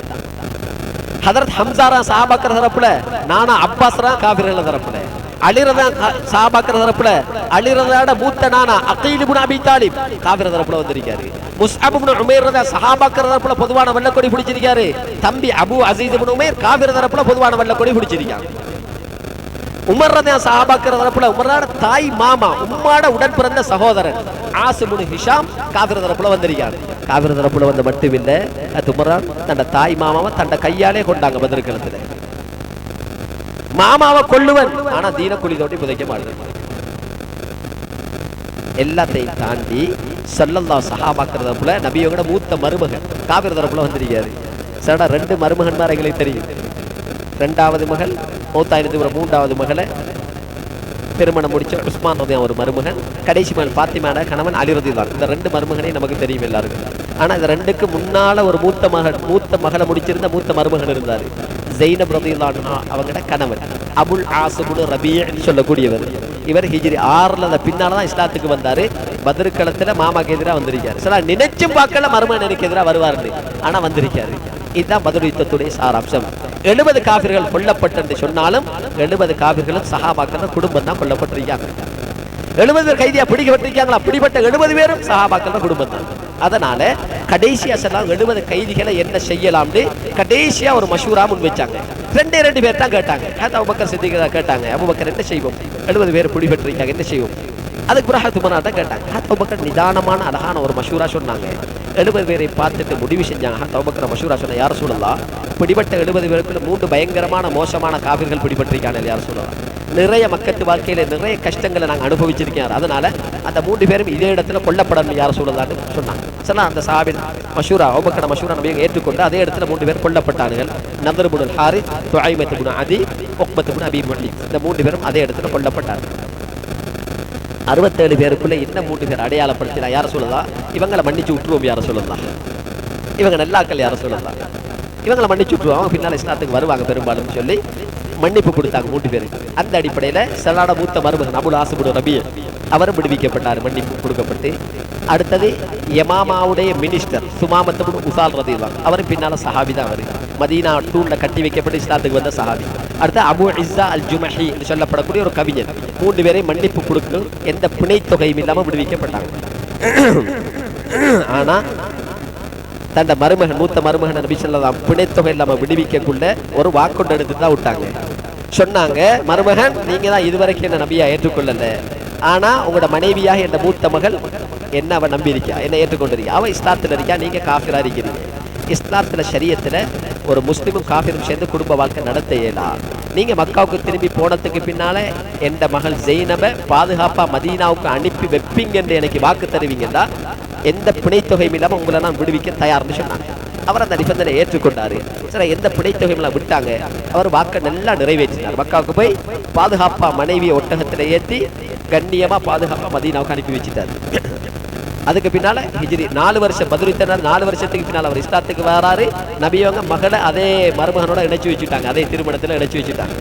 ஹதரத் ஹம்சாரா சஹாபாக்கிற தரப்புல, நானா அப்பாஸ்ரா காபிர்கள் தரப்புல, அலிரதா சஹாபாக்கிற தரப்புல, அலிரதாட மூத்த நானா அகீல் இப்னு அபீ தாலிப் காபிர் தரப்புல வந்திருக்காரு. முஸ்அப் இப்னு உமைர் ரதா சஹாபாக்கிற தரப்புல பொதுவான வெள்ளக்கொடி பிடிச்சிருக்காரு. தம்பி அபு அஸீஸ் இப்னு உமைர் காபிர் தரப்புல பொதுவான வெள்ளக்கொடி பிடிச்சிருக்காங்க. உமர் ரதா சஹாபாக்கிற தரப்புல உமரோட தாய் மாமா உம்மாட உடன் பிறந்த சகோதரன் ஆஸ் இப்னு ஹிஷாம் காபிர் தரப்புல வந்திருக்காரு. காபிர் தரப்புல வந்து மட்டுமில்ல, உமரான் தன்னை தாய் மாமாவை தன்னை கையாலே கொண்டாங்க பத்ர் களத்துல. மாமாவை கொல்லுவன், ஆனா தீன குழி தோண்டி புதைக்க மாட்டேன். எல்லாத்தையும் தாண்டி ஸல்லல்லாஹு சஹாபாக்கிற தரப்புல நபியோட மூத்த மருமகன் காபிர் தரப்புல வந்திருக்காரு. சடா 2 மருமகன்மார் எங்களுக்கு தெரியும். 2வது மகள் மௌத்தாயிரத்து, மூன்றாவது மகளை திருமணம் முடிச்ச உஸ்மான் ரதி ஒரு மருமகன், கடைசி மகள் ஃபாத்திமாட கணவன் அலி ரதியல்லாஹு. இந்த 2 மருமகனையும் நமக்கு தெரியும் எல்லாருக்கும். ஆனா இந்த 2க்கு முன்னால ஒரு மூத்த மகளை முடிச்சிருந்த மூத்த மருமகன் இருந்தாரு, ஜெய்னப் ரதியல்லாஹு அன்ஹா. அவங்கட கணவன் அபுல் ஆஸ் இப்னு ரபீஅ் சொல்லக்கூடியவர். இவர் ஹிஜ்ரி 6ல பின்னாலதான் இஸ்லாத்துக்கு வந்தாரு. பத்ர் களத்துல மாமாக்கு எதிராக வந்திருக்காரு. சில நினைச்சும் பார்க்கல மருமகன் எனக்கு எதிராக வருவாரு, ஆனா வந்திருக்காரு. இதுதான் பத்ர் யுத்தத்துடைய சாராம்சம். 70 காபிர்கள் கொல்லப்பட்டு சொன்னாலும் 70 காபிர்களும் சஹாபாக்கள் குடும்பம் தான் கொல்லப்பட்டிருக்காங்க. 70 பேர் கைதியா பிடிக்கப்பட்டிருக்காங்களா? பிடிப்பட்ட 70 பேரும் சஹாபாக்கள் குடும்பம் தான். அதனால கடைசியா சொன்னாங்க 70 கைதிகளை என்ன செய்யலாம்னு கடைசியா ஒரு மஷூரா முன் வச்சாங்க. 2 பேர் தான் கேட்டாங்க. அபூபக்கர் சித்திக் கேட்டாங்க, அபூபக்கர் என்ன செய்வோம், 70 பேர் பிடிபட்டிருக்காங்க என்ன செய்வோம்? அதுக்கு பிறகு உமர் தான் கேட்டாங்க. அபூபக்கர் நிதானமான அழகான ஒரு மஷூரா சொன்னாங்க. 70 பேரை பார்த்துட்டு முடிவு செஞ்சாங்க. அபூபக்கர் மஷூரா சொன்ன, யார் சொல்லலாம், பிடிபட்ட 70 பேருக்குள்ள 3 பயங்கரமான மோசமான காபிர்கள் பிடிபட்டிருக்காங்க. யார் சொல்லலாம், நிறைய மக்கத்து வாழ்க்கையில நிறைய கஷ்டங்களை நாங்கள் அனுபவிச்சிருக்கோம். அதனால அந்த 3 பேரும் இதே இடத்துல கொல்லப்படணும் யார் சொல்லலான்னு சொன்னாங்க. சொன்னா அந்த சஹாபின் மஷூரா அபூபக்கர் மஷூரா நபியை ஏற்றுக்கொண்டு அதே இடத்துல 3 பேர் கொல்லப்பட்டார்கள். நதர் இப்னு ஹாரிஸ், துஐமத் இப்னு அதி, உக்பத் இப்னு அபீ முஹைத். இந்த 3 பேரும் அதே இடத்துல கொல்லப்பட்டார்கள். 67 பேருக்குள்ள இன்னும் 3 பேர் அடையாளப்படுத்தினா யார சொல்லலாம், இவங்களை மன்னிச்சு விட்டுருவோம் யார சொல்லலாம், இவங்க நல்லாக்கள் யார சொல்லலாம், இவங்களை மன்னிச்சு விட்டுருவோம், அவங்க பின்னால இஸ்லாத்துக்கு வருவாங்க பெரும்பாலும் சொல்லி மன்னிப்பு கொடுத்தாங்க 3 பேருக்கு. அந்த அடிப்படையில சலாட மூத்த மருமகன் அபுல் ஆஸ் இப்னு ரபீஅ் அவரும் விடுவிக்கப்பட்டார், மன்னிப்பு கொடுக்கப்பட்டு. அடுத்தது யமாமாவுடைய மினிஸ்டர் சுமாமத் இப்னு உசால் ரலியல்லாஹு அவரும் பின்னால சஹாபி தான். அவர் மதீனா தூண்ல கட்டி வைக்கப்பட்டு இஸ்லாத்துக்கு வந்த சஹாபி. அடுத்து அபு இஸ்ஸா அல் ஜுமஹி என்று சொல்லப்படக்கூடிய ஒரு கவிஞர். 3 பேரை மன்னிப்பு கொடுத்து எந்த பிணை தொகையும் இல்லாம விடுவிக்கப்பட்டாங்க. ஆனா தந்த மருமகன் மூத்த மருமகன் நபி ஸல்லல்லாஹு பிணை தொகை இல்லாம விடுவிக்கக்குள்ள ஒரு வாக்குண்டு எடுத்து தான் விட்டாங்க. சொன்னாங்க, மருமகன் நீங்க தான் இதுவரைக்கும் என்ன நபியா ஏற்றுக்கொள்ளல, ஆனா உங்களோட மனைவியாக என்ற மூத்த மகள் என்ன அவன் நம்பி இருக்கா, என்ன ஏற்றுக்கொண்டிருக்கா, அவன் இஸ்லாத்துல இருக்கா, நீங்க காஃபிரா இருக்கிறீங்க. இஸ்லாத்துல ஷரியத்துல ஒரு முஸ்லிமும் காஃபிரும் சேர்ந்து குடும்ப வாழ்க்கை நடத்த இயலாம். நீங்க மக்காவுக்கு திரும்பி போனதுக்கு பின்னால எந்த மகள் ஜெய்னபை பாதுகாப்பா மதீனாவுக்கு அனுப்பி வைப்பீங்க என்று எனக்கு வாக்கு தருவீங்கன்னா எந்த பிணைத்தொகையும் இல்லாம உங்களை நான் விடுவிக்க தயார்னு சொன்னாங்க. அவர் அந்த நிபந்தனை ஏற்றுக்கொண்டாரு. சரி, எந்த பிணைத்தொகையும் விட்டாங்க, அவர் வாக்கை நல்லா நிறைவேற்றினார். மக்காவுக்கு போய் பாதுகாப்பா மனைவியை ஒட்டகத்துல ஏற்றி கண்ணியமா பாதுகாப்பா மதீனாவுக்கு அனுப்பி வச்சுட்டாரு. அதுக்கு பின்னால ஹிஜ்ரி 4 வருஷம் பத்ருத்தனர் 4 வருஷத்துக்கு பின்னால் அவர் இஸ்லாத்துக்கு வராரு. நபியவங்க மகளை அதே மருமகனோட இணைச்சு வச்சுட்டாங்க, அதே திருமணத்துல இணைச்சு வச்சுட்டாங்க.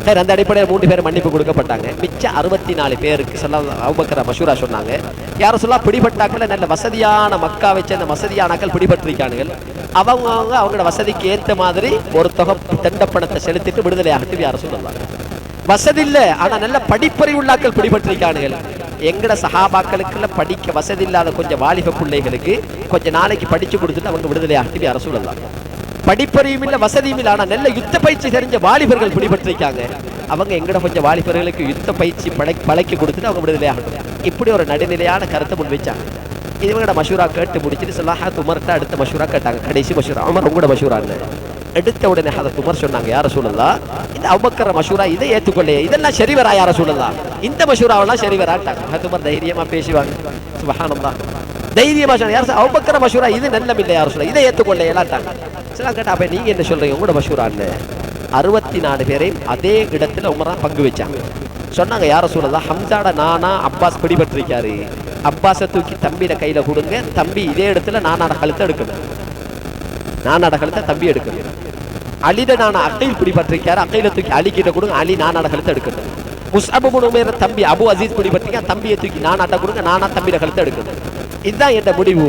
சரி, அந்த அடிப்படையில் 3 பேர் மன்னிப்பு கொடுக்கப்பட்டாங்க. மிச்ச 64 பேருக்கு அபூபக்கர் மஷூரா சொன்னாங்க, யார சொல்லா பிடிபட்டாக்கள் நல்ல வசதியான மக்கா வச்சு அந்த வசதியானாக்கள் பிடிபட்டிருக்கானுகள், அவங்களோட வசதிக்கு ஏற்ற மாதிரி ஒரு தொகை தண்டப்பணத்தை செலுத்திட்டு விடுதலை ஆகட்டும் யார சொல்லலாம். வசதி இல்ல, ஆனா நல்ல படிப்பறிவு உள்ளாக்கள் பிடிபட்டிருக்கானுகள். எங்கட சஹாபாக்களுக்குள்ள படிக்க வசதி இல்லாத கொஞ்சம் வாலிப பிள்ளைகளுக்கு கொஞ்ச நாளைக்கு படிச்சு கொடுத்துட்டு அவங்க விடுதலை ஆகட்டும் யார சொல்லலாம். படிப்பறியும் இல்ல வசதியும் இல்ல, ஆனா நல்ல யுத்த பயிற்சி தெரிஞ்ச வாலிபர்கள் பிடிபட்டிருக்காங்க, அவங்க எங்கட கொஞ்சம் வாலிபர்களுக்கு யுத்த பயிற்சி பழக்கி கொடுத்துட்டு அவங்க விடுதலை ஆகட்டும். இப்படி ஒரு நடுநிலையான கருத்தை முன் வச்சாங்க. இவங்களோட மஷூரா கேட்டு முடிச்சுட்டு ஸல்லல்லாஹு உமர்ட்ட அடுத்த மஷூரா கேட்டாங்க. கடைசி மஷூரா உமர் உங்களோட மஷூரான்னு எடுத்த உடனே ஹதரத் உமர் சொன்னாங்க, யார சொல்லலாம் இந்த அபூபக்கர் மஷூரா இதை ஏற்றுக்கொள்ளே, இதெல்லாம் சரிவரா யார சொல்லலாம், இந்த மஷூராவெல்லாம் சரிவராட்டாங்க. ஹதரத் உமர் தைரியமா பேசுவாங்க. சுப்ஹானல்லாஹ், தைரியமா சொன்னாங்க, யார் அபூபக்கர் மஷூரா இது நல்லம் இல்லை யார சொல்ல, இதை ஏற்றுக்கொள்ளே எல்லாட்டாங்க. சில கேட்டா அப்ப நீங்க என்ன சொல்றீங்க உங்களோட மஷூரான்னு. 64 பேரையும் அதே இடத்துல உமரா பங்கு வச்சாங்க. சொன்னாங்க, யார சொல்லலாம் ஹம்சாட நானா அப்பாஸ் பிடிபட்டிருக்காரு, அப்பாஸை தூக்கி தம்பியில கையில கொடுங்க, தம்பி இதே இடத்துல நானாட கழுத்தை எடுக்கணும், நானாட கழுத்தை தம்பி எடுக்கணும். அலிட நானா அக்கையில் பிடிபட்டிருக்காரு, அக்கையில தூக்கி அலி கிட்ட கொடுங்க, அலி நானாட கழுத்தை எடுக்கணும். முஸ்அப் இப்னு உமைர் தம்பி அபு அசீஸ் பிடிபட்டிருக்கா, தம்பியை தூக்கி நானாட்ட கொடுங்க, நானா தம்பியில கழுத்தை எடுக்கணும். இதுதான் என்ற முடிவு.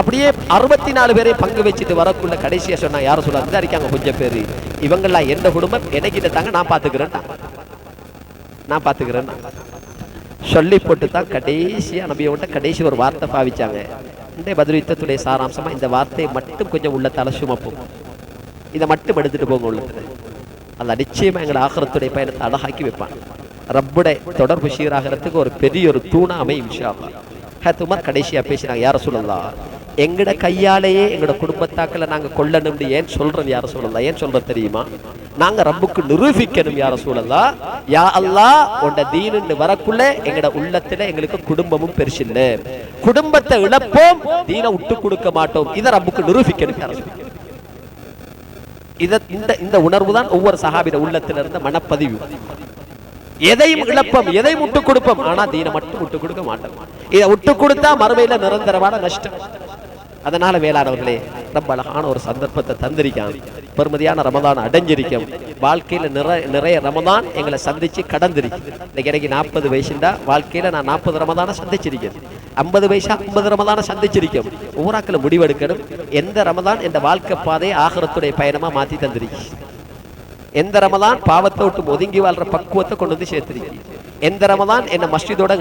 அப்படியே 64 பேரை பங்கு வச்சுட்டு வரக்குள்ள கடைசியா சொன்னா யாரும் சொல்ல தான் இருக்காங்க கொஞ்சம் பேரு, இவங்கெல்லாம் எந்த குடும்பம் எனக்கிட்ட தாங்க, நான் பாத்துக்கிறேன் சொல்லி போட்டு தான் கடைசியா நபியோட கடைசி ஒரு வார்த்தை பாவிச்சாங்க. இந்த பத்ர் யுத்தத்துடைய சாராம்சமா இந்த வார்த்தையை மட்டும் கொஞ்சம் உள்ளத்தால சுமப்போம், இதை மட்டும் எடுத்துட்டு போங்க உள்ளத்துல. அல்ல நிச்சயமா எங்களை ஆகிரத்துடைய பயணத்தை அழகாக்கி வைப்பான். ரப்புடைய தொடர்பு சீராகிறதுக்கு ஒரு பெரிய ஒரு தூணா அமையும் இன்ஷா அல்லாஹ். உமர் கடைசியா பேசினாங்க, யார சொல்லலாம் எங்கட கையாலேயே எங்கட குடும்பத்தாக்களை நாங்க கொல்லணும் ஏன் சொல்றது, யார சொல்லலாம் ஏன் சொல்றது தெரியுமா, நாங்க ரப்புக்கு நிரூபிக்கணும் யார சொல்லலாம். யா அல்லாஹ் உண்ட தீனுன்னு வரக்குள்ள எங்கட உள்ளத்துல எங்களுக்கு குடும்பமும் பெருசில்ல, குடும்பத்தை இழப்போம், தீனை விட்டு கொடுக்க மாட்டோம், இதை ரப்புக்கு நிரூபிக்கணும் யார சொல்ல. இந்த உணர்வு தான் ஒவ்வொரு சஹாபிட உள்ளத்துல இருந்த மனப்பதிவு. எதையும் இழப்போம், எதையும் விட்டு கொடுப்போம், ஆனா தீனை மட்டும் விட்டு கொடுக்க மாட்டோம். இதை விட்டு கொடுத்தா மறுமையில நிரந்தரமான நஷ்டம். அதனால வேளாணவர்களே, ரொம்ப அழகான ஒரு சந்தர்ப்பத்தை தந்திருக்கான். பெருமதியான ரமதான் அடைஞ்சிருக்கும். வாழ்க்கையில நிறைய ரமதான் எங்களை சந்திச்சு கடந்திருக்கு. இன்னைக்கு எனக்கு 40 வயசுண்டா வாழ்க்கையில நான் 40 ரமதான சந்திச்சிருக்கேன். 50 வயசா 50 ரமதான சந்திச்சிருக்கோம். ஊராக்களை முடிவெடுக்கணும், எந்த ரமதான் என்ற வாழ்க்கை பாதையை ஆகிரத்துடைய பயணமா மாத்தி தந்திருக்கு. எந்த ரமதான் பாவத்தை விட்டு ஒதுங்கி வாழ்ற பக்குவத்தை கொண்டு வந்து சேர்த்திருக்கு. எந்த ரமதான் என்ன மஸ்ஜிதோட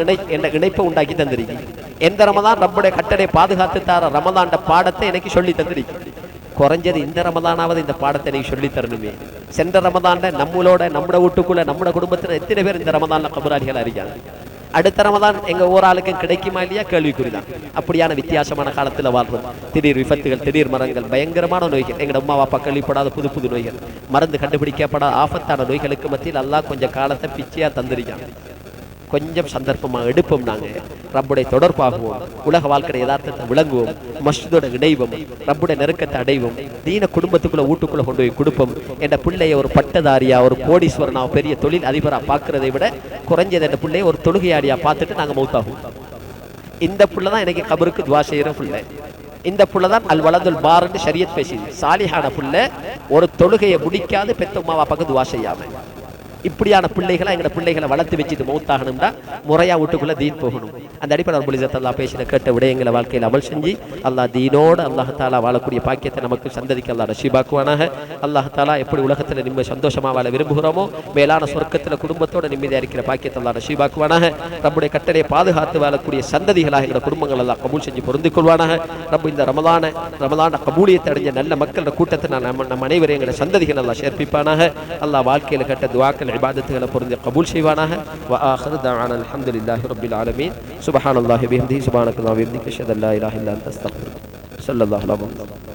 இணைப்பை உண்டாக்கி தந்திருக்கு. எந்த ரமதான் ரப்புடைய கட்டளை பாதுகாத்து தார ரமதான்ட பாடத்தை எனக்கு சொல்லி தந்திருக்கு. குறைஞ்சது இந்த ரமதானாவது இந்த பாடத்தை எனக்கு சொல்லி தரணுமே. சென்ற ரமதான்ல நம்மளோட வீட்டுக்குள்ள நம்மளோட குடும்பத்துல எத்தனை பேர் இந்த ரமதான்ல கபராளிகள் அறியாங்க. அடுத்த ரமதான் எங்க ஓராளுக்கும் கிடைக்குமா இல்லையா கேள்விக்குறிதான். அப்படியான வித்தியாசமான காலத்துல வாழ்றோம். திடீர் விபத்துகள், திடீர் மரங்கள், பயங்கரமான நோய்கள், எங்க அம்மா அப்பா கேள்விப்படாத புது புது நோய்கள், மருந்து கண்டுபிடிக்கப்படாத ஆபத்தான நோய்களுக்கு மத்தியில் அல்லாஹ் கொஞ்சம் காலத்தை பிச்சையா தந்திருக்காங்க. கொஞ்சம் சந்தர்ப்பமா எடுப்போம், நாங்க ரப்புடைய தொடர்பாகுவோம், உலக வாழ்க்கை யதார்த்தத்தை விளங்குவோம், மஸ்ஜிதோட இணைவோம், ரப்புடைய நெருக்கத்தை அடைவோம், தீன குடும்பத்துக்குள்ள வீட்டுக்குள்ள கொண்டு போய் கொடுப்போம். என்ற பிள்ளைய ஒரு பட்டதாரியா, ஒரு கோடீஸ்வரனா, பெரிய தொழில் அதிபரா பாக்குறதை விட குறைஞ்சது என்ற பிள்ளைய ஒரு தொழுகையாடியா பார்த்துட்டு நாங்க மௌத்தாகும். இந்த புள்ளதான் எனக்கு கபருக்கு துவா செய்யற புள்ள. இந்த புள்ளதான் அல் வலதுல் பாருன்னு ஷரியத் பேசிது. சாலிஹான புள்ள ஒரு தொழுகையை முடிக்காது பெத்த உமா பாப்பாக்கு துவா செய்யாம. இப்படியான பிள்ளைகளை எங்க பிள்ளைகளை வளர்த்து வச்சுட்டு மௌத்தாகணும்னா முறையா வீட்டுக்குள்ள தீன் போகணும். அந்த அடிப்படை ரப்புல் இஸ்ஸத் அல்லாஹ் பேசின கேட்ட விடயங்களை வாழ்க்கையில் அமல் செஞ்சு அல்லாஹ் தீனோடு அல்லாஹ் தாலா வாழக்கூடிய பாக்கியத்தை நமக்கு சந்ததிக்கு அல்லாஹ் நசீபாக்குவானாக. அல்லாஹ் தாலா எப்படி உலகத்தில் நிம்மதி சந்தோஷமா வாழ விரும்புகிறோமோ மேலான சொர்க்கத்தில் குடும்பத்தோட நிம்மதியா இருக்கிற பாக்கியத்தை அல்லாஹ் நசீபாக்குவானாக. ரப்புடைய கட்டளையை பாதுகாத்து வாழக்கூடிய சந்ததிகளாக எங்களோட குடும்பங்கள் எல்லாம் கபூல் செஞ்சு பொருந்திக் கொள்வானாக. ரப்பு இந்த ரமலான கபூலியத்தை அடைஞ்ச நல்ல மக்களோட கூட்டத்தை நம்ம அனைவரும் எங்களோட சந்ததிகள் எல்லாம் சேர்ப்பிப்பானாக. அல்லாஹ் வாழ்க்கையில் கட்ட துஆக்கள் இபாதத்துகளை பொருந்தி கபூல் செய்வானாக. வ ஆகிரு தஅவானா அல்ஹம்துலில்லாஹி ரப்பில் ஆலமீன். சுப்ஹானல்லாஹி வபிஹம்திஹி சுப்ஹானக்கல்லாஹி வபிஹம்திஹி அஷ்ஹது அல்லா இலாஹா இல்லா அன்த அஸ்தக்ஃபிருக. ஸல்லல்லாஹு அலைஹி வஸல்லம்.